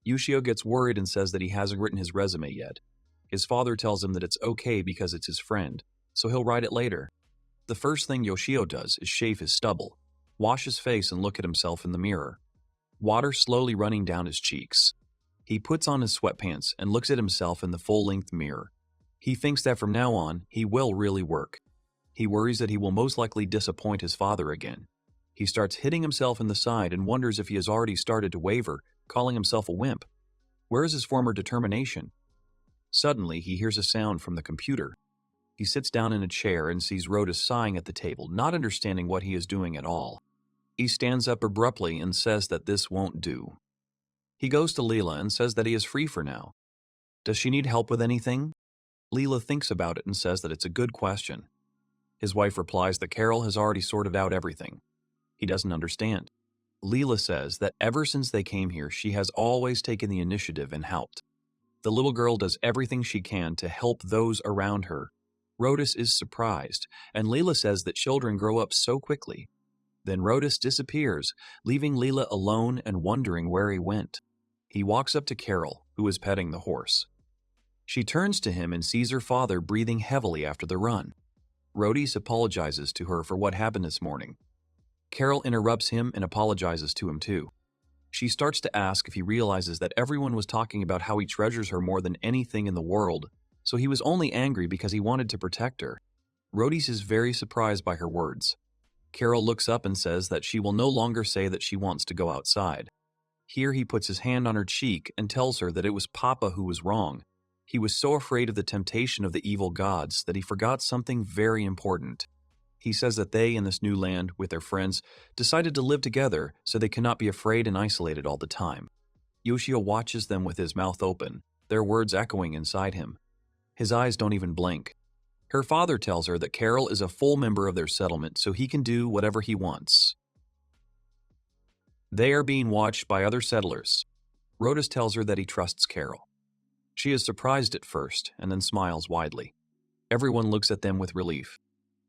Yoshio gets worried and says that he hasn't written his resume yet. His father tells him that it's okay because it's his friend, so he'll write it later. The first thing Yoshio does is shave his stubble, wash his face and look at himself in the mirror. Water slowly running down his cheeks. He puts on his sweatpants and looks at himself in the full-length mirror. He thinks that from now on, he will really work. He worries that he will most likely disappoint his father again. He starts hitting himself in the side and wonders if he has already started to waver, calling himself a wimp. Where is his former determination? Suddenly, he hears a sound from the computer. He sits down in a chair and sees Rhoda sighing at the table, not understanding what he is doing at all. He stands up abruptly and says that this won't do. He goes to Leela and says that he is free for now. Does she need help with anything? Leela thinks about it and says that it's a good question. His wife replies that Carol has already sorted out everything. He doesn't understand. Leela says that ever since they came here, she has always taken the initiative and helped. The little girl does everything she can to help those around her. Rhodus is surprised, and Leela says that children grow up so quickly. Then Rhodus disappears, leaving Leela alone and wondering where he went. He walks up to Carol, who is petting the horse. She turns to him and sees her father breathing heavily after the run. Rhodus apologizes to her for what happened this morning. Carol interrupts him and apologizes to him too. She starts to ask if he realizes that everyone was talking about how he treasures her more than anything in the world, so he was only angry because he wanted to protect her. Rhodus is very surprised by her words. Carol looks up and says that she will no longer say that she wants to go outside. Here he puts his hand on her cheek and tells her that it was Papa who was wrong. He was so afraid of the temptation of the evil gods that he forgot something very important. He says that they, in this new land, with their friends, decided to live together so they cannot be afraid and isolated all the time. Yoshio watches them with his mouth open, their words echoing inside him. His eyes don't even blink. Her father tells her that Carol is a full member of their settlement, so he can do whatever he wants. They are being watched by other settlers. Rhodus tells her that he trusts Carol. She is surprised at first, and then smiles widely. Everyone looks at them with relief.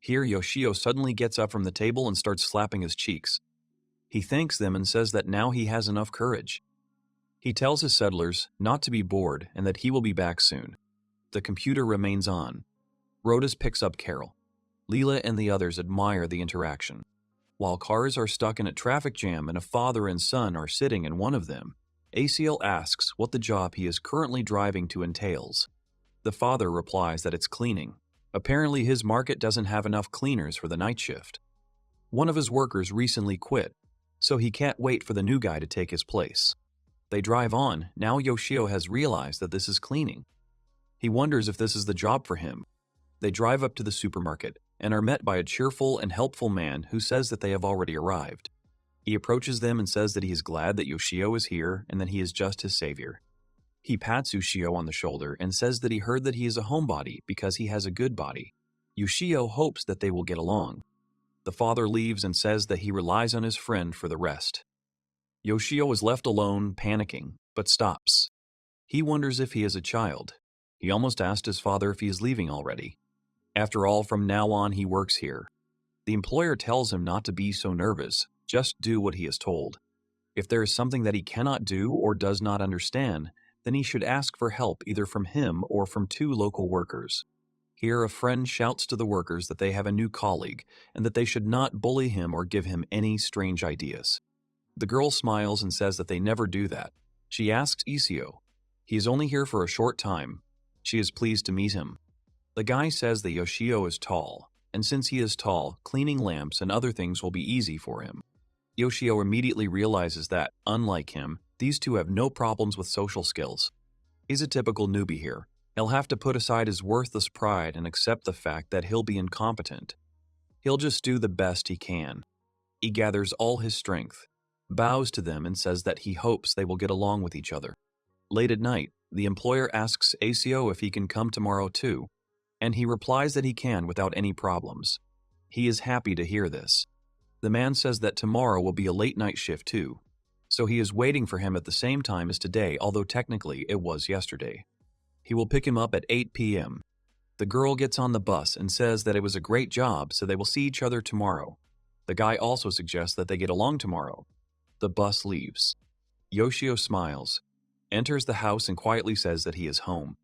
Here, Yoshio suddenly gets up from the table and starts slapping his cheeks. He thanks them and says that now he has enough courage. He tells his settlers not to be bored and that he will be back soon. The computer remains on. Rhodus picks up Carol. Leela and the others admire the interaction. While cars are stuck in a traffic jam and a father and son are sitting in one of them, Asiel asks what the job he is currently driving to entails. The father replies that it's cleaning. Apparently his market doesn't have enough cleaners for the night shift. One of his workers recently quit, so he can't wait for the new guy to take his place. They drive on. Now Yoshio has realized that this is cleaning. He wonders if this is the job for him. They drive up to the supermarket and are met by a cheerful and helpful man who says that they have already arrived. He approaches them and says that he is glad that Yoshio is here and that he is just his savior. He pats Yoshio on the shoulder and says that he heard that he is a homebody because he has a good body. Yoshio hopes that they will get along. The father leaves and says that he relies on his friend for the rest. Yoshio is left alone, panicking, but stops. He wonders if he is a child. He almost asked his father if he is leaving already. After all, from now on he works here. The employer tells him not to be so nervous, just do what he is told. If there is something that he cannot do or does not understand, then he should ask for help either from him or from 2 local workers. Here a friend shouts to the workers that they have a new colleague and that they should not bully him or give him any strange ideas. The girl smiles and says that they never do that. She asks Yoshio. He is only here for a short time. She is pleased to meet him. The guy says that Yoshio is tall, and since he is tall, cleaning lamps and other things will be easy for him. Yoshio immediately realizes that, unlike him, these two have no problems with social skills. He's a typical newbie here. He'll have to put aside his worthless pride and accept the fact that he'll be incompetent. He'll just do the best he can. He gathers all his strength, bows to them, and says that he hopes they will get along with each other. Late at night, the employer asks ACO if he can come tomorrow too, and he replies that he can without any problems. He is happy to hear this. The man says that tomorrow will be a late night shift too, so he is waiting for him at the same time as today, although technically it was yesterday. He will pick him up at 8 p.m. The girl gets on the bus and says that it was a great job, so they will see each other tomorrow. The guy also suggests that they get along tomorrow. The bus leaves. Yoshio smiles, enters the house, and quietly says that he is home.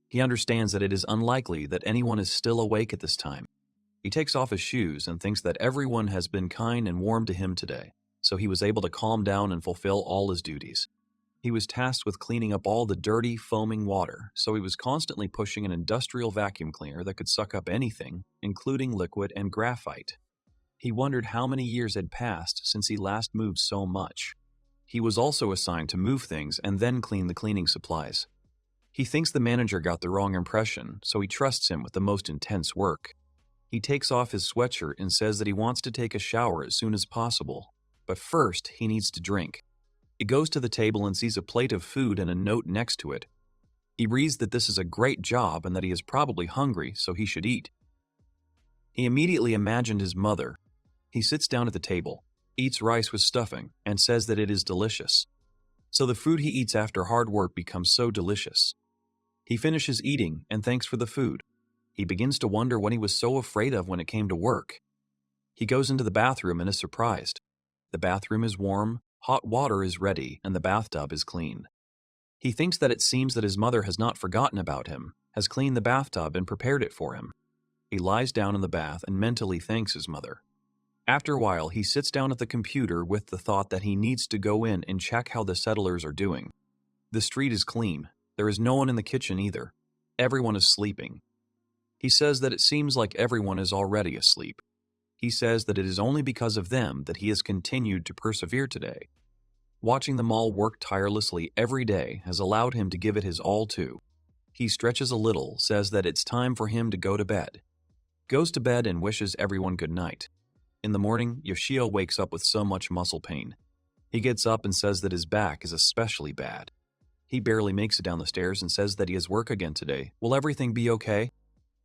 He understands that it is unlikely that anyone is still awake at this time. He takes off his shoes and thinks that everyone has been kind and warm to him today, so he was able to calm down and fulfill all his duties. He was tasked with cleaning up all the dirty, foaming water, so he was constantly pushing an industrial vacuum cleaner that could suck up anything, including liquid and graphite. He wondered how many years had passed since he last moved so much. He was also assigned to move things and then clean the cleaning supplies. He thinks the manager got the wrong impression, so he trusts him with the most intense work. He takes off his sweatshirt and says that he wants to take a shower as soon as possible, but first he needs to drink. He goes to the table and sees a plate of food and a note next to it. He reads that this is a great job and that he is probably hungry, so he should eat. He immediately imagined his mother. He sits down at the table, eats rice with stuffing, and says that it is delicious. So the food he eats after hard work becomes so delicious. He finishes eating and thanks for the food. He begins to wonder what he was so afraid of when it came to work. He goes into the bathroom and is surprised. The bathroom is warm, hot water is ready, and the bathtub is clean. He thinks that it seems that his mother has not forgotten about him, has cleaned the bathtub and prepared it for him. He lies down in the bath and mentally thanks his mother. After a while, he sits down at the computer with the thought that he needs to go in and check how the settlers are doing. The street is clean. There is no one in the kitchen either. Everyone is sleeping. He says that it seems like everyone is already asleep. He says that it is only because of them that he has continued to persevere today. Watching them all work tirelessly every day has allowed him to give it his all too. He stretches a little, says that it's time for him to go to bed. Goes to bed and wishes everyone good night. In the morning, Yoshio wakes up with so much muscle pain. He gets up and says that his back is especially bad. He barely makes it down the stairs and says that he has work again today. Will everything be okay?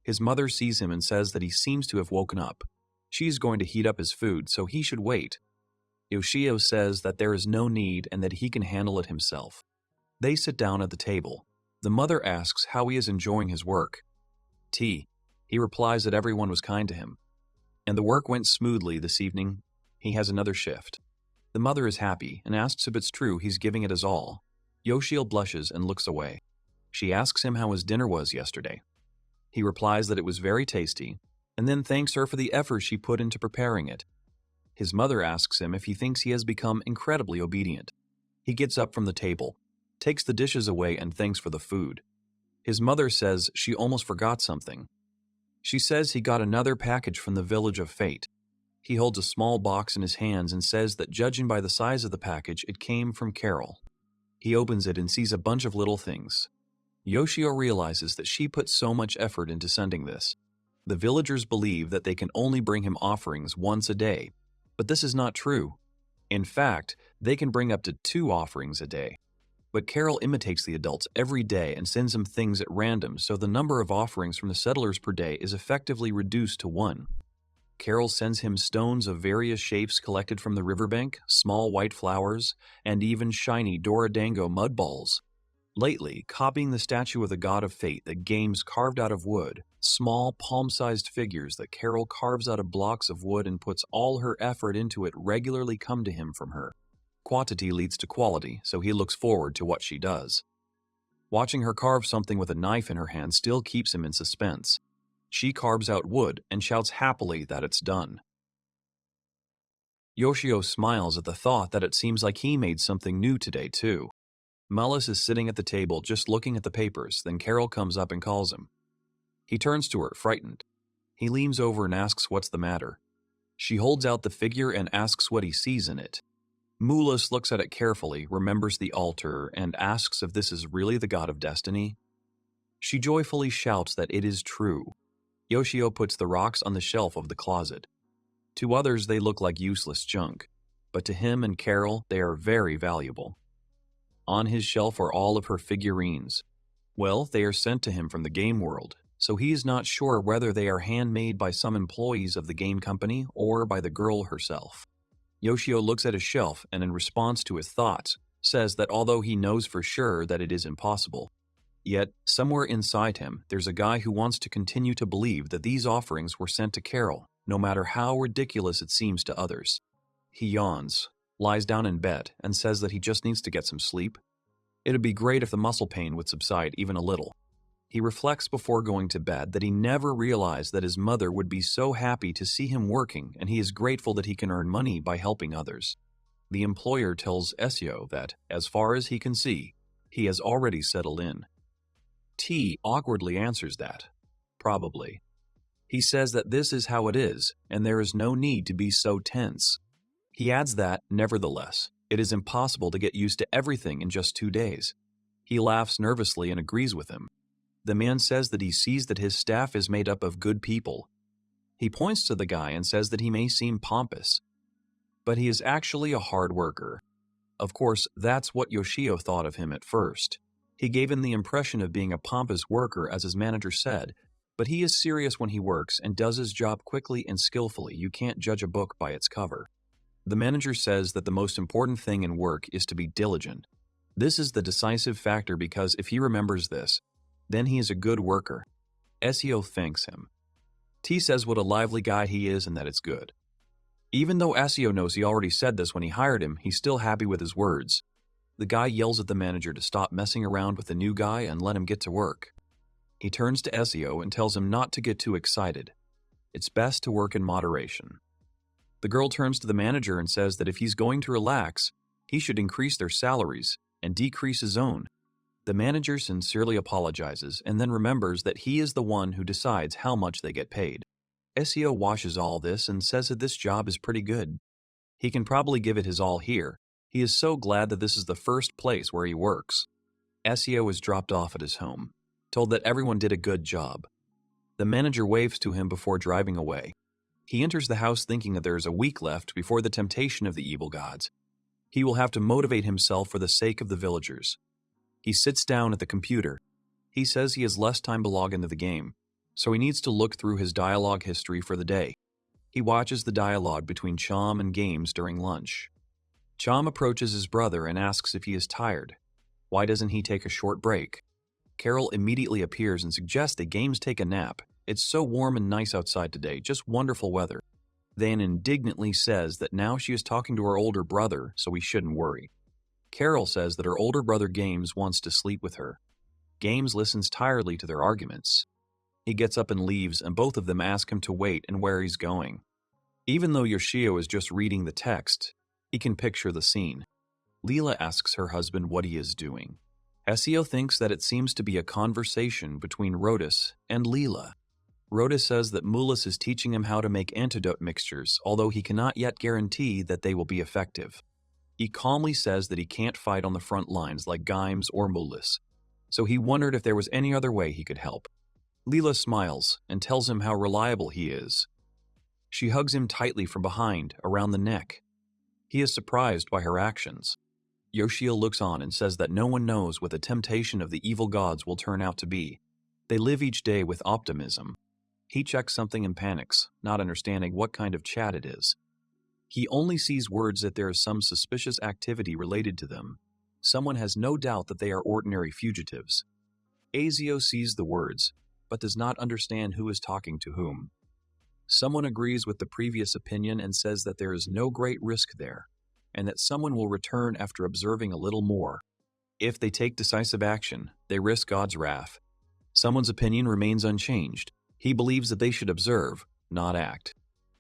His mother sees him and says that he seems to have woken up. She's going to heat up his food, so he should wait. Yoshio says that there is no need and that he can handle it himself. They sit down at the table. The mother asks how he is enjoying his work. He replies that everyone was kind to him. And the work went smoothly this evening. He has another shift. The mother is happy and asks if it's true he's giving it his all. Yoshio blushes and looks away. She asks him how his dinner was yesterday. He replies that it was very tasty, and then thanks her for the effort she put into preparing it. His mother asks him if he thinks he has become incredibly obedient. He gets up from the table, takes the dishes away, and thanks for the food. His mother says she almost forgot something. She says he got another package from the Village of Fate. He holds a small box in his hands and says that judging by the size of the package, it came from Carol. He opens it and sees a bunch of little things. Yoshio realizes that she put so much effort into sending this. The villagers believe that they can only bring him offerings once a day, but this is not true. In fact, they can bring up to 2 offerings a day. But Carol imitates the adults every day and sends him things at random, so the number of offerings from the settlers per day is effectively reduced to 1. Carol sends him stones of various shapes collected from the riverbank, small white flowers, and even shiny Dorodango mud balls. Lately, copying the statue of the god of fate that Games carved out of wood, small palm-sized figures that Carol carves out of blocks of wood and puts all her effort into it regularly come to him from her. Quantity leads to quality, so he looks forward to what she does. Watching her carve something with a knife in her hand still keeps him in suspense. She carves out wood and shouts happily that it's done. Yoshio smiles at the thought that it seems like he made something new today too. Mullis is sitting at the table just looking at the papers, then Carol comes up and calls him. He turns to her, frightened. He leans over and asks what's the matter. She holds out the figure and asks what he sees in it. Mullis looks at it carefully, remembers the altar, and asks if this is really the god of destiny. She joyfully shouts that it is true. Yoshio puts the rocks on the shelf of the closet. To others, they look like useless junk, but to him and Carol, they are very valuable. On his shelf are all of her figurines. Well, they are sent to him from the game world, so he is not sure whether they are handmade by some employees of the game company or by the girl herself. Yoshio looks at his shelf and in response to his thoughts, says that although he knows for sure that it is impossible, yet somewhere inside him there's a guy who wants to continue to believe that these offerings were sent to Carol, no matter how ridiculous it seems to others. He yawns, lies down in bed, and says that he just needs to get some sleep. It'd be great if the muscle pain would subside even a little. He reflects before going to bed that he never realized that his mother would be so happy to see him working, and he is grateful that he can earn money by helping others. The employer tells Yoshio that, as far as he can see, he has already settled in. T awkwardly answers that, probably. He says that this is how it is, and there is no need to be so tense. He adds that, nevertheless, it is impossible to get used to everything in just 2 days. He laughs nervously and agrees with him. The man says that he sees that his staff is made up of good people. He points to the guy and says that he may seem pompous, but he is actually a hard worker. Of course, that's what Yoshio thought of him at first. He gave him the impression of being a pompous worker, as his manager said, but he is serious when he works and does his job quickly and skillfully. You can't judge a book by its cover. The manager says that the most important thing in work is to be diligent. This is the decisive factor because if he remembers this, then he is a good worker. Yoshio thanks him. T says what a lively guy he is and that it's good. Even though Yoshio knows he already said this when he hired him, he's still happy with his words. The guy yells at the manager to stop messing around with the new guy and let him get to work. He turns to Yoshio and tells him not to get too excited. It's best to work in moderation. The girl turns to the manager and says that if he's going to relax, he should increase their salaries and decrease his own. The manager sincerely apologizes and then remembers that he is the one who decides how much they get paid. Yoshio washes all this and says that this job is pretty good. He can probably give it his all here. He is so glad that this is the first place where he works. Yoshio is dropped off at his home, told that everyone did a good job. The manager waves to him before driving away. He enters the house thinking that there is a week left before the temptation of the evil gods. He will have to motivate himself for the sake of the villagers. He sits down at the computer. He says he has less time to log into the game, so he needs to look through his dialogue history for the day. He watches the dialogue between Chom and Games during lunch. Chom approaches his brother and asks if he is tired. Why doesn't he take a short break? Carol immediately appears and suggests that Games take a nap. It's so warm and nice outside today, just wonderful weather. Then indignantly says that now she is talking to her older brother, so he shouldn't worry. Carol says that her older brother Games wants to sleep with her. Games listens tiredly to their arguments. He gets up and leaves, and both of them ask him to wait and where he's going. Even though Yoshio is just reading the text, he can picture the scene. Leela asks her husband what he is doing. Yoshio thinks that it seems to be a conversation between Rotis and Leela. Rotis says that Mulus is teaching him how to make antidote mixtures, although he cannot yet guarantee that they will be effective. He calmly says that he can't fight on the front lines like Gimes or Mulus, so he wondered if there was any other way he could help. Leela smiles and tells him how reliable he is. She hugs him tightly from behind, around the neck. He is surprised by her actions. Yoshio looks on and says that no one knows what the temptation of the evil gods will turn out to be. They live each day with optimism. He checks something and panics, not understanding what kind of chat it is. He only sees words that there is some suspicious activity related to them. Someone has no doubt that they are ordinary fugitives. Yoshio sees the words, but does not understand who is talking to whom. Someone agrees with the previous opinion and says that there is no great risk there, and that someone will return after observing a little more. If they take decisive action, they risk God's wrath. Someone's opinion remains unchanged. He believes that they should observe, not act.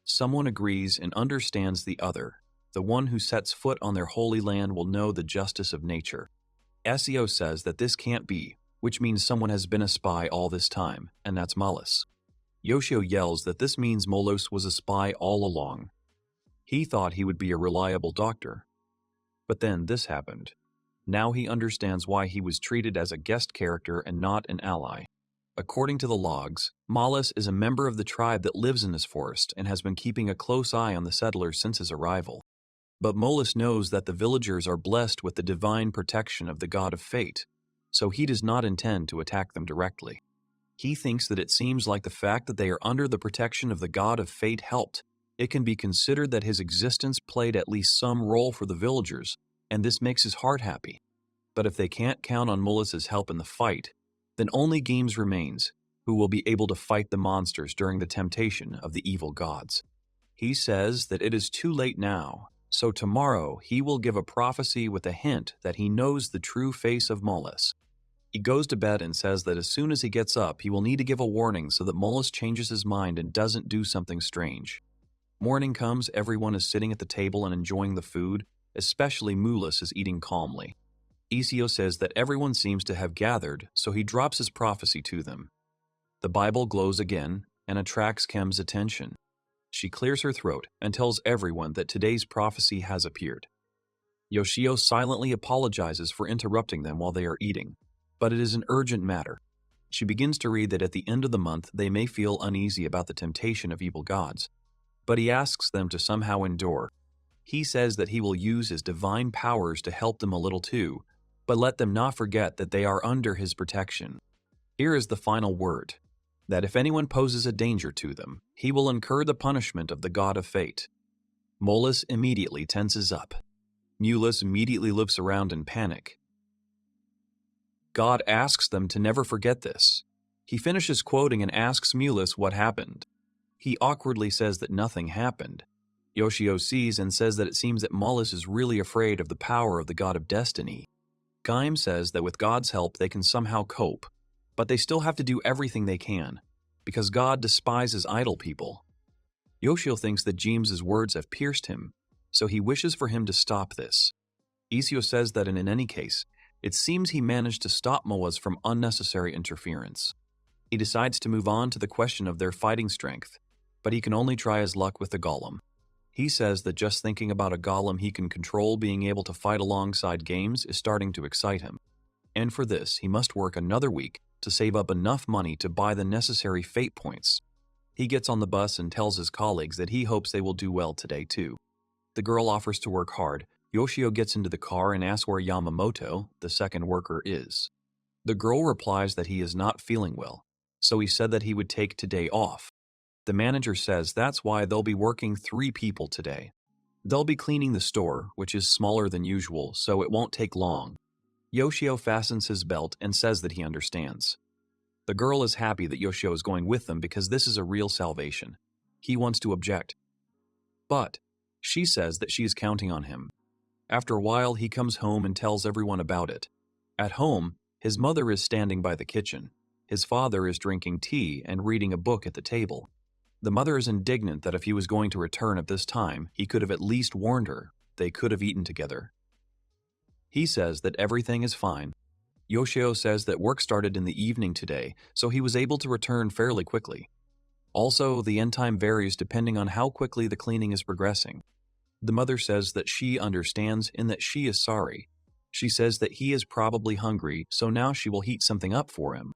Someone agrees and understands the other. The one who sets foot on their holy land will know the justice of nature. Yoshio says that this can't be, which means someone has been a spy all this time, and that's Mulus. Yoshio yells that this means Mulus was a spy all along. He thought he would be a reliable doctor. But then this happened. Now he understands why he was treated as a guest character and not an ally. According to the logs, Mollis is a member of the tribe that lives in this forest and has been keeping a close eye on the settlers since his arrival. But Mollis knows that the villagers are blessed with the divine protection of the god of fate, so he does not intend to attack them directly. He thinks that it seems like the fact that they are under the protection of the god of fate helped. It can be considered that his existence played at least some role for the villagers, and this makes his heart happy. But if they can't count on Mollis's help in the fight, then only Games remains, who will be able to fight the monsters during the temptation of the evil gods. He says that it is too late now, so tomorrow he will give a prophecy with a hint that he knows the true face of Mollis. He goes to bed and says that as soon as he gets up, he will need to give a warning so that Mollis changes his mind and doesn't do something strange. Morning comes, everyone is sitting at the table and enjoying the food, especially Mollis is eating calmly. Yoshio says that everyone seems to have gathered, so he drops his prophecy to them. The Bible glows again and attracts Kem's attention. She clears her throat and tells everyone that today's prophecy has appeared. Yoshio silently apologizes for interrupting them while they are eating, but it is an urgent matter. She begins to read that at the end of the month they may feel uneasy about the temptation of evil gods, but he asks them to somehow endure. He says that he will use his divine powers to help them a little too, but let them not forget that they are under his protection. Here is the final word, that if anyone poses a danger to them, he will incur the punishment of the god of fate. Mollis immediately tenses up. Mollis immediately looks around in panic. God asks them to never forget this. He finishes quoting and asks Mollis what happened. He awkwardly says that nothing happened. Yoshio sees and says that it seems that Mollis is really afraid of the power of the god of destiny. Gaim says that with God's help they can somehow cope, but they still have to do everything they can, because God despises idle people. Yoshio thinks that James's words have pierced him, so he wishes for him to stop this. Yoshio says that in any case, it seems he managed to stop Moas from unnecessary interference. He decides to move on to the question of their fighting strength, but he can only try his luck with the golem. He says that just thinking about a golem he can control being able to fight alongside Games is starting to excite him. And for this, he must work another week to save up enough money to buy the necessary fate points. He gets on the bus and tells his colleagues that he hopes they will do well today too. The girl offers to work hard. Yoshio gets into the car and asks where Yamamoto, the second worker, is. The girl replies that he is not feeling well, so he said that he would take today off. The manager says that's why they'll be working 3 people today. They'll be cleaning the store, which is smaller than usual, so it won't take long. Yoshio fastens his belt and says that he understands. The girl is happy that Yoshio is going with them because this is a real salvation. He wants to object, but she says that she is counting on him. After a while, he comes home and tells everyone about it. At home, his mother is standing by the kitchen. His father is drinking tea and reading a book at the table. The mother is indignant that if he was going to return at this time, he could have at least warned her. They could have eaten together. He says that everything is fine. Yoshio says that work started in the evening today, so he was able to return fairly quickly. Also, the end time varies depending on how quickly the cleaning is progressing. The mother says that she understands and that she is sorry. She says that he is probably hungry, so now she will heat something up for him.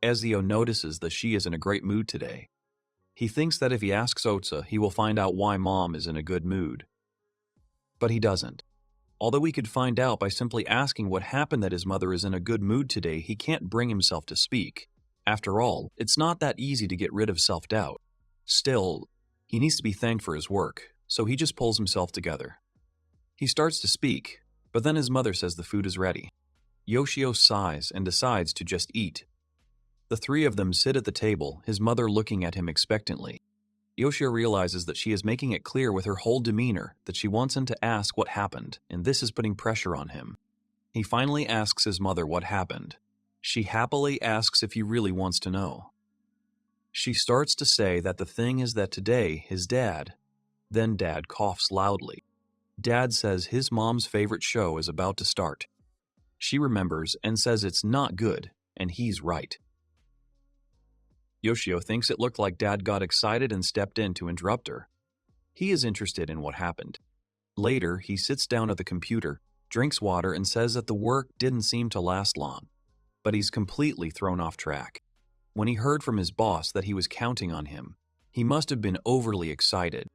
Ezio notices that she is in a great mood today. He thinks that if he asks Otsa, he will find out why Mom is in a good mood. But he doesn't. Although he could find out by simply asking what happened that his mother is in a good mood today, he can't bring himself to speak. After all, it's not that easy to get rid of self-doubt. Still, he needs to be thanked for his work, so he just pulls himself together. He starts to speak, but then his mother says the food is ready. Yoshio sighs and decides to just eat. The 3 of them sit at the table, his mother looking at him expectantly. Yoshio realizes that she is making it clear with her whole demeanor that she wants him to ask what happened, and this is putting pressure on him. He finally asks his mother what happened. She happily asks if he really wants to know. She starts to say that the thing is that today, his dad... Then Dad coughs loudly. Dad says his mom's favorite show is about to start. She remembers and says it's not good, and he's right. Yoshio thinks it looked like Dad got excited and stepped in to interrupt her. He is interested in what happened. Later, he sits down at the computer, drinks water, and says that the work didn't seem to last long. But he's completely thrown off track. When he heard from his boss that he was counting on him, he must have been overly excited.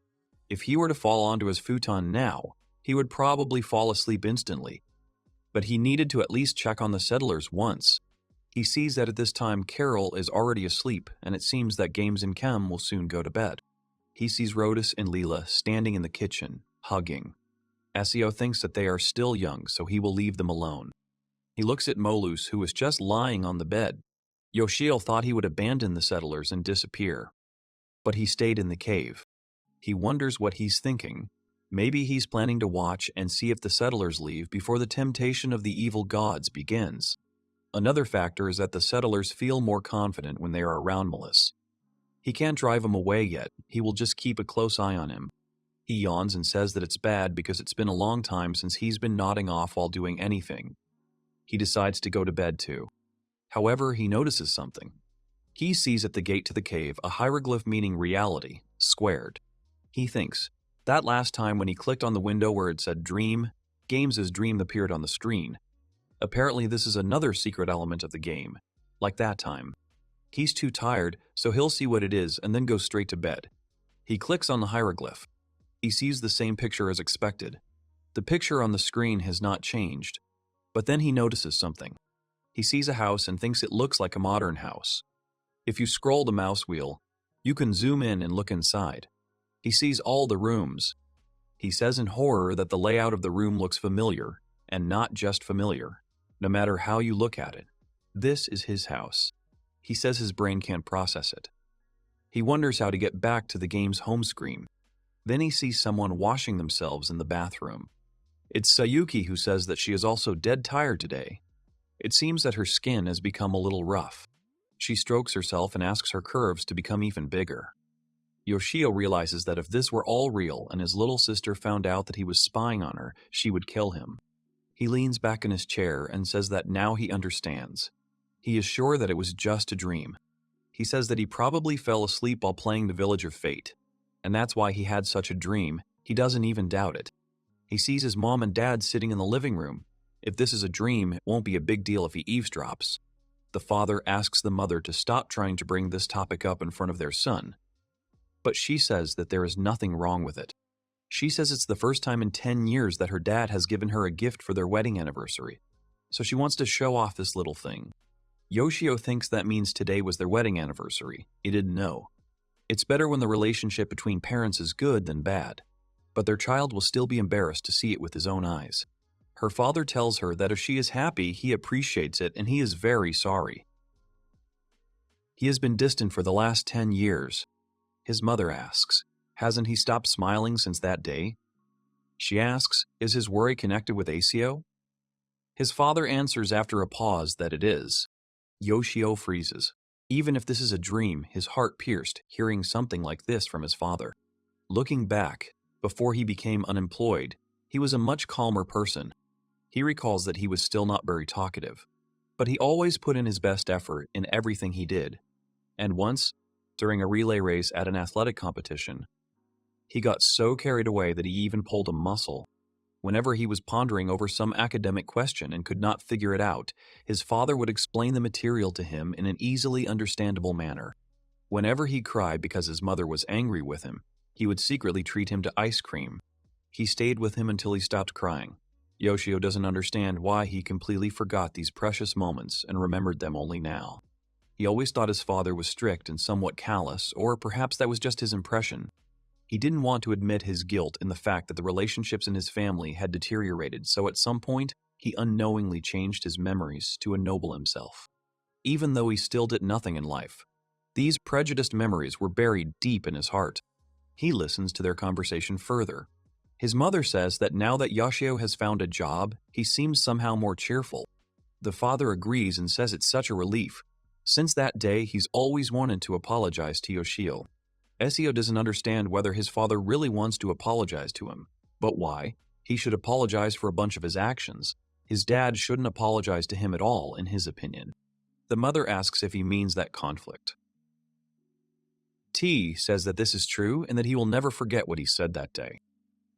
If he were to fall onto his futon now, he would probably fall asleep instantly. But he needed to at least check on the settlers once. He sees that at this time Carol is already asleep, and it seems that Games and Kem will soon go to bed. He sees Rhodus and Leela standing in the kitchen, hugging. Yoshio thinks that they are still young, so he will leave them alone. He looks at Molus, who was just lying on the bed. Yoshio thought he would abandon the settlers and disappear, but he stayed in the cave. He wonders what he's thinking. Maybe he's planning to watch and see if the settlers leave before the temptation of the evil gods begins. Another factor is that the settlers feel more confident when they are around Molus. He can't drive him away yet, he will just keep a close eye on him. He yawns and says that it's bad because it's been a long time since he's been nodding off while doing anything. He decides to go to bed too. However, he notices something. He sees at the gate to the cave a hieroglyph meaning reality, squared. He thinks, that last time when he clicked on the window where it said dream, Games' dream appeared on the screen. Apparently this is another secret element of the game, like that time. He's too tired, so he'll see what it is and then go straight to bed. He clicks on the hieroglyph. He sees the same picture as expected. The picture on the screen has not changed, but then he notices something. He sees a house and thinks it looks like a modern house. If you scroll the mouse wheel, you can zoom in and look inside. He sees all the rooms. He says in horror that the layout of the room looks familiar, and not just familiar, no matter how you look at it. This is his house. He says his brain can't process it. He wonders how to get back to the game's home screen. Then he sees someone washing themselves in the bathroom. It's Sayuki who says that she is also dead tired today. It seems that her skin has become a little rough. She strokes herself and asks her curves to become even bigger. Yoshio realizes that if this were all real and his little sister found out that he was spying on her, she would kill him. He leans back in his chair and says that now he understands. He is sure that it was just a dream. He says that he probably fell asleep while playing the Village of Fate, and that's why he had such a dream. He doesn't even doubt it. He sees his mom and dad sitting in the living room. If this is a dream, it won't be a big deal if he eavesdrops. The father asks the mother to stop trying to bring this topic up in front of their son. But she says that there is nothing wrong with it. She says it's the first time in 10 years that her dad has given her a gift for their wedding anniversary. So she wants to show off this little thing. Yoshio thinks that means today was their wedding anniversary. He didn't know. It's better when the relationship between parents is good than bad. But their child will still be embarrassed to see it with his own eyes. Her father tells her that if she is happy, he appreciates it and he is very sorry. He has been distant for the last 10 years. His mother asks, hasn't he stopped smiling since that day? She asks, is his worry connected with Yoshio? His father answers after a pause that it is. Yoshio freezes. Even if this is a dream, his heart pierced hearing something like this from his father. Looking back, before he became unemployed, he was a much calmer person. He recalls that he was still not very talkative, but he always put in his best effort in everything he did. And once, during a relay race at an athletic competition, he got so carried away that he even pulled a muscle. Whenever he was pondering over some academic question and could not figure it out, his father would explain the material to him in an easily understandable manner. Whenever he cried because his mother was angry with him, he would secretly treat him to ice cream. He stayed with him until he stopped crying. Yoshio doesn't understand why he completely forgot these precious moments and remembered them only now. He always thought his father was strict and somewhat callous, or perhaps that was just his impression. He didn't want to admit his guilt in the fact that the relationships in his family had deteriorated, so at some point, he unknowingly changed his memories to ennoble himself. Even though he still did nothing in life, these prejudiced memories were buried deep in his heart. He listens to their conversation further. His mother says that now that Yoshio has found a job, he seems somehow more cheerful. The father agrees and says it's such a relief. Since that day, he's always wanted to apologize to Yoshio. Yoshio doesn't understand whether his father really wants to apologize to him. But why? He should apologize for a bunch of his actions. His dad shouldn't apologize to him at all, in his opinion. The mother asks if he means that conflict. T says that this is true and that he will never forget what he said that day.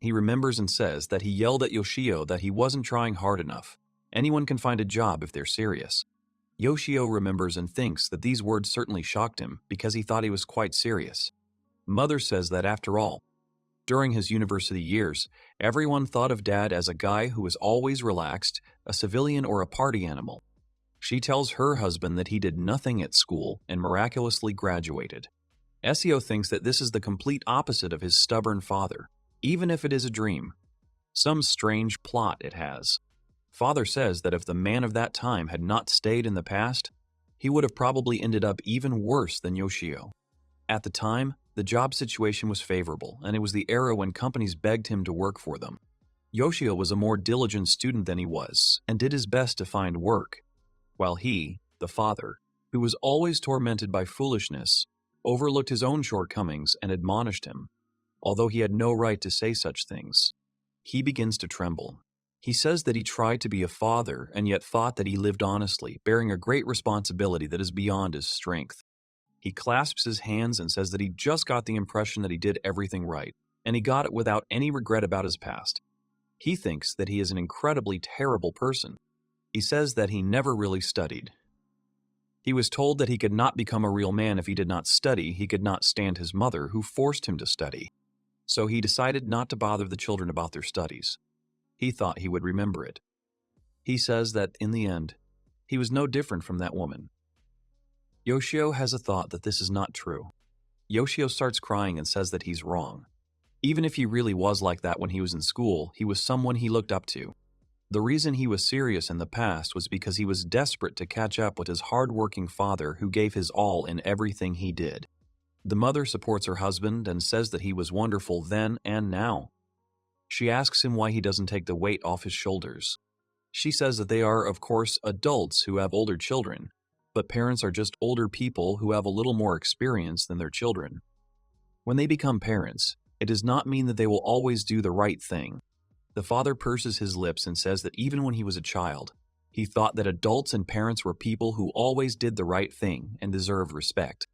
He remembers and says that he yelled at Yoshio that he wasn't trying hard enough. Anyone can find a job if they're serious. Yoshio remembers and thinks that these words certainly shocked him because he thought he was quite serious. Mother says that after all, during his university years, everyone thought of Dad as a guy who was always relaxed, a civilian or a party animal. She tells her husband that he did nothing at school and miraculously graduated. Yoshio thinks that this is the complete opposite of his stubborn father, even if it is a dream. Some strange plot it has. Father says that if the man of that time had not stayed in the past, he would have probably ended up even worse than Yoshio. At the time, the job situation was favorable, and it was the era when companies begged him to work for them. Yoshio was a more diligent student than he was, and did his best to find work, while he, the father, who was always tormented by foolishness, overlooked his own shortcomings and admonished him, although he had no right to say such things. He begins to tremble. He says that he tried to be a father and yet thought that he lived honestly, bearing a great responsibility that is beyond his strength. He clasps his hands and says that he just got the impression that he did everything right, and he got it without any regret about his past. He thinks that he is an incredibly terrible person. He says that he never really studied. He was told that he could not become a real man if he did not study. He could not stand his mother, who forced him to study. So he decided not to bother the children about their studies. He thought he would remember it. He says that, in the end, he was no different from that woman. Yoshio has a thought that this is not true. Yoshio starts crying and says that he's wrong. Even if he really was like that when he was in school, he was someone he looked up to. The reason he was serious in the past was because he was desperate to catch up with his hard-working father who gave his all in everything he did. The mother supports her husband and says that he was wonderful then and now. She asks him why he doesn't take the weight off his shoulders. She says that they are, of course, adults who have older children, but parents are just older people who have a little more experience than their children. When they become parents, it does not mean that they will always do the right thing. The father purses his lips and says that even when he was a child, he thought that adults and parents were people who always did the right thing and deserved respect.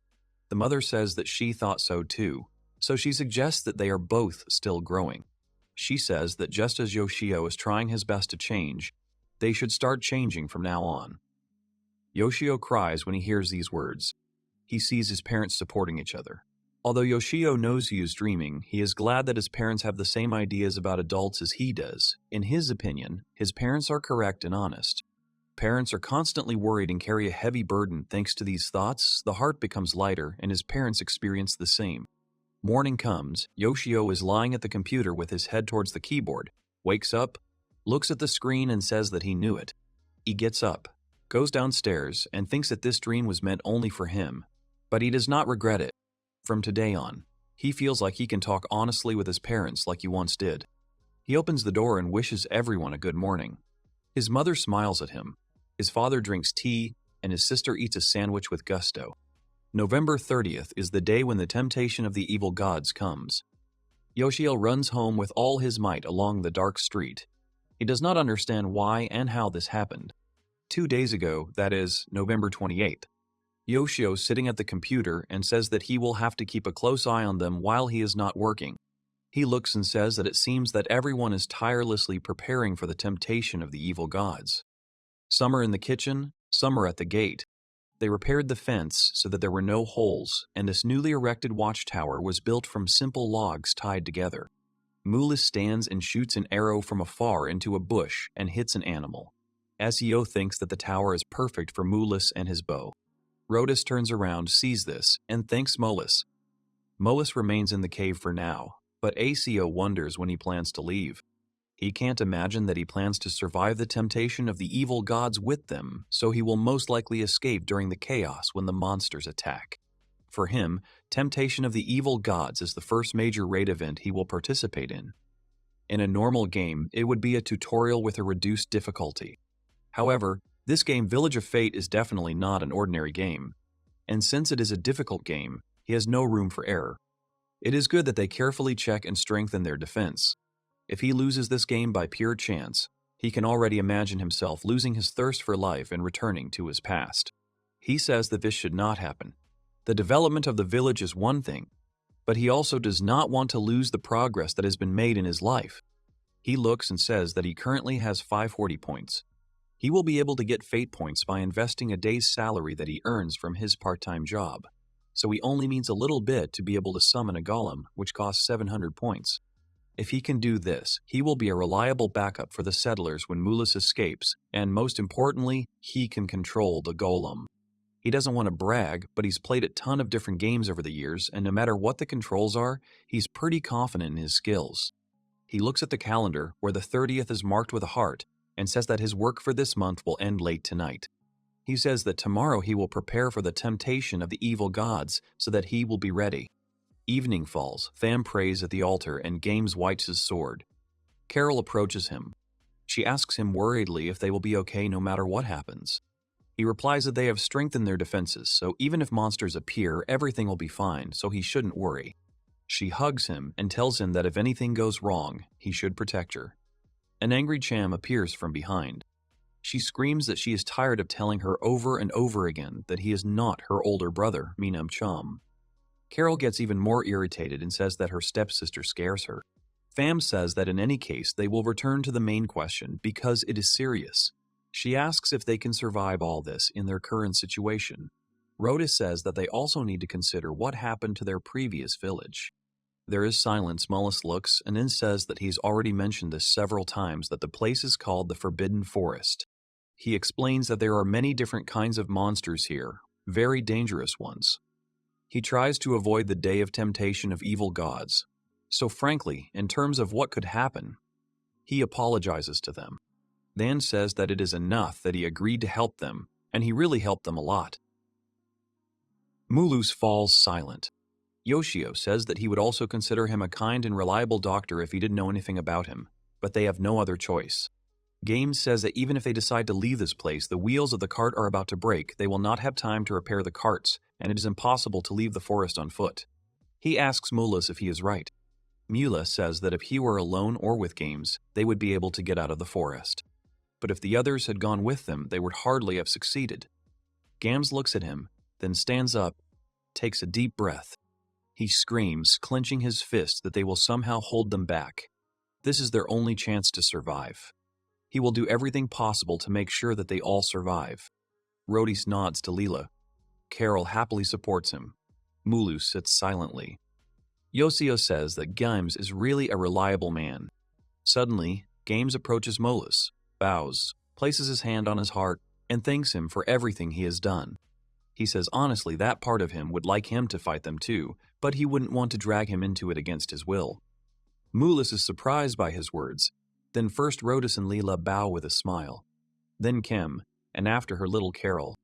The mother says that she thought so too, so she suggests that they are both still growing. She says that just as Yoshio is trying his best to change, they should start changing from now on. Yoshio cries when he hears these words. He sees his parents supporting each other. Although Yoshio knows he is dreaming, he is glad that his parents have the same ideas about adults as he does. In his opinion, his parents are correct and honest. Parents are constantly worried and carry a heavy burden. Thanks to these thoughts, the heart becomes lighter, and his parents experience the same. Morning comes. Yoshio is lying at the computer with his head towards the keyboard, wakes up, looks at the screen and says that he knew it. He gets up, goes downstairs, and thinks that this dream was meant only for him. But he does not regret it. From today on, he feels like he can talk honestly with his parents like he once did. He opens the door and wishes everyone a good morning. His mother smiles at him. His father drinks tea, and his sister eats a sandwich with gusto. November 30th is the day when the temptation of the evil gods comes. Yoshio runs home with all his might along the dark street. He does not understand why and how this happened. 2 days ago, that is, November 28th, Yoshio is sitting at the computer and says that he will have to keep a close eye on them while he is not working. He looks and says that it seems that everyone is tirelessly preparing for the temptation of the evil gods. Some are in the kitchen, some are at the gate. They repaired the fence so that there were no holes, and this newly erected watchtower was built from simple logs tied together. Mulus stands and shoots an arrow from afar into a bush and hits an animal. Yoshio thinks that the tower is perfect for Mulus and his bow. Rhodus turns around, sees this, and thanks Mulus. Mulus remains in the cave for now, but Yoshio wonders when he plans to leave. He can't imagine that he plans to survive the temptation of the evil gods with them, so he will most likely escape during the chaos when the monsters attack. For him, temptation of the evil gods is the first major raid event he will participate in. In a normal game, it would be a tutorial with a reduced difficulty. However, this game Village of Fate is definitely not an ordinary game, and since it is a difficult game, he has no room for error. It is good that they carefully check and strengthen their defense. If he loses this game by pure chance, he can already imagine himself losing his thirst for life and returning to his past. He says that this should not happen. The development of the village is one thing, but he also does not want to lose the progress that has been made in his life. He looks and says that he currently has 540 points. He will be able to get fate points by investing a day's salary that he earns from his part-time job. So he only needs a little bit to be able to summon a golem, which costs 700 points. If he can do this, he will be a reliable backup for the settlers when Mulus escapes, and most importantly, he can control the golem. He doesn't want to brag, but he's played a ton of different games over the years, and no matter what the controls are, he's pretty confident in his skills. He looks at the calendar, where the 30th is marked with a heart, and says that his work for this month will end late tonight. He says that tomorrow he will prepare for the temptation of the evil gods so that he will be ready. Evening falls, Tham prays at the altar, and Games whites his sword. Carol approaches him. She asks him worriedly if they will be okay no matter what happens. He replies that they have strengthened their defenses, so even if monsters appear, everything will be fine, so he shouldn't worry. She hugs him and tells him that if anything goes wrong, he should protect her. An angry Cham appears from behind. She screams that she is tired of telling her over and over again that he is not her older brother, Minam Cham. Carol gets even more irritated and says that her stepsister scares her. Tham says that in any case they will return to the main question because it is serious. She asks if they can survive all this in their current situation. Rhoda says that they also need to consider what happened to their previous village. There is silence. Mullis looks and then says that he's already mentioned this several times, that the place is called the Forbidden Forest. He explains that there are many different kinds of monsters here, very dangerous ones. He tries to avoid the day of temptation of evil gods. So frankly, in terms of what could happen, he apologizes to them. Then says that it is enough that he agreed to help them, and he really helped them a lot. Mulus falls silent. Yoshio says that he would also consider him a kind and reliable doctor if he didn't know anything about him, but they have no other choice. Games says that even if they decide to leave this place, the wheels of the cart are about to break, they will not have time to repair the carts, and it is impossible to leave the forest on foot. He asks Mulus if he is right. Mula says that if he were alone or with Games, they would be able to get out of the forest. But if the others had gone with them, they would hardly have succeeded. Gams looks at him, then stands up, takes a deep breath. He screams, clenching his fist, that they will somehow hold them back. This is their only chance to survive. He will do everything possible to make sure that they all survive. Rhodis nods to Leela. Carol happily supports him. Mulus sits silently. Yoshio says that Games is really a reliable man. Suddenly, Games approaches Mulus, bows, places his hand on his heart, and thanks him for everything he has done. He says honestly that part of him would like him to fight them too, but he wouldn't want to drag him into it against his will. Mulus is surprised by his words. Then first Rhodis and Leela bow with a smile. Then Kem, and after her little Carol.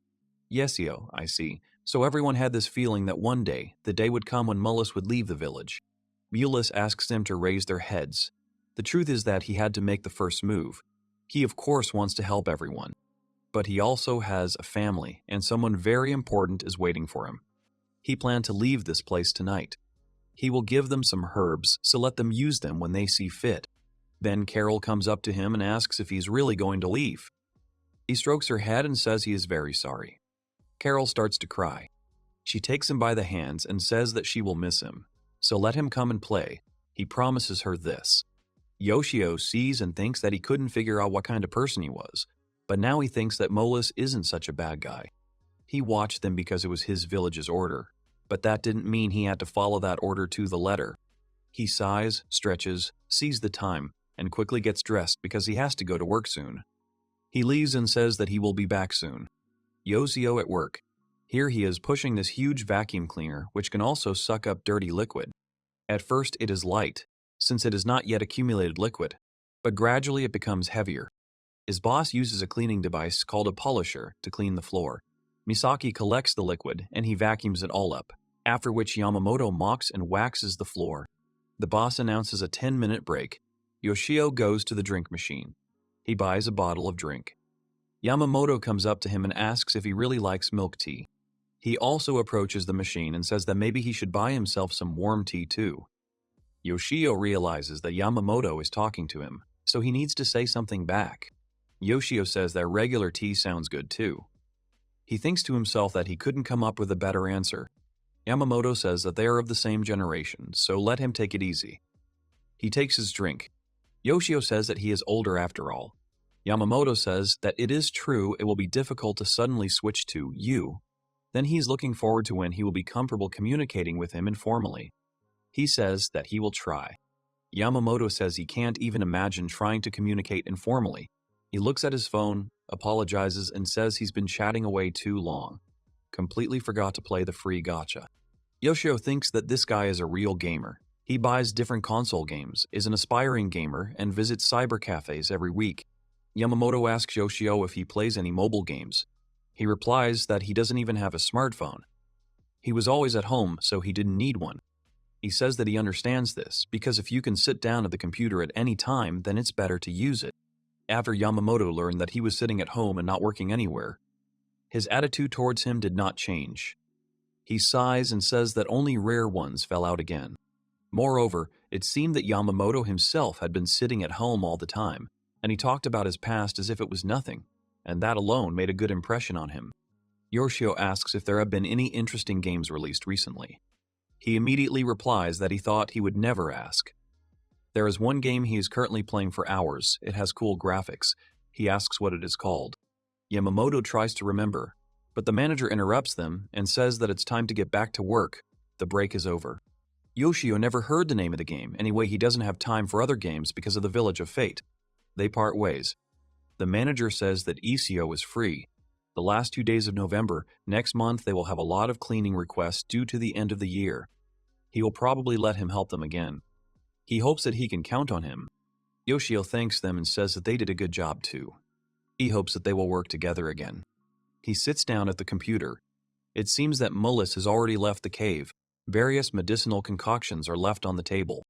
Yoshio, I see. So everyone had this feeling that one day, the day would come when Mulus would leave the village. Mulus asks them to raise their heads. The truth is that he had to make the first move. He of course wants to help everyone. But he also has a family, and someone very important is waiting for him. He planned to leave this place tonight. He will give them some herbs, so let them use them when they see fit. Then Carol comes up to him and asks if he's really going to leave. He strokes her head and says he is very sorry. Carol starts to cry. She takes him by the hands and says that she will miss him. So let him come and play. He promises her this. Yoshio sees and thinks that he couldn't figure out what kind of person he was, but now he thinks that Mulus isn't such a bad guy. He watched them because it was his village's order, but that didn't mean he had to follow that order to the letter. He sighs, stretches, sees the time, and quickly gets dressed because he has to go to work soon. He leaves and says that he will be back soon. Yoshio at work. Here he is pushing this huge vacuum cleaner, which can also suck up dirty liquid. At first it is light, since it is not yet accumulated liquid, but gradually it becomes heavier. His boss uses a cleaning device called a polisher to clean the floor. Misaki collects the liquid and he vacuums it all up, after which Yamamoto mops and waxes the floor. The boss announces a 10-minute break. Yoshio goes to the drink machine. He buys a bottle of drink. Yamamoto comes up to him and asks if he really likes milk tea. He also approaches the machine and says that maybe he should buy himself some warm tea too. Yoshio realizes that Yamamoto is talking to him, so he needs to say something back. Yoshio says that regular tea sounds good too. He thinks to himself that he couldn't come up with a better answer. Yamamoto says that they are of the same generation, so let him take it easy. He takes his drink. Yoshio says that he is older after all. Yamamoto says that it is true it will be difficult to suddenly switch to you. Then he's looking forward to when he will be comfortable communicating with him informally. He says that he will try. Yamamoto says he can't even imagine trying to communicate informally. He looks at his phone, apologizes, and says he's been chatting away too long. Completely forgot to play the free gacha. Yoshio thinks that this guy is a real gamer. He buys different console games, is an aspiring gamer, and visits cyber cafes every week. Yamamoto asks Yoshio if he plays any mobile games. He replies that he doesn't even have a smartphone. He was always at home, so he didn't need one. He says that he understands this, because if you can sit down at the computer at any time, then it's better to use it. After Yamamoto learned that he was sitting at home and not working anywhere, his attitude towards him did not change. He sighs and says that only rare ones fell out again. Moreover, it seemed that Yamamoto himself had been sitting at home all the time, and he talked about his past as if it was nothing, and that alone made a good impression on him. Yoshio asks if there have been any interesting games released recently. He immediately replies that he thought he would never ask. There is one game he is currently playing for hours. It has cool graphics. He asks what it is called. Yamamoto tries to remember, but the manager interrupts them and says that it's time to get back to work. The break is over. Yoshio never heard the name of the game. Anyway, he doesn't have time for other games because of the Village of Fate. They part ways. The manager says that Yoshio is free. The last 2 days of November, next month, they will have a lot of cleaning requests due to the end of the year. He will probably let him help them again. He hopes that he can count on him. Yoshio thanks them and says that they did a good job too. He hopes that they will work together again. He sits down at the computer. It seems that Mullis has already left the cave. Various medicinal concoctions are left on the table,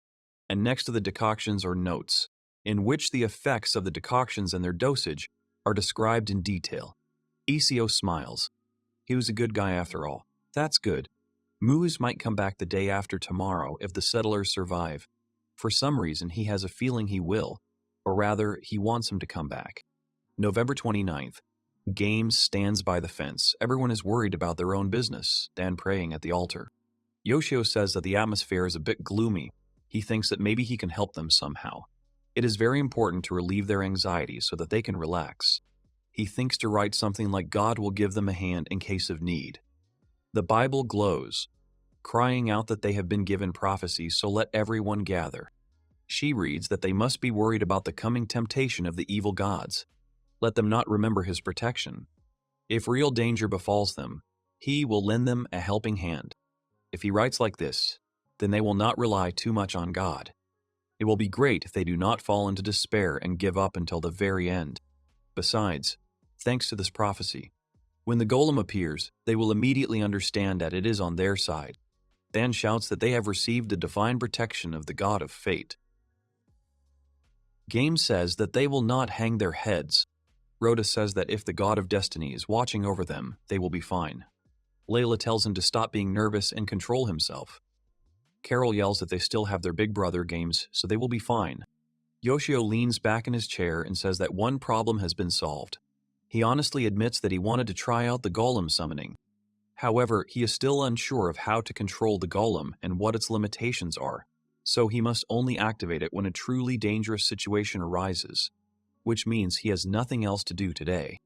and next to the decoctions are notes, in which the effects of the decoctions and their dosage are described in detail. Yoshio smiles. He was a good guy after all. That's good. Moose might come back the day after tomorrow if the settlers survive. For some reason, he has a feeling he will, or rather, he wants him to come back. November 29th. Games stands by the fence. Everyone is worried about their own business, Dan praying at the altar. Yoshio says that the atmosphere is a bit gloomy. He thinks that maybe he can help them somehow. It is very important to relieve their anxiety so that they can relax. He thinks to write something like God will give them a hand in case of need. The Bible glows, crying out that they have been given prophecy, so let everyone gather. She reads that they must be worried about the coming temptation of the evil gods. Let them not remember his protection. If real danger befalls them, he will lend them a helping hand. If he writes like this, then they will not rely too much on God. It will be great if they do not fall into despair and give up until the very end. Besides, thanks to this prophecy, when the golem appears, they will immediately understand that it is on their side. Dan shouts that they have received the divine protection of the god of fate. Game says that they will not hang their heads. Rhoda says that if the god of destiny is watching over them, they will be fine. Layla tells him to stop being nervous and control himself. Carol yells that they still have their Big Brother games, so they will be fine. Yoshio leans back in his chair and says that one problem has been solved. He honestly admits that he wanted to try out the golem summoning. However, he is still unsure of how to control the golem and what its limitations are, so he must only activate it when a truly dangerous situation arises, which means he has nothing else to do today.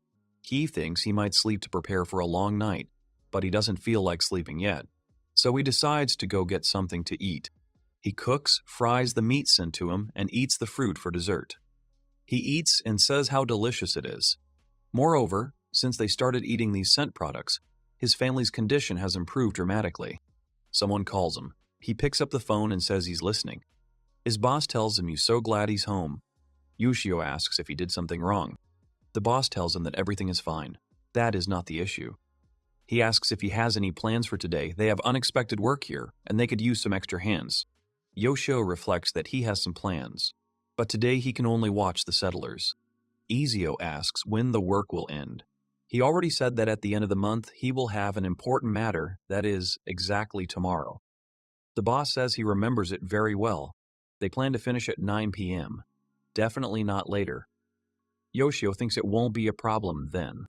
He thinks he might sleep to prepare for a long night, but he doesn't feel like sleeping yet, so he decides to go get something to eat. He cooks, fries the meat sent to him, and eats the fruit for dessert. He eats and says how delicious it is. Moreover, since they started eating these scent products, his family's condition has improved dramatically. Someone calls him. He picks up the phone and says he's listening. His boss tells him he's so glad he's home. Yoshio asks if he did something wrong. The boss tells him that everything is fine. That is not the issue. He asks if he has any plans for today. They have unexpected work here, and they could use some extra hands. Yoshio reflects that he has some plans, but today he can only watch the settlers. Yoshio asks when the work will end. He already said that at the end of the month he will have an important matter, that is, exactly tomorrow. The boss says he remembers it very well. They plan to finish at 9 p.m. Definitely not later. Yoshio thinks it won't be a problem then.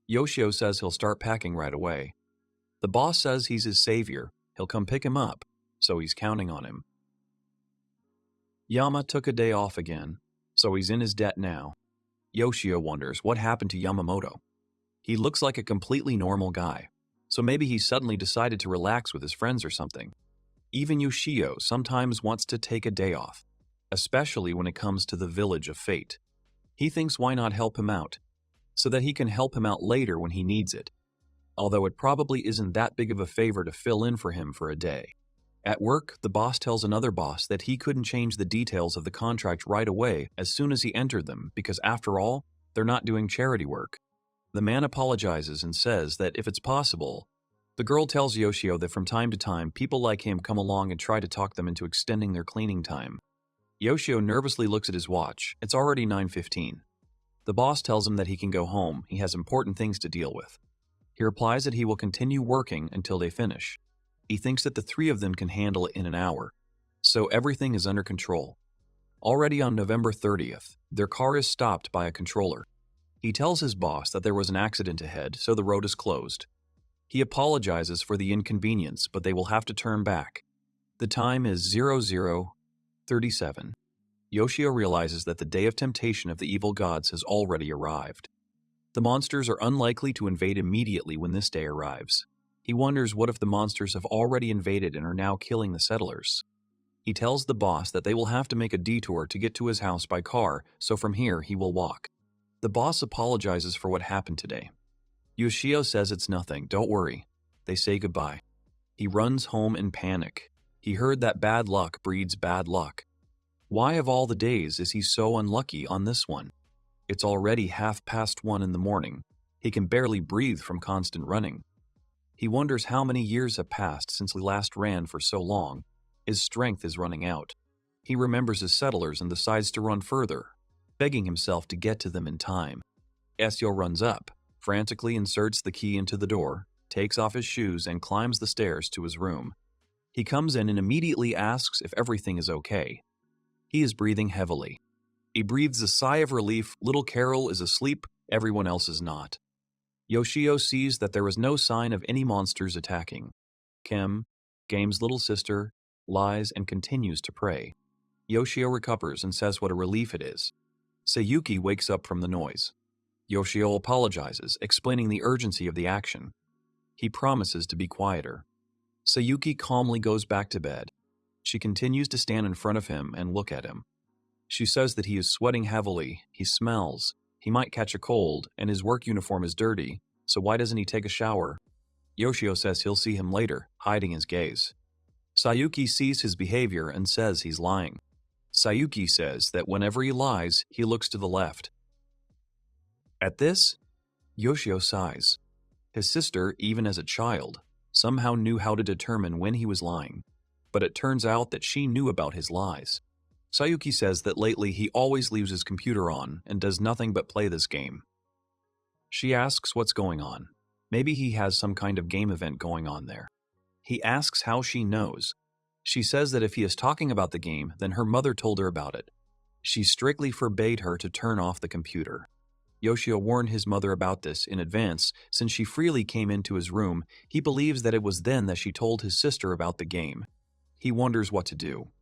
Yoshio says he'll start packing right away. The boss says he's his savior. He'll come pick him up, so he's counting on him. Yama took a day off again, so he's in his debt now. Yoshio wonders what happened to Yamamoto. He looks like a completely normal guy, so maybe he suddenly decided to relax with his friends or something. Even Yoshio sometimes wants to take a day off, especially when it comes to the Village of Fate. He thinks why not help him out, so that he can help him out later when he needs it, although it probably isn't that big of a favor to fill in for him for a day. At work, the boss tells another boss that he couldn't change the details of the contract right away as soon as he entered them because after all, they're not doing charity work. The man apologizes and says that if it's possible, the girl tells Yoshio that from time to time, people like him come along and try to talk them into extending their cleaning time. Yoshio nervously looks at his watch. It's already 9:15. The boss tells him that he can go home. He has important things to deal with. He replies that he will continue working until they finish. He thinks that the three of them can handle it in an hour, so everything is under control. Already on November 30th, their car is stopped by a controller. He tells his boss that there was an accident ahead, so the road is closed. He apologizes for the inconvenience, but they will have to turn back. The time is 00:37. Yoshio realizes that the day of temptation of the evil gods has already arrived. The monsters are unlikely to invade immediately when this day arrives. He wonders what if the monsters have already invaded and are now killing the settlers. He tells the boss that they will have to make a detour to get to his house by car, so from here he will walk. The boss apologizes for what happened today. Yoshio says it's nothing, don't worry. They say goodbye. He runs home in panic. He heard that bad luck breeds bad luck. Why of all the days is he so unlucky on this one? It's already 1:30 in the morning. He can barely breathe from constant running. He wonders how many years have passed since he last ran for so long. His strength is running out. He remembers his settlers and decides to run further, begging himself to get to them in time. Yoshio runs up, frantically inserts the key into the door, takes off his shoes, and climbs the stairs to his room. He comes in and immediately asks if everything is okay. He is breathing heavily. He breathes a sigh of relief. Little Carol is asleep, everyone else is not. Yoshio sees that there is no sign of any monsters attacking. Kem, Game's little sister, lies and continues to pray. Yoshio recovers and says what a relief it is. Sayuki wakes up from the noise. Yoshio apologizes, explaining the urgency of the action. He promises to be quieter. Sayuki calmly goes back to bed. She continues to stand in front of him and look at him. She says that he is sweating heavily, he smells, he might catch a cold, and his work uniform is dirty, so why doesn't he take a shower? Yoshio says he'll see him later, hiding his gaze. Sayuki sees his behavior and says he's lying. Sayuki says that whenever he lies, he looks to the left. At this, Yoshio sighs. His sister, even as a child, somehow knew how to determine when he was lying, but it turns out that she knew about his lies. Sayuki says that lately he always leaves his computer on and does nothing but play this game. She asks what's going on. Maybe he has some kind of game event going on there. He asks how she knows. She says that if he is talking about the game, then her mother told her about it. She strictly forbade her to turn off the computer. Yoshio warned his mother about this in advance. Since she freely came into his room, he believes that it was then that she told his sister about the game. He wonders what to do.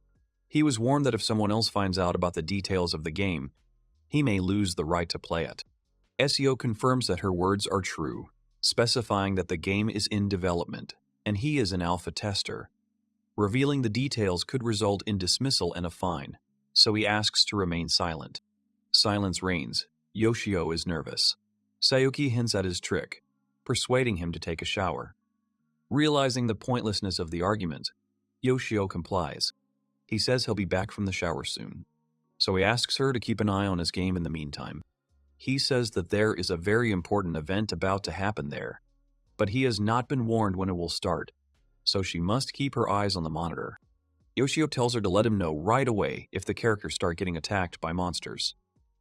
He was warned that if someone else finds out about the details of the game, he may lose the right to play it. Yoshio confirms that her words are true, specifying that the game is in development, and he is an alpha tester. Revealing the details could result in dismissal and a fine, so he asks to remain silent. Silence reigns. Yoshio is nervous. Sayuki hints at his trick, persuading him to take a shower. Realizing the pointlessness of the argument, Yoshio complies. He says he'll be back from the shower soon, so he asks her to keep an eye on his game in the meantime. He says that there is a very important event about to happen there, but he has not been warned when it will start, so she must keep her eyes on the monitor. Yoshio tells her to let him know right away if the characters start getting attacked by monsters.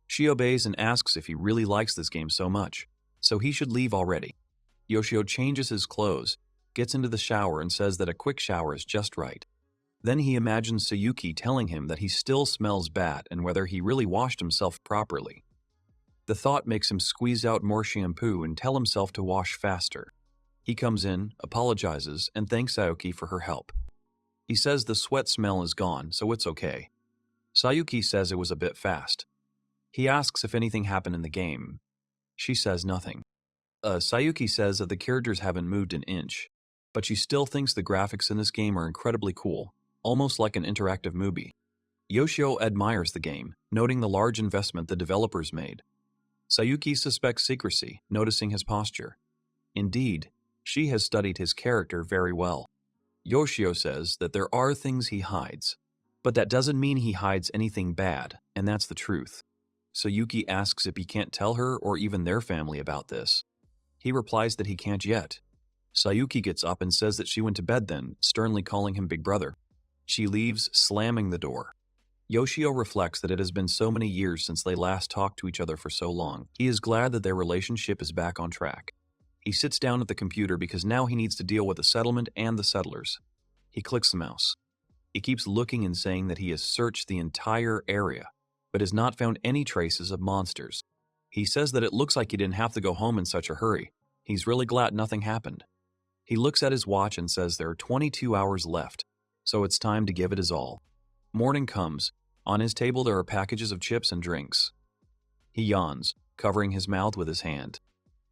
She obeys and asks if he really likes this game so much, so he should leave already. Yoshio changes his clothes, gets into the shower and says that a quick shower is just right. Then he imagines Sayuki telling him that he still smells bad and whether he really washed himself properly. The thought makes him squeeze out more shampoo and tell himself to wash faster. He comes in, apologizes, and thanks Sayuki for her help. He says the sweat smell is gone, so it's okay. Sayuki says it was a bit fast. He asks if anything happened in the game. She says nothing. Sayuki says that the characters haven't moved an inch, but she still thinks the graphics in this game are incredibly cool, almost like an interactive movie. Yoshio admires the game, noting the large investment the developers made. Sayuki suspects secrecy, noticing his posture. Indeed, she has studied his character very well. Yoshio says that there are things he hides, but that doesn't mean he hides anything bad, and that's the truth. Sayuki asks if he can't tell her or even their family about this. He replies that he can't yet. Sayuki gets up and says that she went to bed then, sternly calling him Big Brother. She leaves, slamming the door. Yoshio reflects that it has been so many years since they last talked to each other for so long. He is glad that their relationship is back on track. He sits down at the computer because now he needs to deal with the settlement and the settlers. He clicks the mouse. He keeps looking and saying that he has searched the entire area, but has not found any traces of monsters. He says that it looks like he didn't have to go home in such a hurry. He's really glad nothing happened. He looks at his watch and says there are 22 hours left, so it's time to give it his all. Morning comes. On his table there are packages of chips and drinks. He yawns, covering his mouth with his hand.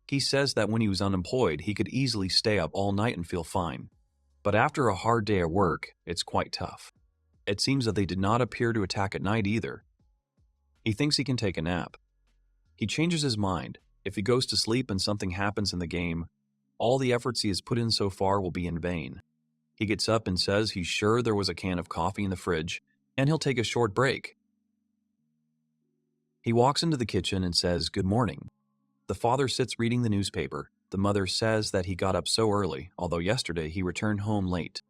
He says that when he was unemployed, he could easily stay up all night and feel fine. But after a hard day at work, it's quite tough. It seems that they did not appear to attack at night either. He thinks he can take a nap. He changes his mind. If he goes to sleep and something happens in the game, all the efforts he has put in so far will be in vain. He gets up and says he's sure there was a can of coffee in the fridge, and he'll take a short break. He walks into the kitchen and says, "Good morning." The father sits reading the newspaper. The mother says that he got up so early, although yesterday he returned home late.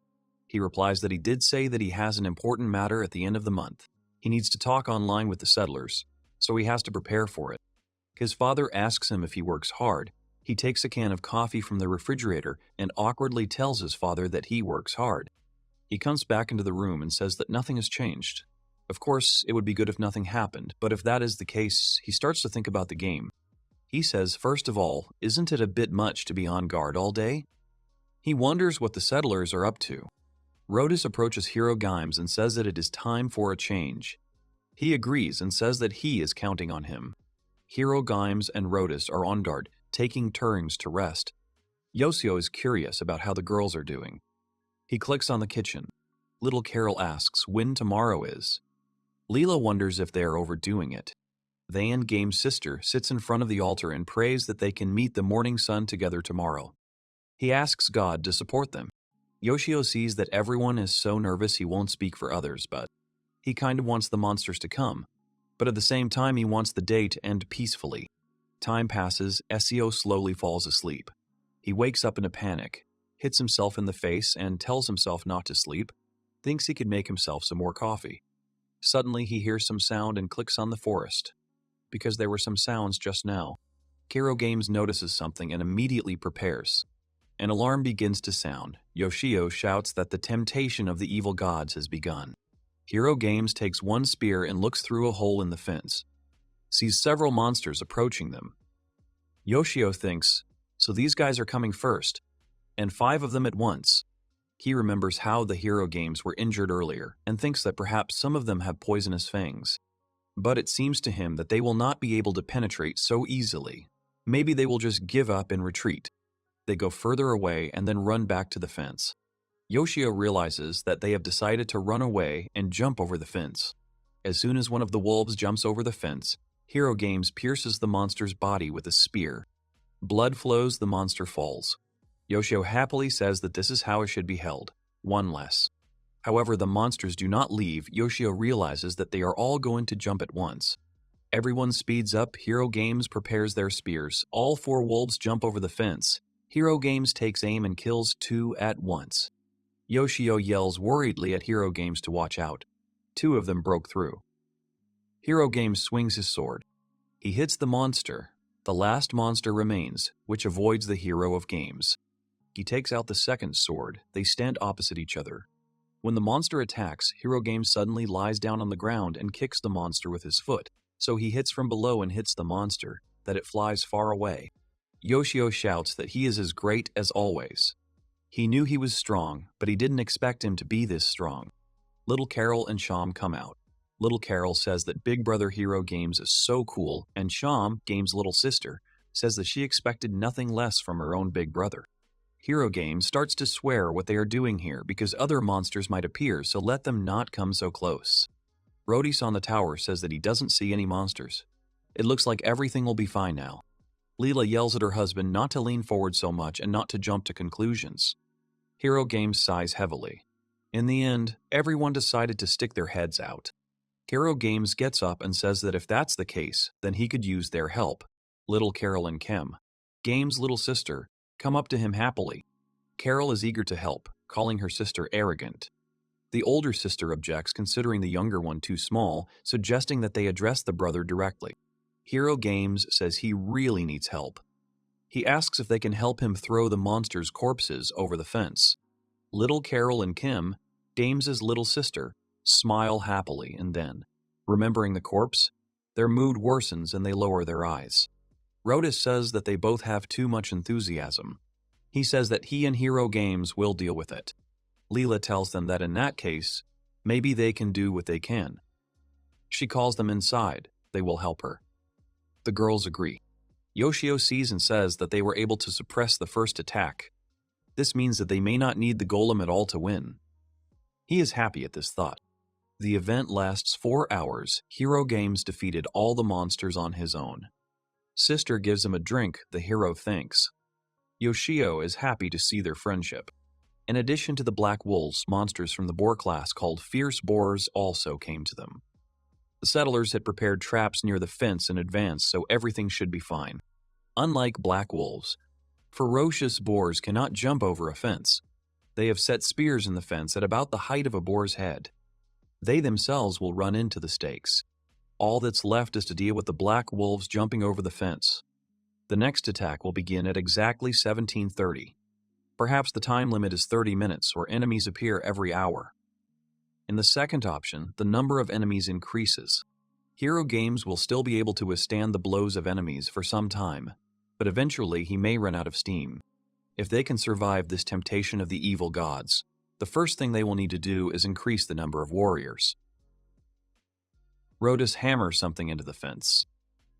He replies that he did say that he has an important matter at the end of the month. He needs to talk online with the settlers, so he has to prepare for it. His father asks him if he works hard. He takes a can of coffee from the refrigerator and awkwardly tells his father that he works hard. He comes back into the room and says that nothing has changed. Of course, it would be good if nothing happened, but if that is the case, he starts to think about the game. He says, first of all, isn't it a bit much to be on guard all day? He wonders what the settlers are up to. Rodis approaches Hiro Gimes and says that it is time for a change. He agrees and says that he is counting on him. Hiro Gimes and Rodis are on guard, taking turns to rest. Yoshio is curious about how the girls are doing. He clicks on the kitchen. Little Carol asks when tomorrow is. Leela wonders if they are overdoing it. They and Game's sister sits in front of the altar and prays that they can meet the morning sun together tomorrow. He asks God to support them. Yoshio sees that everyone is so nervous he won't speak for others, but he kind of wants the monsters to come. But at the same time, he wants the day to end peacefully. Time passes, Seo slowly falls asleep. He wakes up in a panic, hits himself in the face and tells himself not to sleep, thinks he could make himself some more coffee. Suddenly he hears some sound and clicks on the forest, because there were some sounds just now. Hiro Games notices something and immediately prepares. An alarm begins to sound. Yoshio shouts that the temptation of the evil gods has begun. Hiro Games takes one spear and looks through a hole in the fence, sees several monsters approaching them. Yoshio thinks, so these guys are coming first, and 5 of them at once. He remembers how the Hiro Games were injured earlier and thinks that perhaps some of them have poisonous fangs. But it seems to him that they will not be able to penetrate so easily. Maybe they will just give up and retreat. They go further away and then run back to the fence. Yoshio realizes that they have decided to run away and jump over the fence. As soon as one of the wolves jumps over the fence, Hiro Games pierces the monster's body with a spear. Blood flows, the monster falls. Yoshio happily says that this is how it should be held, one less. However, the monsters do not leave. Yoshio realizes that they are all going to jump at once. Everyone speeds up. Hiro Games prepares their spears. All 4 wolves jump over the fence. Hiro Games takes aim and kills 2 at once. Yoshio yells worriedly at Hiro Games to watch out. 2 of them broke through. Hiro Games swings his sword. He hits the monster. The last monster remains, which avoids the hero of Games. He takes out the second sword. They stand opposite each other. When the monster attacks, Hiro Games suddenly lies down on the ground and kicks the monster with his foot, so he hits from below and hits the monster, that it flies far away. Yoshio shouts that he is as great as always. He knew he was strong, but he didn't expect him to be this strong. Little Carol and Sham come out. Little Carol says that Big Brother Hero Games is so cool, and Sham, Games' little sister, says that she expected nothing less from her own big brother. Hero Games starts to swear what they are doing here because other monsters might appear, so let them not come so close. Rodis on the tower says that he doesn't see any monsters. It looks like everything will be fine now. Leela yells at her husband not to lean forward so much and not to jump to conclusions. Hero Games sighs heavily. In the end, everyone decided to stick their heads out. Hero Games gets up and says that if that's the case, then he could use their help. Little Carol and Kim, Games' little sister, come up to him happily. Carol is eager to help, calling her sister arrogant. The older sister objects, considering the younger one too small, suggesting that they address the brother directly. Hero Games says he really needs help. He asks if they can help him throw the monsters' corpses over the fence. Little Carol and Kim, Games' little sister, smile happily and then, remembering the corpse, their mood worsens and they lower their eyes. Rodis says that they both have too much enthusiasm. He says that he and Hero Games will deal with it. Leela tells them that in that case, maybe they can do what they can. She calls them inside. They will help her. The girls agree. Yoshio sees and says that they were able to suppress the first attack. This means that they may not need the golem at all to win. He is happy at this thought. The event lasts 4 hours. Hero Games defeated all the monsters on his own. Sister gives him a drink. The hero thanks. Yoshio is happy to see their friendship. In addition to the black wolves, monsters from the boar class called fierce boars also came to them. The settlers had prepared traps near the fence in advance, so everything should be fine. Unlike black wolves, ferocious boars cannot jump over a fence. They have set spears in the fence at about the height of a boar's head. They themselves will run into the stakes. All that's left is to deal with the black wolves jumping over the fence. The next attack will begin at exactly 17:30. Perhaps the time limit is 30 minutes, or enemies appear every hour. In the second option, the number of enemies increases. Hero Games will still be able to withstand the blows of enemies for some time, but eventually he may run out of steam. If they can survive this temptation of the evil gods, the first thing they will need to do is increase the number of warriors. Rodis hammers something into the fence.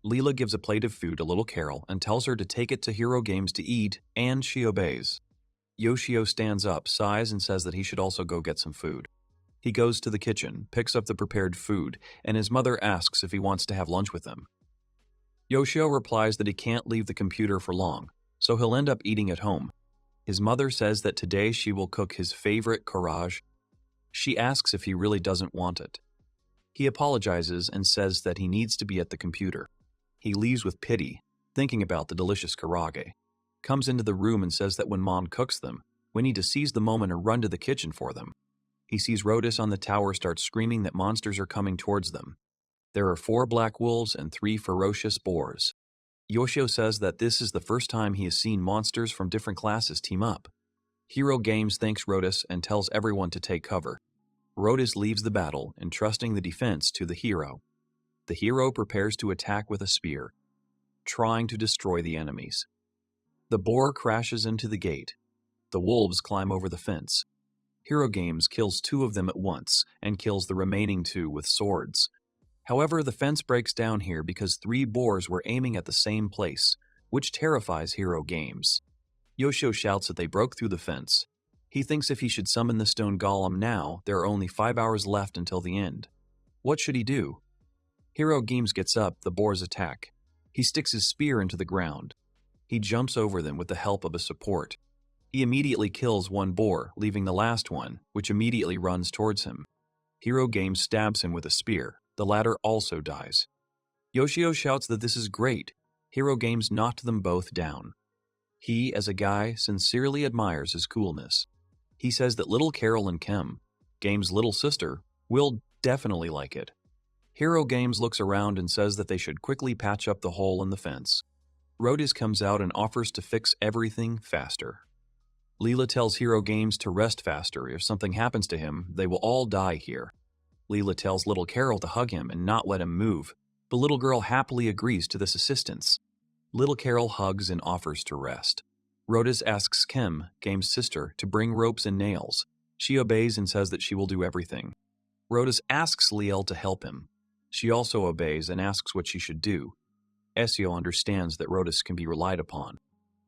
Leela gives a plate of food to little Carol and tells her to take it to Hero Games to eat, and she obeys. Yoshio stands up, sighs, and says that he should also go get some food. He goes to the kitchen, picks up the prepared food, and his mother asks if he wants to have lunch with them. Yoshio replies that he can't leave the computer for long, so he'll end up eating at home. His mother says that today she will cook his favorite courage. She asks if he really doesn't want it. He apologizes and says that he needs to be at the computer. He leaves with pity, thinking about the delicious karage. Comes into the room and says that when Mom cooks them, we need to seize the moment and run to the kitchen for them. He sees Rodis on the tower start screaming that monsters are coming towards them. There are 4 black wolves and 3 ferocious boars. Yoshio says that this is the first time he has seen monsters from different classes team up. Hero Games thanks Rodis and tells everyone to take cover. Rodis leaves the battle, entrusting the defense to the hero. The hero prepares to attack with a spear, trying to destroy the enemies. The boar crashes into the gate. The wolves climb over the fence. Hero Games kills 2 of them at once and kills the remaining 2 with swords. However, the fence breaks down here because 3 boars were aiming at the same place, which terrifies Hero Games. Yoshio shouts that they broke through the fence. He thinks if he should summon the stone golem now, there are only 5 hours left until the end. What should he do? Hero Games gets up, the boars attack. He sticks his spear into the ground. He jumps over them with the help of a support. He immediately kills 1 boar, leaving the last one, which immediately runs towards him. Hero Games stabs him with a spear. The latter also dies. Yoshio shouts that this is great. Hero Games knocked them both down. He, as a guy, sincerely admires his coolness. He says that little Carol and Kim, Games' little sister, will definitely like it. Hero Games looks around and says that they should quickly patch up the hole in the fence. Rodis comes out and offers to fix everything faster. Leela tells Hero Games to rest faster. If something happens to him, they will all die here. Leela tells little Carol to hug him and not let him move. The little girl happily agrees to this assistance. Little Carol hugs and offers to rest. Rodis asks Kim, Games' sister, to bring ropes and nails. She obeys and says that she will do everything. Rhodus asks Liel to help him. She also obeys and asks what she should do. Yoshio understands that Rhodus can be relied upon.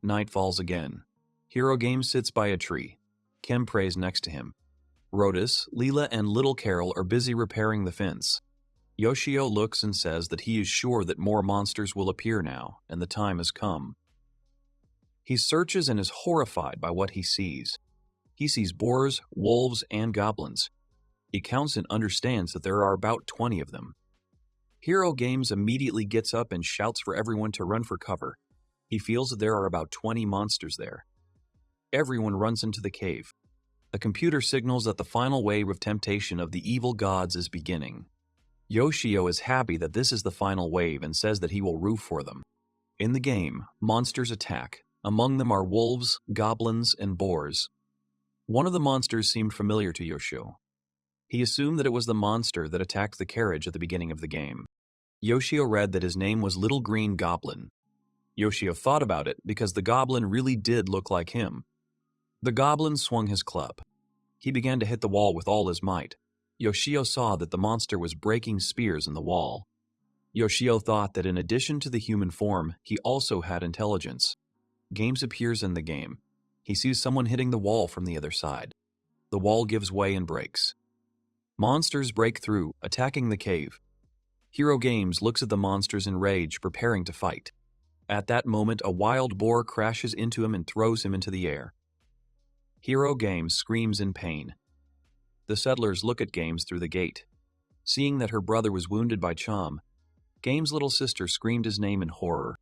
Night falls again. Hero Games sits by a tree. Kim prays next to him. Rhodus, Leela, and little Carol are busy repairing the fence. Yoshio looks and says that he is sure that more monsters will appear now, and the time has come. He searches and is horrified by what he sees. He sees boars, wolves, and goblins. He counts and understands that there are about 20 of them. Hero Games immediately gets up and shouts for everyone to run for cover. He feels that there are about 20 monsters there. Everyone runs into the cave. The computer signals that the final wave of temptation of the evil gods is beginning. Yoshio is happy that this is the final wave and says that he will root for them. In the game, monsters attack. Among them are wolves, goblins, and boars. One of the monsters seemed familiar to Yoshio. He assumed that it was the monster that attacked the carriage at the beginning of the game. Yoshio read that his name was Little Green Goblin. Yoshio thought about it because the goblin really did look like him. The goblin swung his club. He began to hit the wall with all his might. Yoshio saw that the monster was breaking spears in the wall. Yoshio thought that in addition to the human form, he also had intelligence. Games appears in the game. He sees someone hitting the wall from the other side. The wall gives way and breaks. Monsters break through, attacking the cave. Hero Games looks at the monsters in rage, preparing to fight. At that moment, a wild boar crashes into him and throws him into the air. Hero Games screams in pain. The settlers look at Games through the gate. Seeing that her brother was wounded by Chom, Games' little sister screamed his name in horror.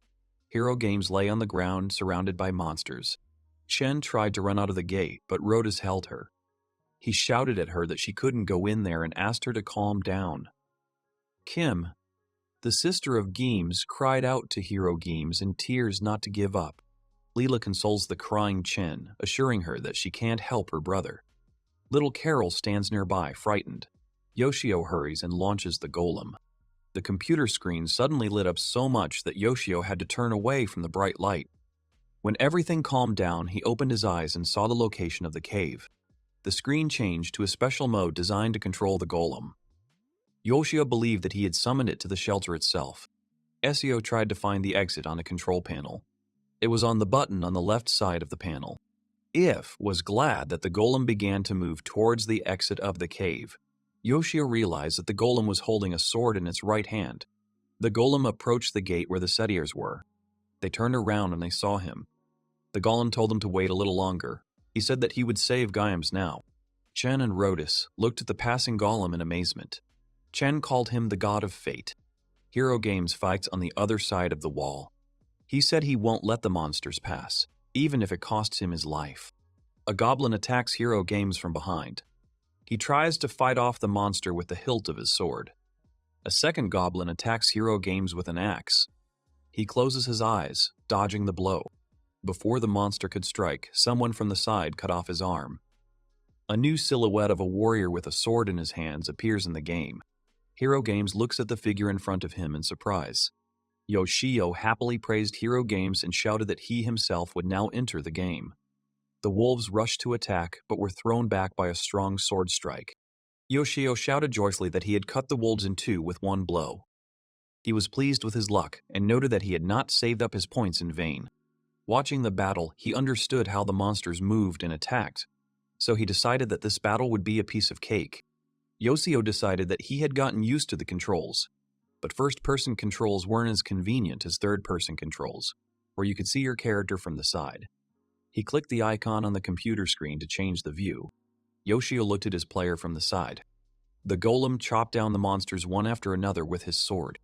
Hero Games lay on the ground, surrounded by monsters. Chen tried to run out of the gate, but Rhodus held her. He shouted at her that she couldn't go in there and asked her to calm down. Kim, the sister of Games, cried out to Hero Games in tears not to give up. Leela consoles the crying Chen, assuring her that she can't help her brother. Little Carol stands nearby, frightened. Yoshio hurries and launches the golem. The computer screen suddenly lit up so much that Yoshio had to turn away from the bright light. When everything calmed down, he opened his eyes and saw the location of the cave. The screen changed to a special mode designed to control the golem. Yoshio believed that he had summoned it to the shelter itself. Yoshio tried to find the exit on a control panel. It was on the button on the left side of the panel. If was glad that the golem began to move towards the exit of the cave. Yoshio realized that the golem was holding a sword in its right hand. The golem approached the gate where the settlers were. They turned around and they saw him. The golem told them to wait a little longer. He said that he would save Gaiams now. Chen and Rhodus looked at the passing golem in amazement. Chen called him the god of fate. Hero Games fights on the other side of the wall. He said he won't let the monsters pass, even if it costs him his life. A goblin attacks Hero Games from behind. He tries to fight off the monster with the hilt of his sword. A second goblin attacks Hero Games with an axe. He closes his eyes, dodging the blow. Before the monster could strike, someone from the side cut off his arm. A new silhouette of a warrior with a sword in his hands appears in the game. Hero Games looks at the figure in front of him in surprise. Yoshio happily praised Hero Games and shouted that he himself would now enter the game. The wolves rushed to attack, but were thrown back by a strong sword strike. Yoshio shouted joyfully that he had cut the wolves in two with one blow. He was pleased with his luck and noted that he had not saved up his points in vain. Watching the battle, he understood how the monsters moved and attacked, so he decided that this battle would be a piece of cake. Yoshio decided that he had gotten used to the controls, but first-person controls weren't as convenient as third-person controls, where you could see your character from the side. He clicked the icon on the computer screen to change the view. Yoshio looked at his player from the side. The golem chopped down the monsters one after another with his sword.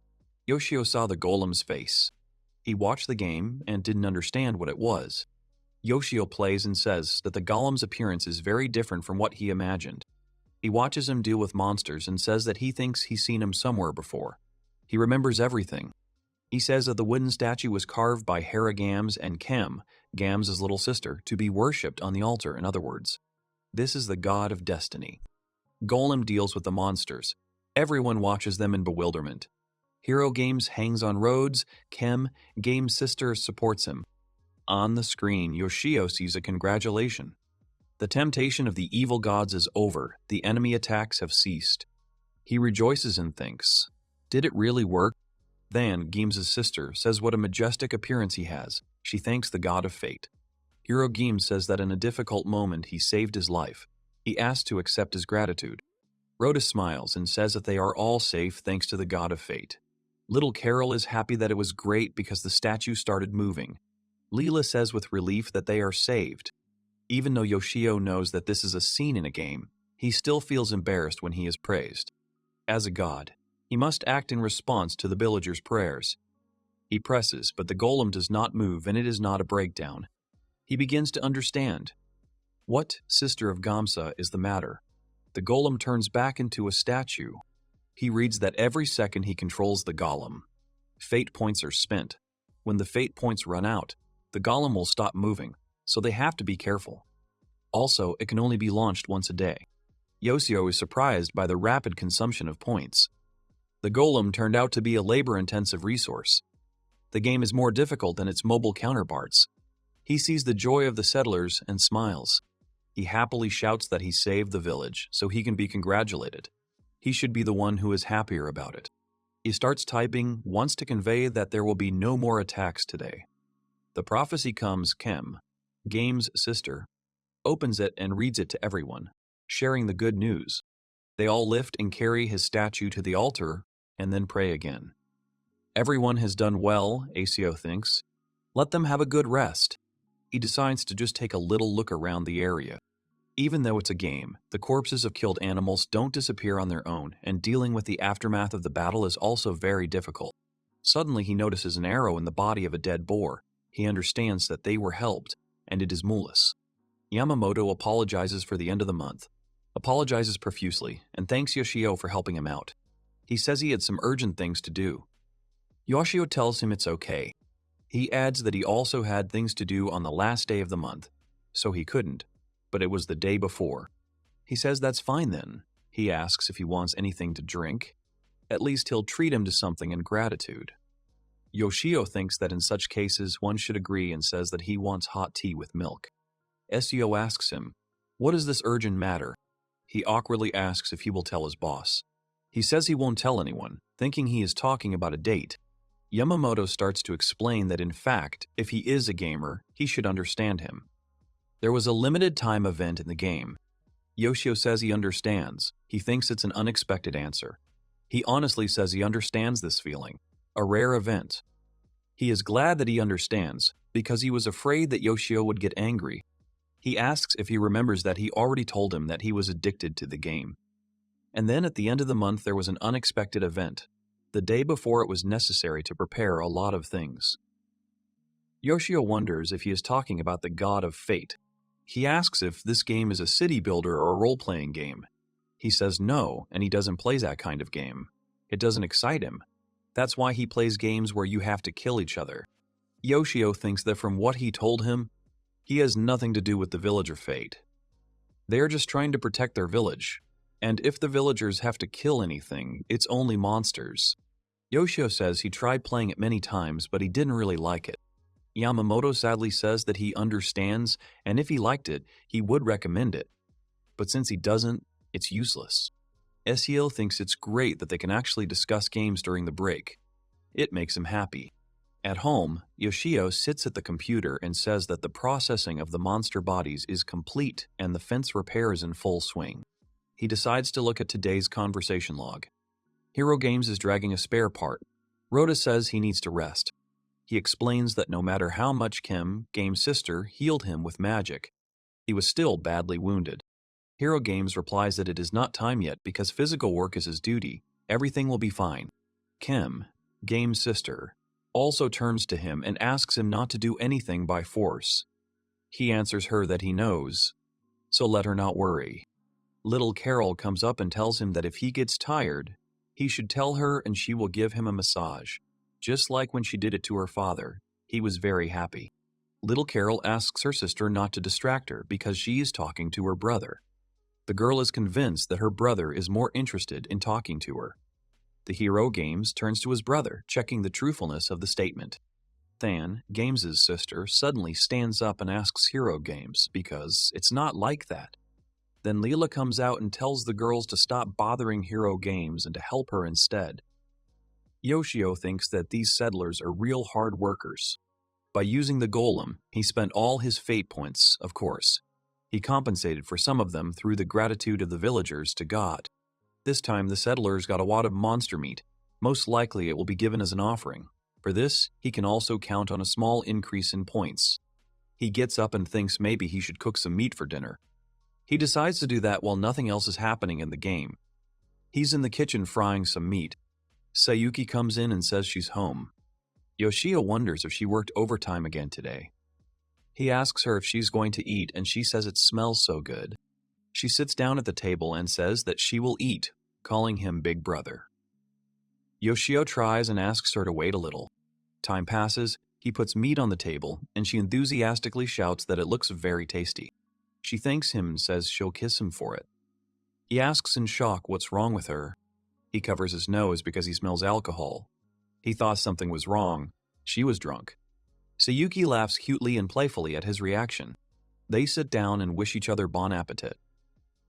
Yoshio saw the golem's face. He watched the game and didn't understand what it was. Yoshio plays and says that the golem's appearance is very different from what he imagined. He watches him deal with monsters and says that he thinks he's seen him somewhere before. He remembers everything. He says that the wooden statue was carved by Hera Gams and Kem, Gams' little sister, to be worshipped on the altar, in other words. This is the god of destiny. Golem deals with the monsters. Everyone watches them in bewilderment. Hero Games hangs on Rhodes. Kem, Game's sister, supports him. On the screen, Yoshio sees a congratulation. The temptation of the evil gods is over. The enemy attacks have ceased. He rejoices and thinks, did it really work? Then, Geem's sister says what a majestic appearance he has. She thanks the god of fate. Hero Geem says that in a difficult moment he saved his life. He asks to accept his gratitude. Rhoda smiles and says that they are all safe thanks to the god of fate. Little Carol is happy that it was great because the statue started moving. Leela says with relief that they are saved. Even though Yoshio knows that this is a scene in a game, he still feels embarrassed when he is praised. As a god, he must act in response to the villagers' prayers. He presses, but the golem does not move and it is not a breakdown. He begins to understand. What, sister of Gamsa, is the matter? The golem turns back into a statue. He reads that every second he controls the golem. Fate points are spent. When the fate points run out, the golem will stop moving, so they have to be careful. Also, it can only be launched once a day. Yoshio is surprised by the rapid consumption of points. The golem turned out to be a labor-intensive resource. The game is more difficult than its mobile counterparts. He sees the joy of the settlers and smiles. He happily shouts that he saved the village, so he can be congratulated. He should be the one who is happier about it. He starts typing, wants to convey that there will be no more attacks today. The prophecy comes. Geem's sister, opens it and reads it to everyone, sharing the good news. They all lift and carry his statue to the altar and then pray again. Everyone has done well, Yoshio thinks. Let them have a good rest. He decides to just take a little look around the area. Even though it's a game, the corpses of killed animals don't disappear on their own, and dealing with the aftermath of the battle is also very difficult. Suddenly he notices an arrow in the body of a dead boar. He understands that they were helped, and it is Mulus. Yamamoto apologizes for the end of the month, apologizes profusely, and thanks Yoshio for helping him out. He says he had some urgent things to do. Yoshio tells him it's okay. He adds that he also had things to do on the last day of the month, so he couldn't, but it was the day before. He says that's fine then. He asks if he wants anything to drink. At least he'll treat him to something in gratitude. Yoshio thinks that in such cases one should agree and says that he wants hot tea with milk. Yoshio asks him, what is this urgent matter? He awkwardly asks if he will tell his boss. He says he won't tell anyone, thinking he is talking about a date. Yamamoto starts to explain that in fact, if he is a gamer, he should understand him. There was a limited time event in the game. Yoshio says he understands. He thinks it's an unexpected answer. He honestly says he understands this feeling, a rare event. He is glad that he understands, because he was afraid that Yoshio would get angry. He asks if he remembers that he already told him that he was addicted to the game. And then at the end of the month there was an unexpected event. The day before it was necessary to prepare a lot of things. Yoshio wonders if he is talking about the god of fate. He asks if this game is a city builder or a role-playing game. He says no, and he doesn't play that kind of game. It doesn't excite him. That's why he plays games where you have to kill each other. Yoshio thinks that from what he told him, he has nothing to do with the villager fate. They are just trying to protect their village, and if the villagers have to kill anything, it's only monsters. Yoshio says he tried playing it many times, but he didn't really like it. Yamamoto sadly says that he understands, and if he liked it, he would recommend it. But since he doesn't, it's useless. Yoshio thinks it's great that they can actually discuss games during the break. It makes him happy. At home, Yoshio sits at the computer and says that the processing of the monster bodies is complete and the fence repair is in full swing. He decides to look at today's conversation log. Hero Games is dragging a spare part. Rhoda says he needs to rest. He explains that no matter how much Game's sister, healed him with magic, he was still badly wounded. Hero Games replies that it is not time yet because physical work is his duty. Everything will be fine. Game's sister, also turns to him and asks him not to do anything by force. He answers her that he knows, so let her not worry. Little Carol comes up and tells him that if he gets tired, he should tell her and she will give him a massage. Just like when she did it to her father, he was very happy. Little Carol asks her sister not to distract her because she is talking to her brother. The girl is convinced that her brother is more interested in talking to her. The hero Games turns to his brother, checking the truthfulness of the statement. Than, Games' sister, suddenly stands up and asks Hero Games because it's not like that. Then Leela comes out and tells the girls to stop bothering Hero Games and to help her instead. Yoshio thinks that these settlers are real hard workers. By using the golem, he spent all his fate points, of course. He compensated for some of them through the gratitude of the villagers to God. This time the settlers got a wad of monster meat. Most likely it will be given as an offering. For this, he can also count on a small increase in points. He gets up and thinks maybe he should cook some meat for dinner. He decides to do that while nothing else is happening in the game. He's in the kitchen frying some meat. Sayuki comes in and says she's home. Yoshio wonders if she worked overtime again today. He asks her if she's going to eat, and she says it smells so good. She sits down at the table and says that she will eat, calling him Big Brother. Yoshio tries and asks her to wait a little. Time passes, he puts meat on the table, and she enthusiastically shouts that it looks very tasty. She thanks him and says she'll kiss him for it. He asks in shock what's wrong with her. He covers his nose because he smells alcohol. He thought something was wrong. She was drunk. Sayuki laughs cutely and playfully at his reaction. They sit down and wish each other bon appetit.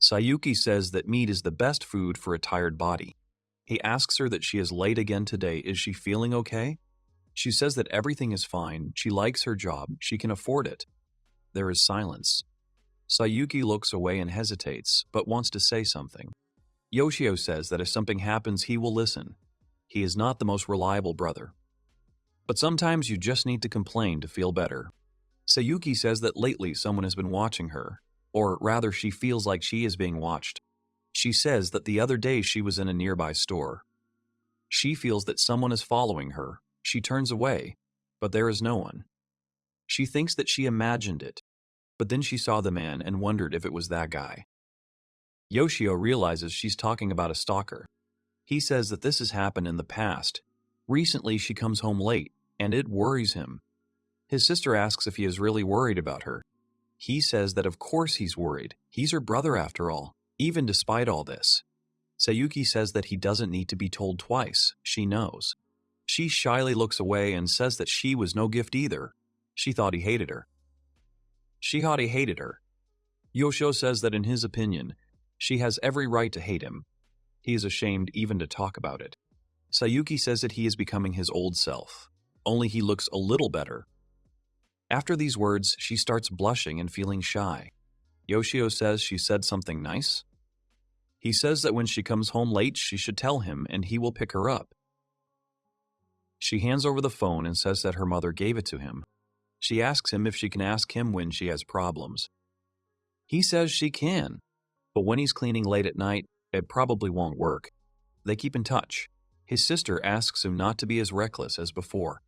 Sayuki says that meat is the best food for a tired body. He asks her that she is late again today. Is she feeling okay? She says that everything is fine. She likes her job. She can afford it. There is silence. Sayuki looks away and hesitates, but wants to say something. Yoshio says that if something happens, he will listen. He is not the most reliable brother. But sometimes you just need to complain to feel better. Sayuki says that lately someone has been watching her, or rather she feels like she is being watched. She says that the other day she was in a nearby store. She feels that someone is following her. She turns away, but there is no one. She thinks that she imagined it, but then she saw the man and wondered if it was that guy. Yoshio realizes she's talking about a stalker. He says that this has happened in the past. Recently she comes home late, and it worries him. His sister asks if he is really worried about her. He says that of course he's worried. He's her brother after all, even despite all this. Sayuki says that he doesn't need to be told twice. She knows. She shyly looks away and says that she was no gift either. She thought he hated her. Yoshio says that in his opinion, she has every right to hate him. He is ashamed even to talk about it. Sayuki says that he is becoming his old self, only he looks a little better. After these words, she starts blushing and feeling shy. Yoshio says she said something nice. He says that when she comes home late, she should tell him and he will pick her up. She hands over the phone and says that her mother gave it to him. She asks him if she can ask him when she has problems. He says she can, but when he's cleaning late at night, it probably won't work. They keep in touch. His sister asks him not to be as reckless as before.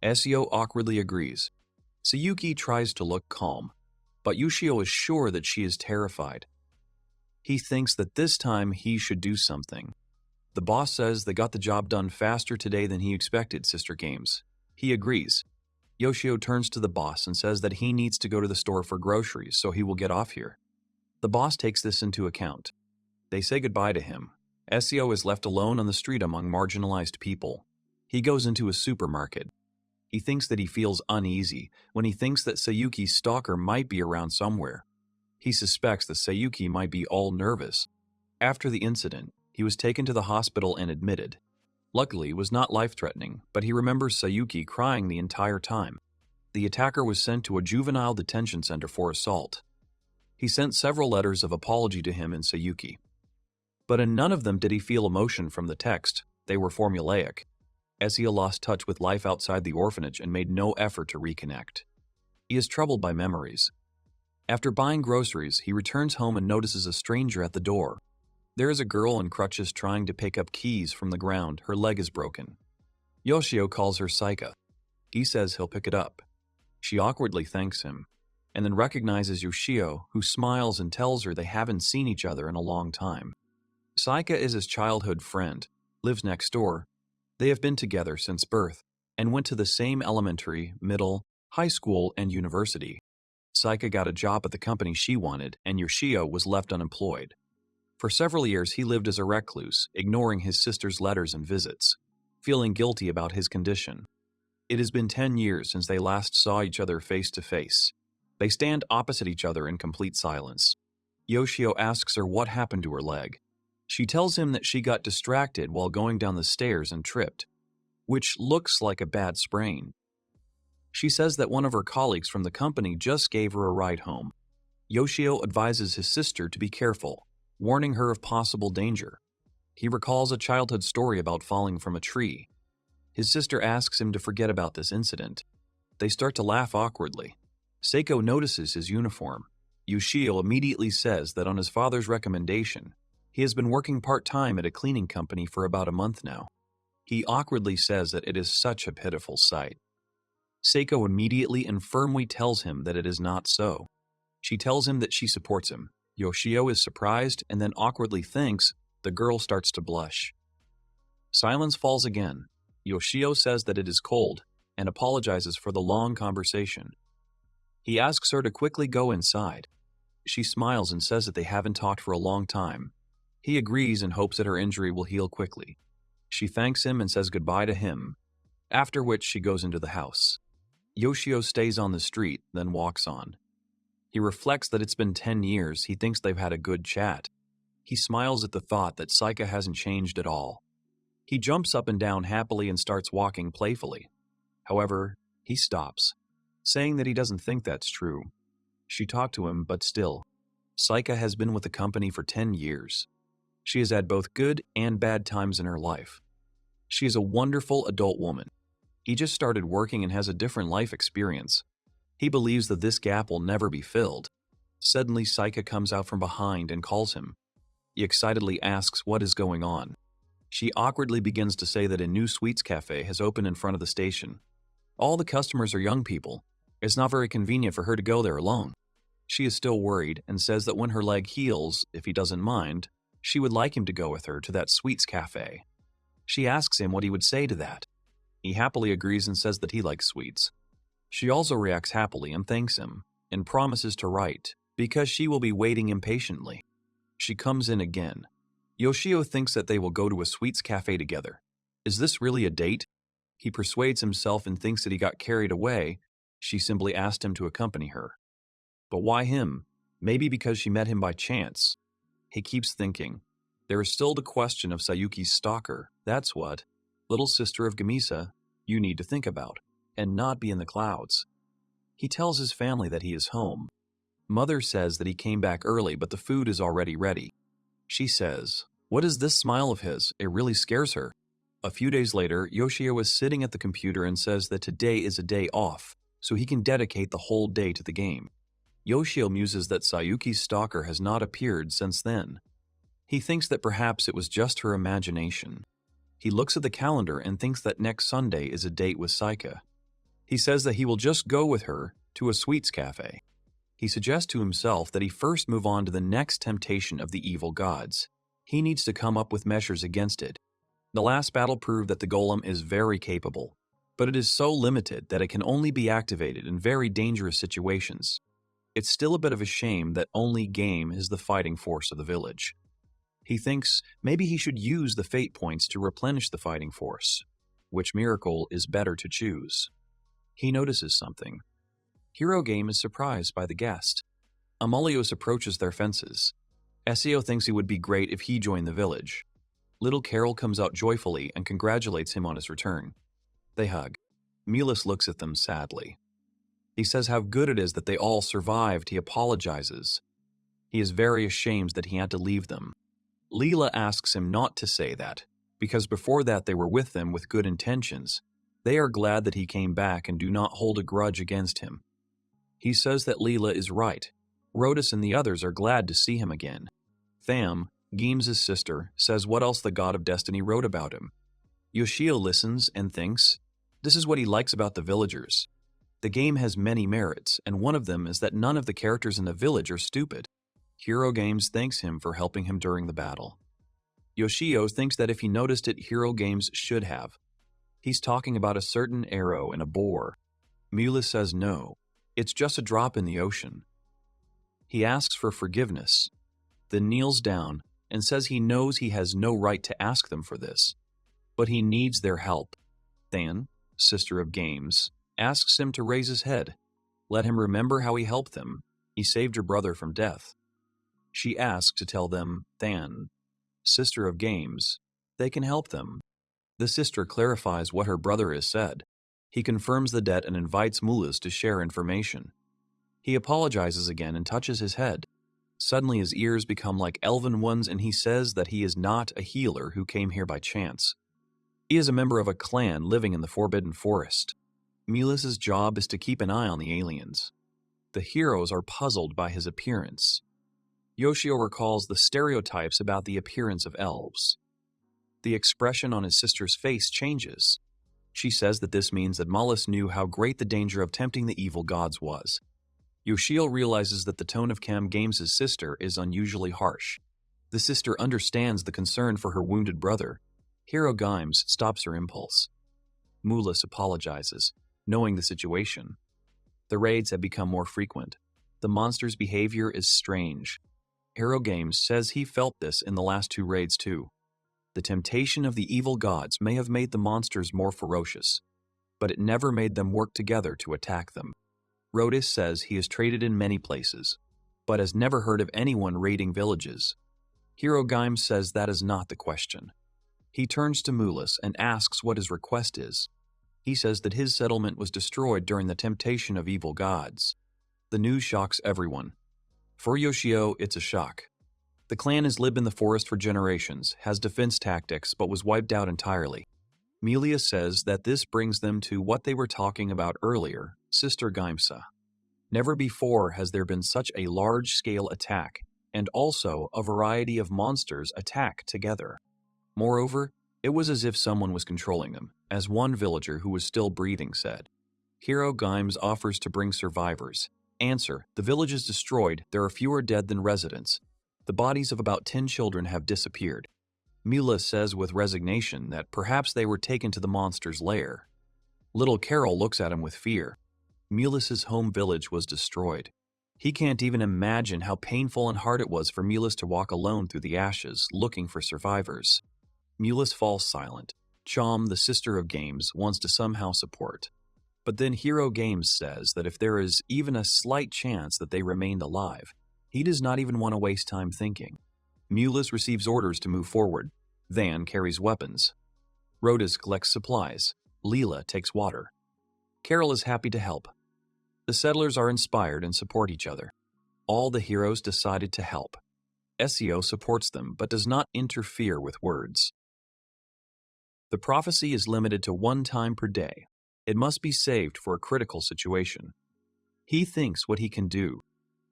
Yoshio awkwardly agrees. Sayuki tries to look calm, but Yoshio is sure that she is terrified. He thinks that this time he should do something. The boss says they got the job done faster today than he expected, Sister Games. He agrees. Yoshio turns to the boss and says that he needs to go to the store for groceries, so he will get off here. The boss takes this into account. They say goodbye to him. Yoshio is left alone on the street among marginalized people. He goes into a supermarket. He thinks that he feels uneasy when he thinks that Sayuki's stalker might be around somewhere. He suspects that Sayuki might be all nervous. After the incident, he was taken to the hospital and admitted. Luckily, it was not life-threatening, but he remembers Sayuki crying the entire time. The attacker was sent to a juvenile detention center for assault. He sent several letters of apology to him and Sayuki. But in none of them did he feel emotion from the text. They were formulaic. Yoshio lost touch with life outside the orphanage and made no effort to reconnect. He is troubled by memories. After buying groceries, he returns home and notices a stranger at the door. There is a girl in crutches trying to pick up keys from the ground. Her leg is broken. Yoshio calls her Saika. He says he'll pick it up. She awkwardly thanks him, and then recognizes Yoshio, who smiles and tells her they haven't seen each other in a long time. Saika is his childhood friend, lives next door. They have been together since birth, and went to the same elementary, middle, high school, and university. Saika got a job at the company she wanted, and Yoshio was left unemployed. For several years, he lived as a recluse, ignoring his sister's letters and visits, feeling guilty about his condition. It has been 10 years since they last saw each other face to face. They stand opposite each other in complete silence. Yoshio asks her what happened to her leg. She tells him that she got distracted while going down the stairs and tripped, which looks like a bad sprain. She says that one of her colleagues from the company just gave her a ride home. Yoshio advises his sister to be careful, warning her of possible danger. He recalls a childhood story about falling from a tree. His sister asks him to forget about this incident. They start to laugh awkwardly. Seiko notices his uniform. Yoshio immediately says that on his father's recommendation, he has been working part-time at a cleaning company for about a month now. He awkwardly says that it is such a pitiful sight. Seiko immediately and firmly tells him that it is not so. She tells him that she supports him. Yoshio is surprised and then awkwardly thinks the girl starts to blush. Silence falls again. Yoshio says that it is cold and apologizes for the long conversation. He asks her to quickly go inside. She smiles and says that they haven't talked for a long time. He agrees and hopes that her injury will heal quickly. She thanks him and says goodbye to him, after which she goes into the house. Yoshio stays on the street, then walks on. He reflects that it's been 10 years. He thinks they've had a good chat. He smiles at the thought that Saika hasn't changed at all. He jumps up and down happily and starts walking playfully. However, he stops, saying that he doesn't think that's true. She talked to him, but still, Saika has been with the company for 10 years. She has had both good and bad times in her life. She is a wonderful adult woman. He just started working and has a different life experience. He believes that this gap will never be filled. Suddenly, Saika comes out from behind and calls him. He excitedly asks what is going on. She awkwardly begins to say that a new sweets cafe has opened in front of the station. All the customers are young people. It's not very convenient for her to go there alone. She is still worried and says that when her leg heals, if he doesn't mind, she would like him to go with her to that sweets cafe. She asks him what he would say to that. He happily agrees and says that he likes sweets. She also reacts happily and thanks him, and promises to write, because she will be waiting impatiently. She comes in again. Yoshio thinks that they will go to a sweets cafe together. Is this really a date? He persuades himself and thinks that he got carried away. She simply asked him to accompany her. But why him? Maybe because she met him by chance. He keeps thinking. There is still the question of Sayuki's stalker. That's what, little sister of Gamisa, you need to think about, and not be in the clouds. He tells his family that he is home. Mother says that he came back early, but the food is already ready. She says, "What is this smile of his? It really scares her." A few days later, Yoshio is sitting at the computer and says that today is a day off, so he can dedicate the whole day to the game. Yoshio muses that Sayuki's stalker has not appeared since then. He thinks that perhaps it was just her imagination. He looks at the calendar and thinks that next Sunday is a date with Saika. He says that he will just go with her to a sweets cafe. He suggests to himself that he first move on to the next temptation of the evil gods. He needs to come up with measures against it. The last battle proved that the golem is very capable, but it is so limited that it can only be activated in very dangerous situations. It's still a bit of a shame that only game is the fighting force of the village. He thinks maybe he should use the fate points to replenish the fighting force. Which miracle is better to choose? He notices something. Hero Game is surprised by the guest. Amalios approaches their fences. Essio thinks it would be great if he joined the village. Little Carol comes out joyfully and congratulates him on his return. They hug. Milas looks at them sadly. He says how good it is that they all survived. He apologizes. He is very ashamed that he had to leave them. Leela asks him not to say that, because before that they were with them with good intentions. They are glad that he came back and do not hold a grudge against him. He says that Leela is right. Rhodus and the others are glad to see him again. Tham, Geem's sister, says what else the god of destiny wrote about him. Yoshio listens and thinks, this is what he likes about the villagers. The game has many merits, and one of them is that none of the characters in the village are stupid. Hero Games thanks him for helping him during the battle. Yoshio thinks that if he noticed it, Hero Games should have. He's talking about a certain arrow and a boar. Mula says no, it's just a drop in the ocean. He asks for forgiveness, then kneels down and says he knows he has no right to ask them for this, but he needs their help. Than, sister of Games, asks him to raise his head. Let him remember how he helped them. He saved your brother from death. She asks to tell them Than, sister of games, they can help them. The sister clarifies what her brother has said. He confirms the debt and invites Mulas to share information. He apologizes again and touches his head. Suddenly his ears become like elven ones and he says that he is not a healer who came here by chance. He is a member of a clan living in the Forbidden Forest. Mulas's job is to keep an eye on the aliens. The heroes are puzzled by his appearance. Yoshio recalls the stereotypes about the appearance of elves. The expression on his sister's face changes. She says that this means that Mulus knew how great the danger of tempting the evil gods was. Yoshio realizes that the tone of Kem Games' sister is unusually harsh. The sister understands the concern for her wounded brother. Hero Games stops her impulse. Mulus apologizes, knowing the situation. The raids have become more frequent. The monster's behavior is strange. Hero Games says he felt this in the last 2 raids too. The temptation of the evil gods may have made the monsters more ferocious, but it never made them work together to attack them. Rodis says he has traded in many places, but has never heard of anyone raiding villages. Hero Games says that is not the question. He turns to Mulus and asks what his request is. He says that his settlement was destroyed during the temptation of evil gods. The news shocks everyone. For Yoshio, it's a shock. The clan has lived in the forest for generations, has defense tactics, but was wiped out entirely. Melia says that this brings them to what they were talking about earlier, Sister Gaimsa. Never before has there been such a large-scale attack, and also a variety of monsters attack together. Moreover, it was as if someone was controlling them, as one villager who was still breathing said. Hero Games offers to bring survivors. Answer: the village is destroyed, there are fewer dead than residents. The bodies of about 10 children have disappeared. Mila says with resignation that perhaps they were taken to the monster's lair. Little Carol looks at him with fear. Mulis's home village was destroyed. He can't even imagine how painful and hard it was for Mulis to walk alone through the ashes, looking for survivors. Mulis falls silent. Chom, the sister of Games, wants to somehow support. But then Hero Games says that if there is even a slight chance that they remained alive, he does not even want to waste time thinking. Mulis receives orders to move forward. Van carries weapons. Rodis collects supplies. Leela takes water. Carol is happy to help. The settlers are inspired and support each other. All the heroes decided to help. Essio supports them but does not interfere with words. The prophecy is limited to 1 time per day. It must be saved for a critical situation. He thinks what he can do.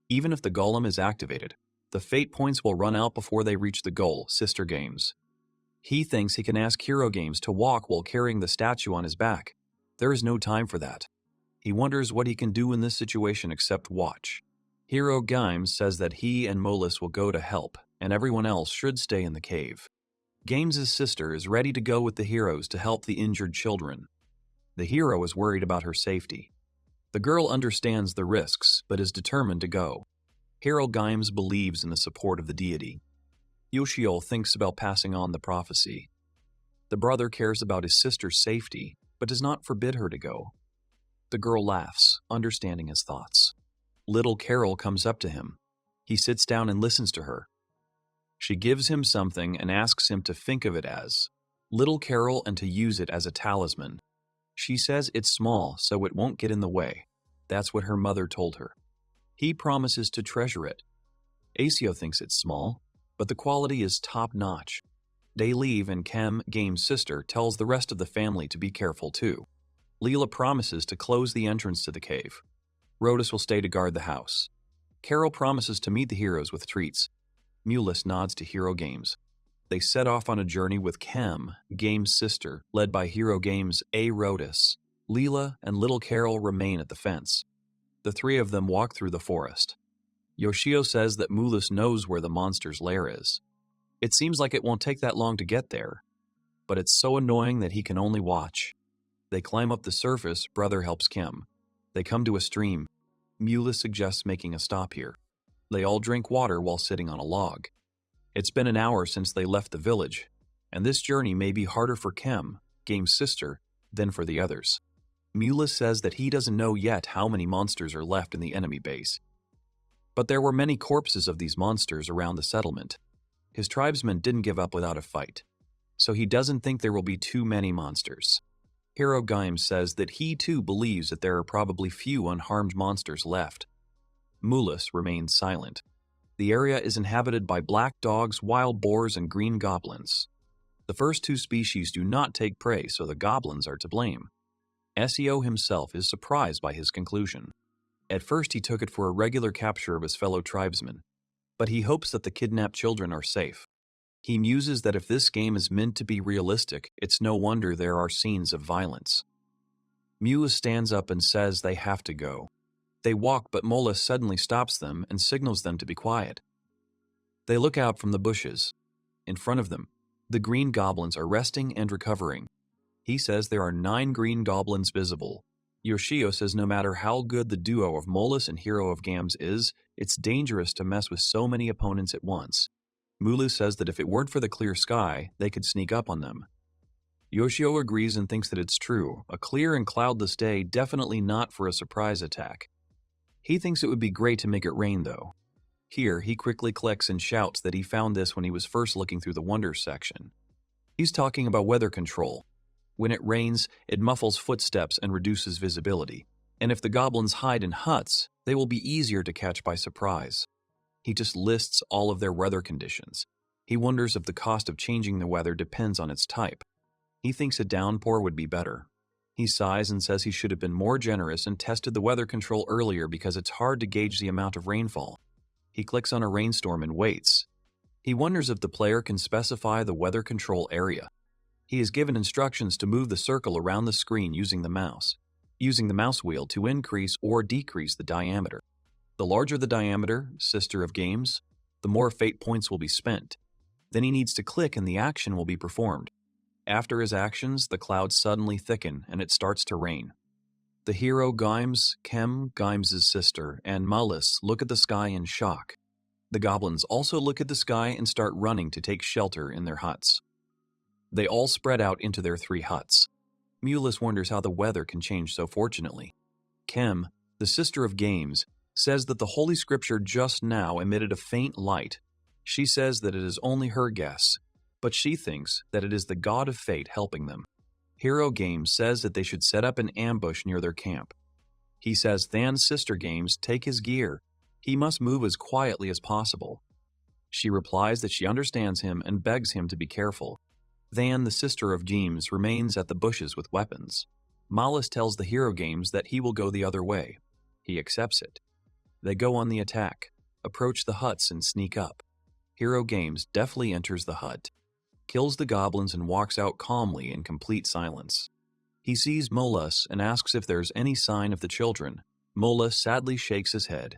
Even if the golem is activated, the fate points will run out before they reach the goal, Sister Games. He thinks he can ask Hero Games to walk while carrying the statue on his back. There is no time for that. He wonders what he can do in this situation except watch. Hero Games says that he and Molus will go to help, and everyone else should stay in the cave. Games' sister is ready to go with the heroes to help the injured children. The hero is worried about her safety. The girl understands the risks, but is determined to go. Hero Games believes in the support of the deity. Yoshio thinks about passing on the prophecy. The brother cares about his sister's safety, but does not forbid her to go. The girl laughs, understanding his thoughts. Little Carol comes up to him. He sits down and listens to her. She gives him something and asks him to think of it as Little Carol and to use it as a talisman. She says it's small, so it won't get in the way. That's what her mother told her. He promises to treasure it. Asio thinks it's small, but the quality is top-notch. They leave and Kem, Game's sister, tells the rest of the family to be careful too. Leela promises to close the entrance to the cave. Rodis will stay to guard the house. Carol promises to meet the heroes with treats. Mulus nods to Hero Games. They set off on a journey with Kem, Game's sister, led by Hero Games' A. Rodis. Leela and Little Carol remain at the fence. The 3 of them walk through the forest. Yoshio says that Mulus knows where the monster's lair is. It seems like it won't take that long to get there, but it's so annoying that he can only watch. They climb up the surface, brother helps Kem. They come to a stream. Mulus suggests making a stop here. They all drink water while sitting on a log. It's been an hour since they left the village, and this journey may be harder for Kem, Game's sister, than for the others. Mulus says that he doesn't know yet how many monsters are left in the enemy base. But there were many corpses of these monsters around the settlement. His tribesmen didn't give up without a fight, so he doesn't think there will be too many monsters. Hero Gaim says that he too believes that there are probably few unharmed monsters left. Mulus remains silent. The area is inhabited by black dogs, wild boars, and green goblins. The first two species do not take prey, so the goblins are to blame. Seo himself is surprised by his conclusion. At first he took it for a regular capture of his fellow tribesmen, but he hopes that the kidnapped children are safe. He muses that if this game is meant to be realistic, it's no wonder there are scenes of violence. Mulus stands up and says they have to go. They walk, but Mulus suddenly stops them and signals them to be quiet. They look out from the bushes. In front of them, the green goblins are resting and recovering. He says there are 9 green goblins visible. Yoshio says no matter how good the duo of Mulus and Hero of Gams is, it's dangerous to mess with so many opponents at once. Mulus says that if it weren't for the clear sky, they could sneak up on them. Yoshio agrees and thinks that it's true. A clear and cloudless day, definitely not for a surprise attack. He thinks it would be great to make it rain, though. Here, he quickly clicks and shouts that he found this when he was first looking through the Wonders section. He's talking about weather control. When it rains, it muffles footsteps and reduces visibility. And if the goblins hide in huts, they will be easier to catch by surprise. He just lists all of their weather conditions. He wonders if the cost of changing the weather depends on its type. He thinks a downpour would be better. He sighs and says he should have been more generous and tested the weather control earlier because it's hard to gauge the amount of rainfall. He clicks on a rainstorm and waits. He wonders if the player can specify the weather control area. He is given instructions to move the circle around the screen using the mouse wheel to increase or decrease the diameter. The larger the diameter, Sister of Games, the more fate points will be spent. Then he needs to click and the action will be performed. After his actions, the clouds suddenly thicken and it starts to rain. The hero Gaims, Kem, Gaim's sister, and Mulus look at the sky in shock. The goblins also look at the sky and start running to take shelter in their huts. They all spread out into their 3 huts. Mulus wonders how the weather can change so fortunately. Kem, the sister of Games, says that the Holy Scripture just now emitted a faint light. She says that it is only her guess, but she thinks that it is the god of fate helping them. Hero Games says that they should set up an ambush near their camp. He says Than's sister Games take his gear. He must move as quietly as possible. She replies that she understands him and begs him to be careful. Than, the sister of Games, remains at the bushes with weapons. Mulus tells the Hero Games that he will go the other way. He accepts it. They go on the attack, approach the huts and sneak up. Hero Games deftly enters the hut, kills the goblins and walks out calmly in complete silence. He sees Mulus and asks if there's any sign of the children. Mulus sadly shakes his head.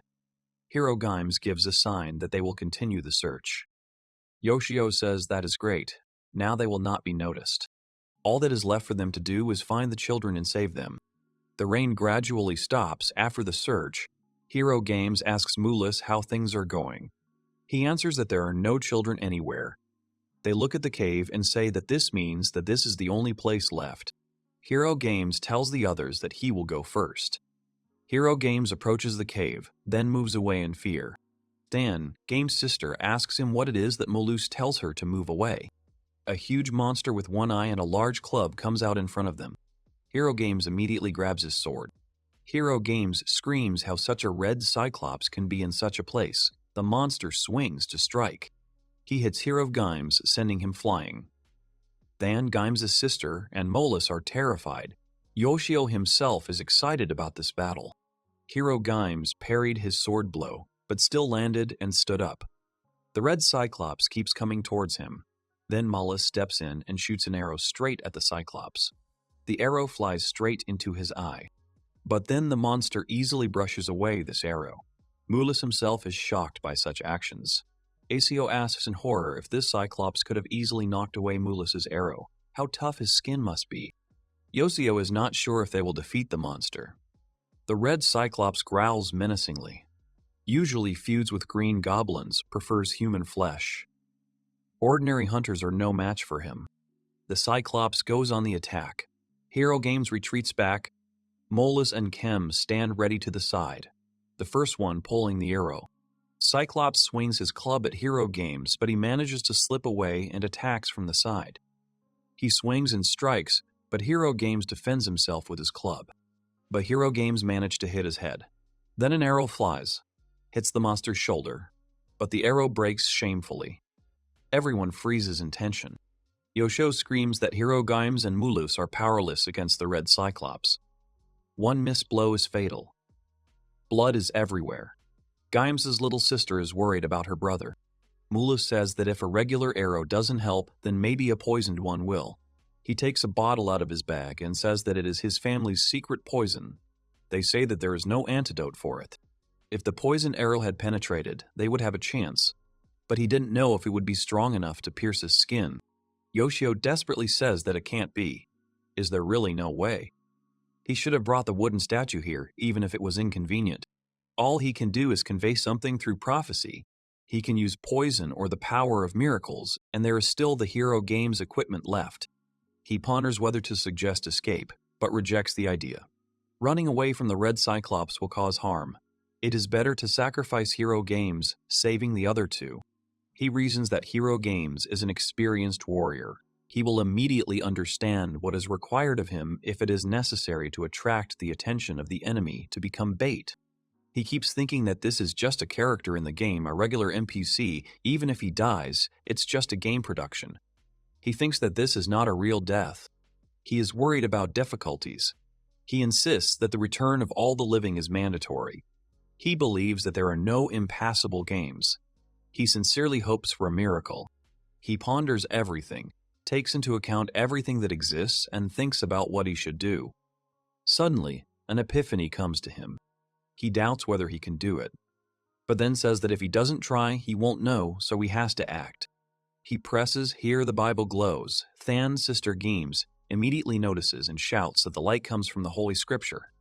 Hero Games gives a sign that they will continue the search. Yoshio says that is great. Now they will not be noticed. All that is left for them to do is find the children and save them. The rain gradually stops after the search. Hero Games asks Mulus how things are going. He answers that there are no children anywhere. They look at the cave and say that this means that this is the only place left. Hero Games tells the others that he will go first. Hero Games approaches the cave, then moves away in fear. Than, Games' sister, asks him what it is that Mulus tells her to move away. A huge monster with one eye and a large club comes out in front of them. Hero Games immediately grabs his sword. Hero Games screams how such a red cyclops can be in such a place. The monster swings to strike. He hits Hero Games, sending him flying. Than, Gaim's sister, and Mulus are terrified. Yoshio himself is excited about this battle. Hero Games parried his sword blow, but still landed and stood up. The red cyclops keeps coming towards him. Then Mulus steps in and shoots an arrow straight at the cyclops. The arrow flies straight into his eye. But then the monster easily brushes away this arrow. Mulus himself is shocked by such actions. Asio asks in horror if this cyclops could have easily knocked away Mulus's arrow. How tough his skin must be. Yoshio is not sure if they will defeat the monster. The red cyclops growls menacingly. Usually feuds with green goblins, prefers human flesh. Ordinary hunters are no match for him. The cyclops goes on the attack. Hero Games retreats back. Mulus and Kem stand ready to the side, the first one pulling the arrow. Cyclops swings his club at Hero Games, but he manages to slip away and attacks from the side. He swings and strikes, but Hero Games defends himself with his club. But Hero Games manage to hit his head. Then an arrow flies, hits the monster's shoulder, but the arrow breaks shamefully. Everyone freezes in tension. Yoshio screams that Hero Games and Mulus are powerless against the Red Cyclops. One missed blow is fatal. Blood is everywhere. Gaim's little sister is worried about her brother. Mulus says that if a regular arrow doesn't help, then maybe a poisoned one will. He takes a bottle out of his bag and says that it is his family's secret poison. They say that there is no antidote for it. If the poison arrow had penetrated, they would have a chance, but he didn't know if it would be strong enough to pierce his skin. Yoshio desperately says that it can't be. Is there really no way? He should have brought the wooden statue here, even if it was inconvenient. All he can do is convey something through prophecy. He can use poison or the power of miracles, and there is still the Hero Games equipment left. He ponders whether to suggest escape, but rejects the idea. Running away from the Red Cyclops will cause harm. It is better to sacrifice Hero Games, saving the other two. He reasons that Hero Games is an experienced warrior. He will immediately understand what is required of him if it is necessary to attract the attention of the enemy to become bait. He keeps thinking that this is just a character in the game, a regular NPC. Even if he dies, it's just a game production. He thinks that this is not a real death. He is worried about difficulties. He insists that the return of all the living is mandatory. He believes that there are no impassable games. He sincerely hopes for a miracle. He ponders everything, takes into account everything that exists, and thinks about what he should do. Suddenly, an epiphany comes to him. He doubts whether he can do it, but then says that if he doesn't try, he won't know, so he has to act. He presses "Here the Bible glows." Than's sister Games immediately notices and shouts that the light comes from the Holy Scripture.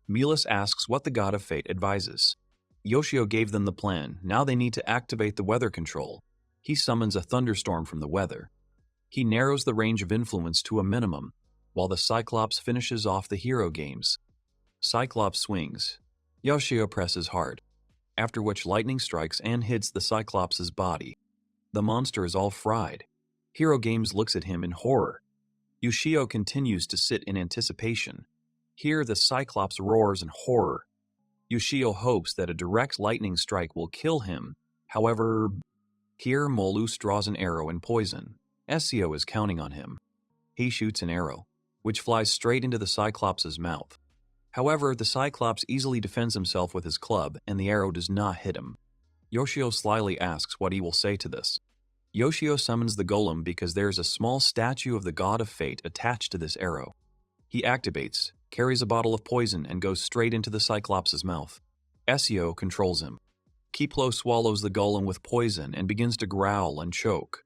Mulus asks what the God of Fate advises. Yoshio gave them the plan. Now they need to activate the weather control. He summons a thunderstorm from the weather. He narrows the range of influence to a minimum, while the Cyclops finishes off the Hero Games. Cyclops swings. Yoshio presses hard, after which lightning strikes and hits the Cyclops' body. The monster is all fried. Hero Games looks at him in horror. Yoshio continues to sit in anticipation. Here the Cyclops roars in horror. Yoshio hopes that a direct lightning strike will kill him. However, here Mulus draws an arrow and poison. Yoshio is counting on him. He shoots an arrow, which flies straight into the Cyclops' mouth. However, the Cyclops easily defends himself with his club, and the arrow does not hit him. Yoshio slyly asks what he will say to this. Yoshio summons the golem because there is a small statue of the God of Fate attached to this arrow. He activates, carries a bottle of poison, and goes straight into the Cyclops' mouth. Yoshio controls him. Kiplo swallows the golem with poison and begins to growl and choke.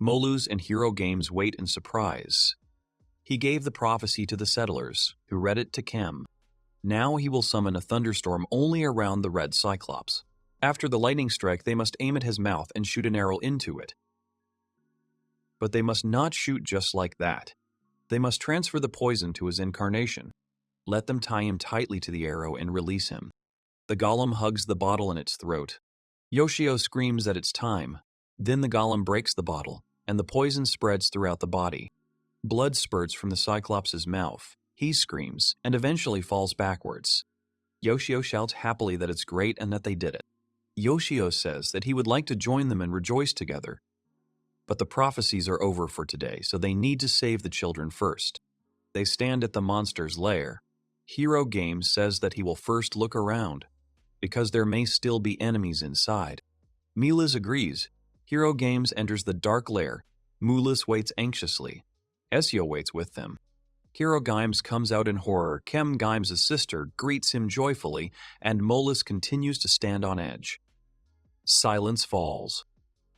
Mulus and Hero Games wait in surprise. He gave the prophecy to the settlers, who read it to Kem. Now he will summon a thunderstorm only around the Red Cyclops. After the lightning strike, they must aim at his mouth and shoot an arrow into it. But they must not shoot just like that. They must transfer the poison to his incarnation. Let them tie him tightly to the arrow and release him. The golem hugs the bottle in its throat. Yoshio screams that it's time. Then the golem breaks the bottle, and the poison spreads throughout the body. Blood spurts from the Cyclops' mouth. He screams, and eventually falls backwards. Yoshio shouts happily that it's great and that they did it. Yoshio says that he would like to join them and rejoice together. But the prophecies are over for today, so they need to save the children first. They stand at the monster's lair. Hero Games says that he will first look around, because there may still be enemies inside. Mulus agrees. Hero Games enters the dark lair. Mulus waits anxiously. Yoshio waits with them. Hero Games comes out in horror. Kem Games' sister greets him joyfully, and Mulus continues to stand on edge. Silence falls.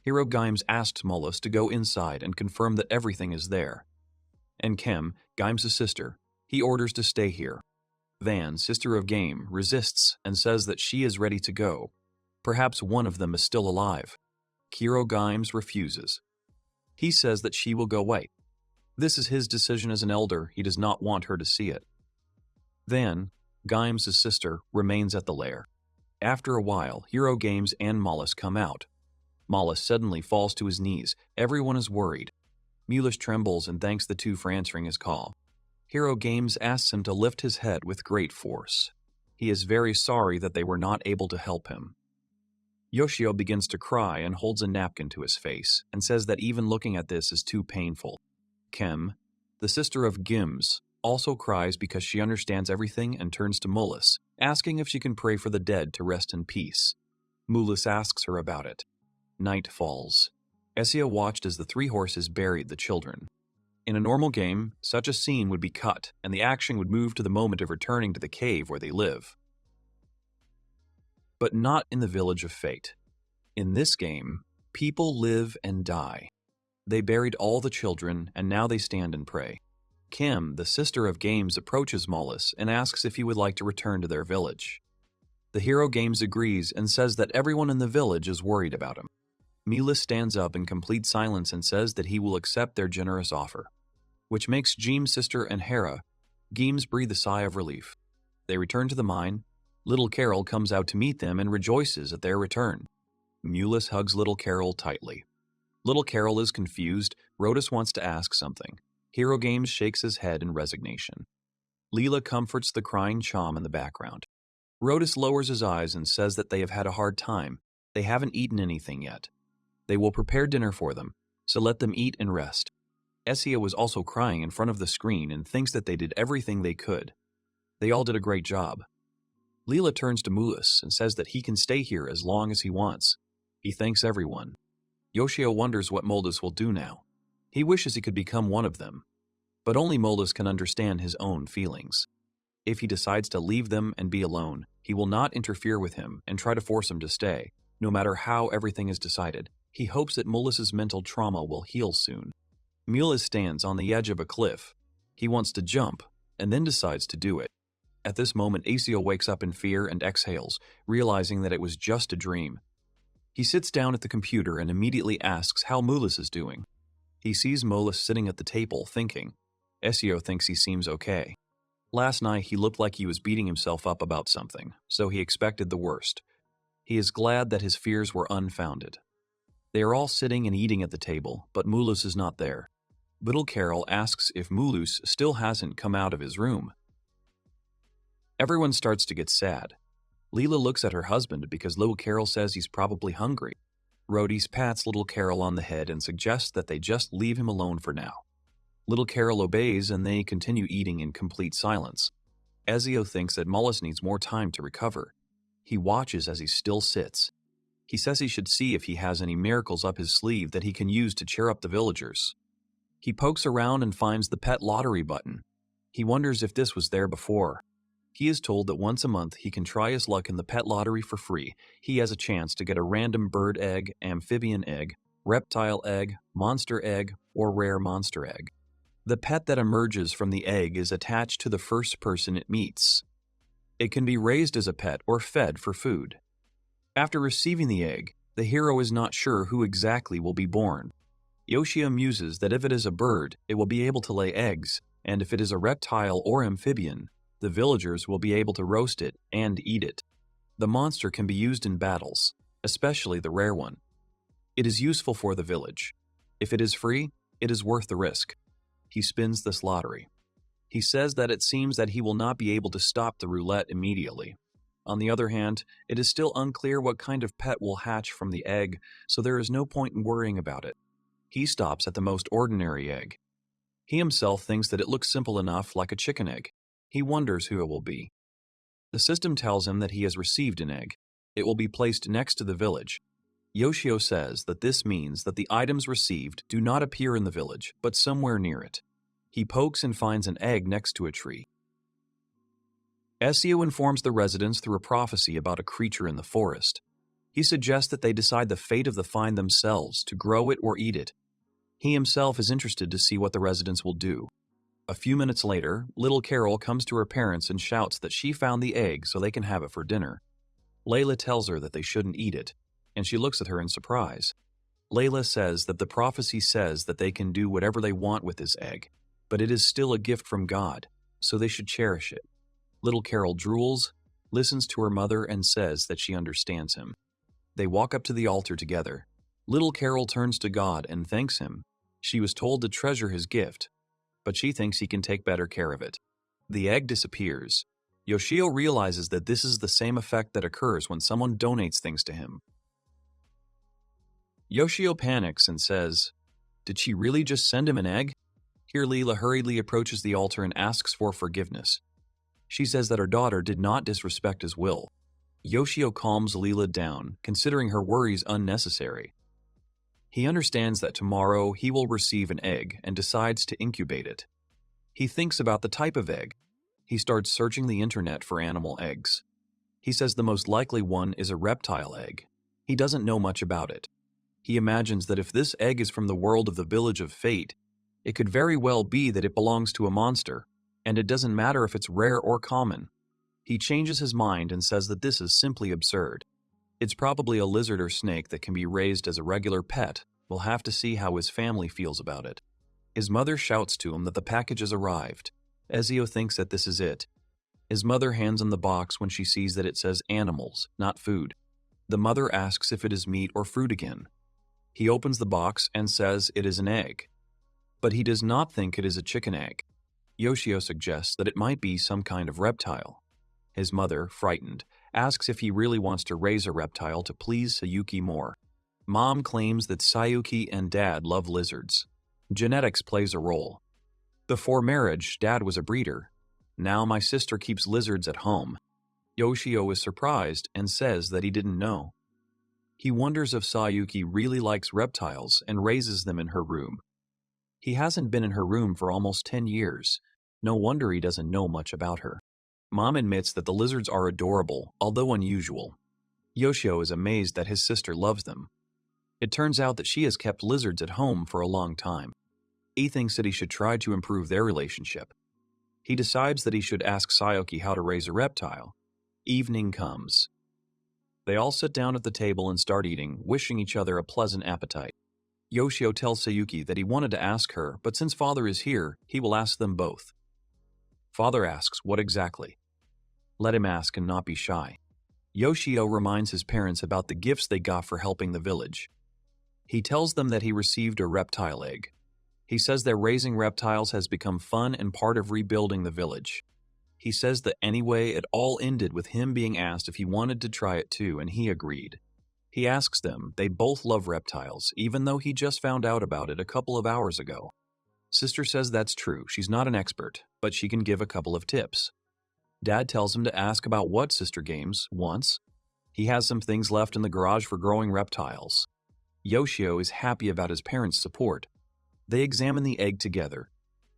Hero Games asks Mulus to go inside and confirm that everything is there. And Kem, Games' sister, he orders to stay here. Van, sister of Game, resists and says that she is ready to go. Perhaps one of them is still alive. Hero Games refuses. He says that she will go away. This is his decision as an elder. He does not want her to see it. Then, Games' sister remains at the lair. After a while, Hero Games and Mollis come out. Mollis suddenly falls to his knees. Everyone is worried. Mulus trembles and thanks the two for answering his call. Hero Games asks him to lift his head with great force. He is very sorry that they were not able to help him. Yoshio begins to cry and holds a napkin to his face and says that even looking at this is too painful. Kem, the sister of Gims, also cries because she understands everything and turns to Mulus, asking if she can pray for the dead to rest in peace. Mulus asks her about it. Night falls. Essia watched as the three horses buried the children. In a normal game, such a scene would be cut, and the action would move to the moment of returning to the cave where they live. But not in the Village of Fate. In this game, people live and die. They buried all the children, and now they stand and pray. Kim, the sister of Games, approaches Mollis and asks if he would like to return to their village. The hero Games agrees and says that everyone in the village is worried about him. Mila stands up in complete silence and says that he will accept their generous offer, which makes Jeem's sister and Hera. Geems breathe a sigh of relief. They return to the mine. Little Carol comes out to meet them and rejoices at their return. Mulus hugs Little Carol tightly. Little Carol is confused. Rhodus wants to ask something. Hero Games shakes his head in resignation. Leela comforts the crying Chom in the background. Rhodus lowers his eyes and says that they have had a hard time. They haven't eaten anything yet. They will prepare dinner for them, so let them eat and rest. Essia was also crying in front of the screen and thinks that they did everything they could. They all did a great job. Leela turns to Mulus and says that he can stay here as long as he wants. He thanks everyone. Yoshio wonders what Moldus will do now. He wishes he could become one of them. But only Moldus can understand his own feelings. If he decides to leave them and be alone, he will not interfere with him and try to force him to stay, no matter how everything is decided. He hopes that Molus's mental trauma will heal soon. Mulus stands on the edge of a cliff. He wants to jump, and then decides to do it. At this moment, Asio wakes up in fear and exhales, realizing that it was just a dream. He sits down at the computer and immediately asks how Mulus is doing. He sees Molus sitting at the table, thinking. Esio thinks he seems okay. Last night, he looked like he was beating himself up about something, so he expected the worst. He is glad that his fears were unfounded. They are all sitting and eating at the table, but Mulus is not there. Little Carol asks if Mulus still hasn't come out of his room. Everyone starts to get sad. Leela looks at her husband because Little Carol says he's probably hungry. Rhodus pats Little Carol on the head and suggests that they just leave him alone for now. Little Carol obeys and they continue eating in complete silence. Ezio thinks that Mollis needs more time to recover. He watches as he still sits. He says he should see if he has any miracles up his sleeve that he can use to cheer up the villagers. He pokes around and finds the pet lottery button. He wonders if this was there before. He is told that once a month he can try his luck in the pet lottery for free. He has a chance to get a random bird egg, amphibian egg, reptile egg, monster egg, or rare monster egg. The pet that emerges from the egg is attached to the first person it meets. It can be raised as a pet or fed for food. After receiving the egg, the hero is not sure who exactly will be born. Yoshio muses that if it is a bird, it will be able to lay eggs, and if it is a reptile or amphibian, the villagers will be able to roast it and eat it. The monster can be used in battles, especially the rare one. It is useful for the village. If it is free, it is worth the risk. He spins this lottery. He says that it seems that he will not be able to stop the roulette immediately. On the other hand, it is still unclear what kind of pet will hatch from the egg, so there is no point in worrying about it. He stops at the most ordinary egg. He himself thinks that it looks simple enough, like a chicken egg. He wonders who it will be. The system tells him that he has received an egg. It will be placed next to the village. Yoshio says that this means that the items received do not appear in the village, but somewhere near it. He pokes and finds an egg next to a tree. Ezio informs the residents through a prophecy about a creature in the forest. He suggests that they decide the fate of the find themselves, to grow it or eat it. He himself is interested to see what the residents will do. A few minutes later, little Carol comes to her parents and shouts that she found the egg so they can have it for dinner. Layla tells her that they shouldn't eat it, and she looks at her in surprise. Layla says that the prophecy says that they can do whatever they want with this egg, but it is still a gift from God, so they should cherish it. Little Carol drools, listens to her mother and says that she understands him. They walk up to the altar together. Little Carol turns to God and thanks him. She was told to treasure his gift, but she thinks he can take better care of it. The egg disappears. Yoshio realizes that this is the same effect that occurs when someone donates things to him. Yoshio panics and says, "Did she really just send him an egg?" Here Leela hurriedly approaches the altar and asks for forgiveness. She says that her daughter did not disrespect his will. Yoshio calms Leela down, considering her worries unnecessary. He understands that tomorrow he will receive an egg and decides to incubate it. He thinks about the type of egg. He starts searching the internet for animal eggs. He says the most likely one is a reptile egg. He doesn't know much about it. He imagines that if this egg is from the world of the Village of Fate, it could very well be that it belongs to a monster, and it doesn't matter if it's rare or common. He changes his mind and says that this is simply absurd. It's probably a lizard or snake that can be raised as a regular pet. We'll have to see how his family feels about it. His mother shouts to him that the package has arrived. Ezio thinks that this is it. His mother hands him the box when she sees that it says animals, not food. The mother asks if it is meat or fruit again. He opens the box and says it is an egg. But he does not think it is a chicken egg. Yoshio suggests that it might be some kind of reptile. His mother, frightened, asks if he really wants to raise a reptile to please Sayuki more. Mom claims that Sayuki and Dad love lizards. Genetics plays a role. Before marriage, Dad was a breeder. Now my sister keeps lizards at home. Yoshio is surprised and says that he didn't know. He wonders if Sayuki really likes reptiles and raises them in her room. He hasn't been in her room for almost 10 years. No wonder he doesn't know much about her. Mom admits that the lizards are adorable, although unusual. Yoshio is amazed that his sister loves them. It turns out that she has kept lizards at home for a long time. He thinks that he should try to improve their relationship. He decides that he should ask Sayuki how to raise a reptile. Evening comes. They all sit down at the table and start eating, wishing each other a pleasant appetite. Yoshio tells Sayuki that he wanted to ask her, but since Father is here, he will ask them both. Father asks, "What exactly?" Let him ask and not be shy. Yoshio reminds his parents about the gifts they got for helping the village. He tells them that he received a reptile egg. He says that raising reptiles has become fun and part of rebuilding the village. He says that anyway, it all ended with him being asked if he wanted to try it too, and he agreed. He asks them, they both love reptiles, even though he just found out about it a couple of hours ago. Sister says that's true, she's not an expert, but she can give a couple of tips. Dad tells him to ask about what sister games once. He has some things left in the garage for growing reptiles. Yoshio is happy about his parents' support. They examine the egg together.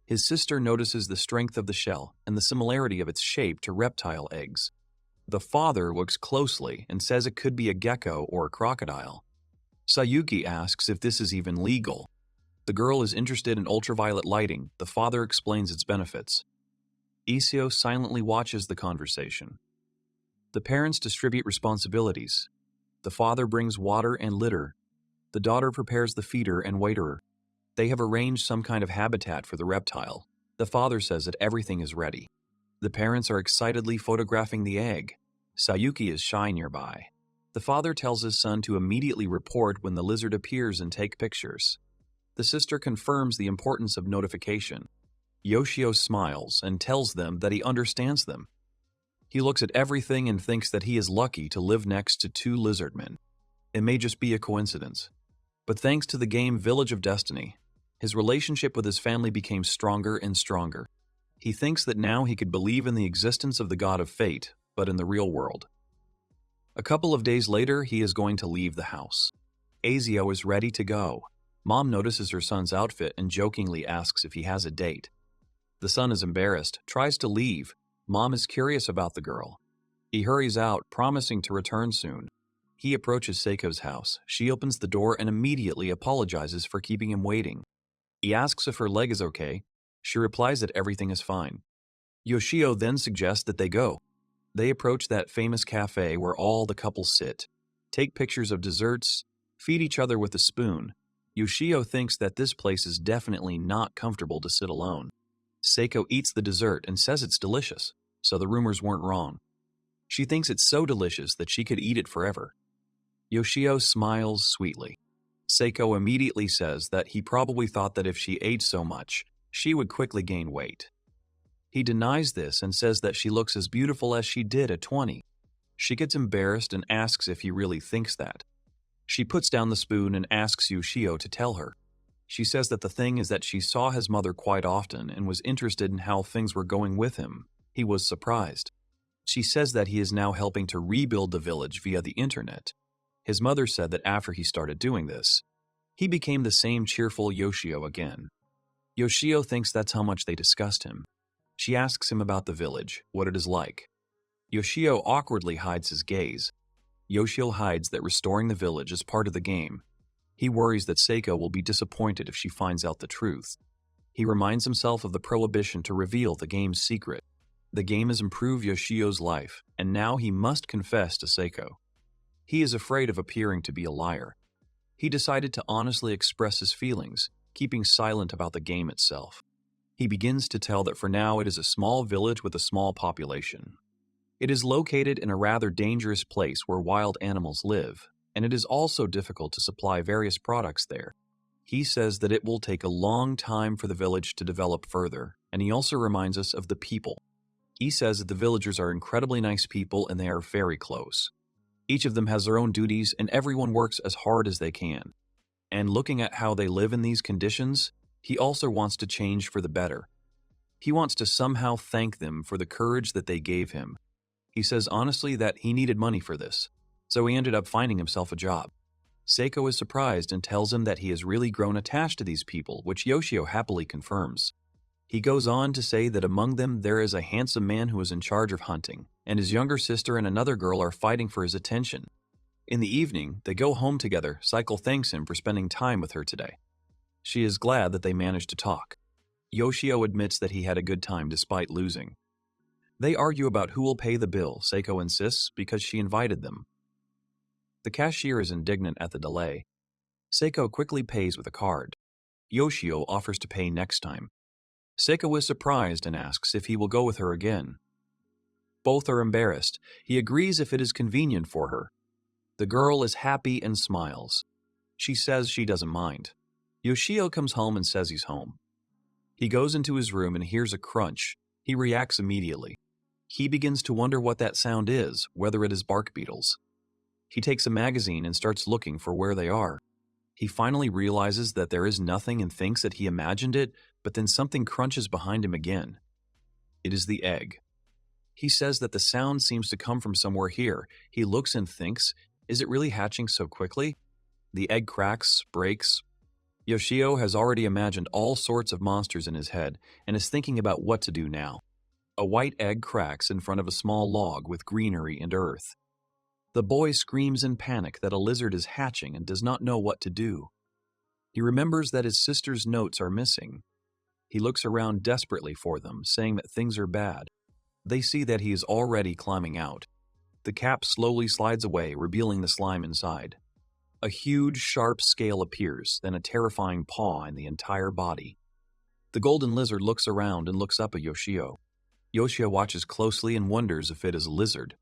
His sister notices the strength of the shell and the similarity of its shape to reptile eggs. The father looks closely and says it could be a gecko or a crocodile. Sayuki asks if this is even legal. The girl is interested in ultraviolet lighting. The father explains its benefits. Isio silently watches the conversation. The parents distribute responsibilities. The father brings water and litter. The daughter prepares the feeder and waiterer. They have arranged some kind of habitat for the reptile. The father says that everything is ready. The parents are excitedly photographing the egg. Sayuki is shy nearby. The father tells his son to immediately report when the lizard appears and take pictures. The sister confirms the importance of notification. Yoshio smiles and tells them that he understands them. He looks at everything and thinks that he is lucky to live next to two lizardmen. It may just be a coincidence. But thanks to the game Village of Destiny, his relationship with his family became stronger and stronger. He thinks that now he could believe in the existence of the god of fate, but in the real world. A couple of days later, he is going to leave the house. Ezio is ready to go. Mom notices her son's outfit and jokingly asks if he has a date. The son is embarrassed, tries to leave. Mom is curious about the girl. He hurries out, promising to return soon. He approaches Seiko's house. She opens the door and immediately apologizes for keeping him waiting. He asks if her leg is okay. She replies that everything is fine. Yoshio then suggests that they go. They approach that famous cafe where all the couples sit, take pictures of desserts, feed each other with a spoon. Yoshio thinks that this place is definitely not comfortable to sit alone. Seiko eats the dessert and says it's delicious, so the rumors weren't wrong. She thinks it's so delicious that she could eat it forever. Yoshio smiles sweetly. Seiko immediately says that he probably thought that if she ate so much, she would quickly gain weight. He denies this and says that she looks as beautiful as she did at 20. She gets embarrassed and asks if he really thinks that. She puts down the spoon and asks Yoshio to tell her. She says that the thing is that she saw his mother quite often and was interested in how things were going with him. He was surprised. She says that he is now helping to rebuild the village via the internet. His mother said that after he started doing this, he became the same cheerful Yoshio again. Yoshio thinks that's how much they disgust him. She asks him about the village, what it is like. Yoshio awkwardly hides his gaze. Yoshio hides that restoring the village is part of the game. He worries that Seiko will be disappointed if she finds out the truth. He reminds himself of the prohibition to reveal the game's secret. The game has improved Yoshio's life, and now he must confess to Seiko. He is afraid of appearing to be a liar. He decided to honestly express his feelings, keeping silent about the game itself. He begins to tell that for now it is a small village with a small population. It is located in a rather dangerous place where wild animals live, and it is also difficult to supply various products there. He says that it will take a long time for the village to develop further, and he also reminds us of the people. He says that the villagers are incredibly nice people and they are very close. Each of them has their own duties and everyone works as hard as they can. And looking at how they live in these conditions, he also wants to change for the better. He wants to somehow thank them for the courage that they gave him. He says honestly that he needed money for this, so he ended up finding himself a job. Seiko is surprised and tells him that he has really grown attached to these people, which Yoshio happily confirms. He goes on to say that among them there is a handsome man who is in charge of hunting, and his younger sister and another girl are fighting for his attention. In the evening, they go home together. Seiko thanks him for spending time with her today. She is glad that they managed to talk. Yoshio admits that he had a good time despite losing. They argue about who will pay the bill, Seiko insists, because she invited them. The cashier is indignant at the delay. Seiko quickly pays with a card. Yoshio offers to pay next time. Seiko is surprised and asks if he will go with her again. Both are embarrassed. He agrees if it is convenient for her. The girl is happy and smiles. She says she doesn't mind. Yoshio comes home and says he's home. He goes into his room and hears a crunch. He reacts immediately. He begins to wonder what that sound is, whether it is bark beetles. He takes a magazine and starts looking for where they are. He finally realizes that there is nothing and thinks that he imagined it, but then something crunches behind him again. It is the egg. He says that the sound seems to come from somewhere here. He looks and thinks, is it really hatching so quickly? The egg cracks, breaks. Yoshio has already imagined all sorts of monsters in his head and is thinking about what to do now. A white egg cracks in front of a small log with greenery and earth. The boy screams in panic that a lizard is hatching and does not know what to do. He remembers that his sister's notes are missing. He looks around desperately for them, saying that things are bad. They see that he is already climbing out. The cap slowly slides away, revealing the slime inside. A huge, sharp scale appears, then a terrifying paw in the entire body. The golden lizard looks around and looks up at Yoshio. Yoshio watches closely and wonders if it is a lizard.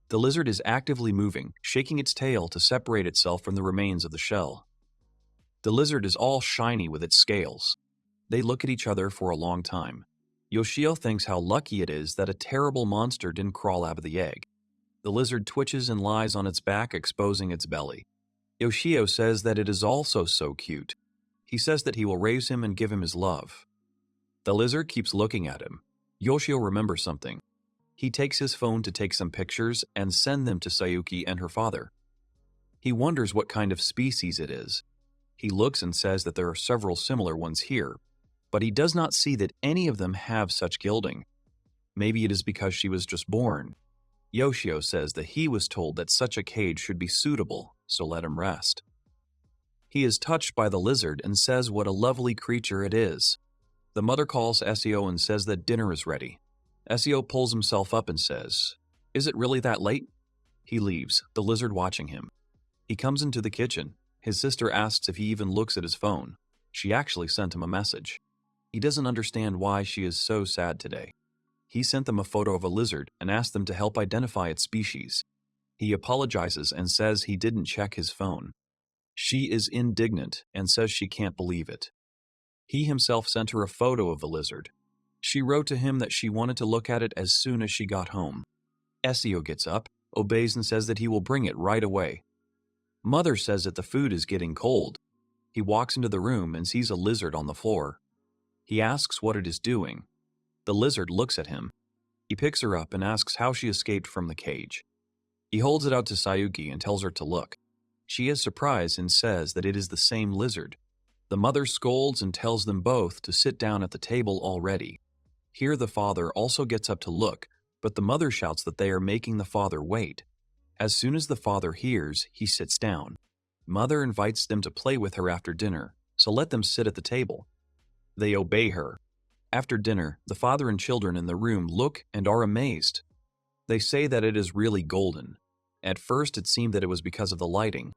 The lizard is actively moving, shaking its tail to separate itself from the remains of the shell. The lizard is all shiny with its scales. They look at each other for a long time. Yoshio thinks how lucky it is that a terrible monster didn't crawl out of the egg. The lizard twitches and lies on its back, exposing its belly. Yoshio says that it is also so cute. He says that he will raise him and give him his love. The lizard keeps looking at him. Yoshio remembers something. He takes his phone to take some pictures and send them to Sayuki and her father. He wonders what kind of species it is. He looks and says that there are several similar ones here, but he does not see that any of them have such gilding. Maybe it is because she was just born. Yoshio says that he was told that such a cage should be suitable, so let him rest. He is touched by the lizard and says what a lovely creature it is. The mother calls Seo and says that dinner is ready. Seo pulls himself up and says, "Is it really that late?" He leaves, the lizard watching him. He comes into the kitchen. His sister asks if he even looks at his phone. She actually sent him a message. He doesn't understand why she is so sad today. He sent them a photo of a lizard and asked them to help identify its species. He apologizes and says he didn't check his phone. She is indignant and says she can't believe it. He himself sent her a photo of the lizard. She wrote to him that she wanted to look at it as soon as she got home. Yoshio gets up, obeys and says that he will bring it right away. Mother says that the food is getting cold. He walks into the room and sees a lizard on the floor. He asks what it is doing. The lizard looks at him. He picks her up and asks how she escaped from the cage. He holds it out to Sayuki and tells her to look. She is surprised and says that it is the same lizard. The mother scolds and tells them both to sit down at the table already. Here the father also gets up to look, but the mother shouts that they are making the father wait. As soon as the father hears, he sits down. Mother invites them to play with her after dinner, so let them sit at the table. They obey her. After dinner, the father and children in the room look and are amazed. They say that it is really golden. At first it seemed that it was because of the lighting.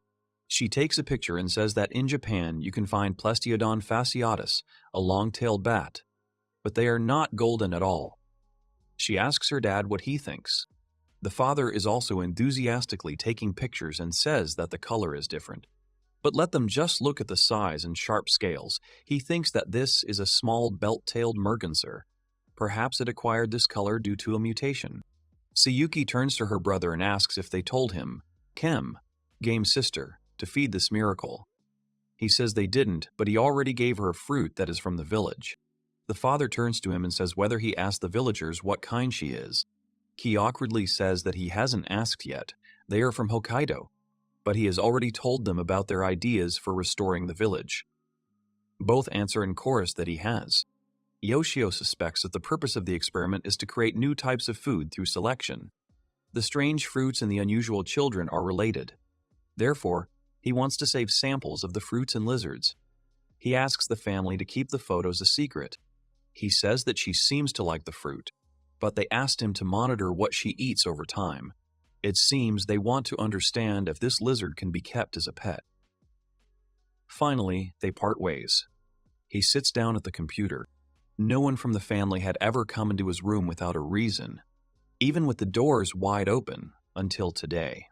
She takes a picture and says that in Japan you can find Plestiodon fasciatus, a long-tailed bat, but they are not golden at all. She asks her dad what he thinks. The father is also enthusiastically taking pictures and says that the color is different. But let them just look at the size and sharp scales. He thinks that this is a small belt-tailed merganser. Perhaps it acquired this color due to a mutation. Sayuki turns to her brother and asks if they told him, Kem, Game's sister, to feed this miracle. He says they didn't, but he already gave her a fruit that is from the village. The father turns to him and says whether he asked the villagers what kind she is. He awkwardly says that he hasn't asked yet. They are from Hokkaido, but he has already told them about their ideas for restoring the village. Both answer in chorus that he has. Yoshio suspects that the purpose of the experiment is to create new types of food through selection. The strange fruits and the unusual children are related. Therefore, he wants to save samples of the fruits and lizards. He asks the family to keep the photos a secret. He says that she seems to like the fruit, but they asked him to monitor what she eats over time. It seems they want to understand if this lizard can be kept as a pet. Finally, they part ways. He sits down at the computer. No one from the family had ever come into his room without a reason, even with the doors wide open, until today.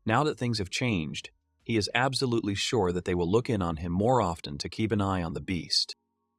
Now that things have changed, he is absolutely sure that they will look in on him more often to keep an eye on the beast.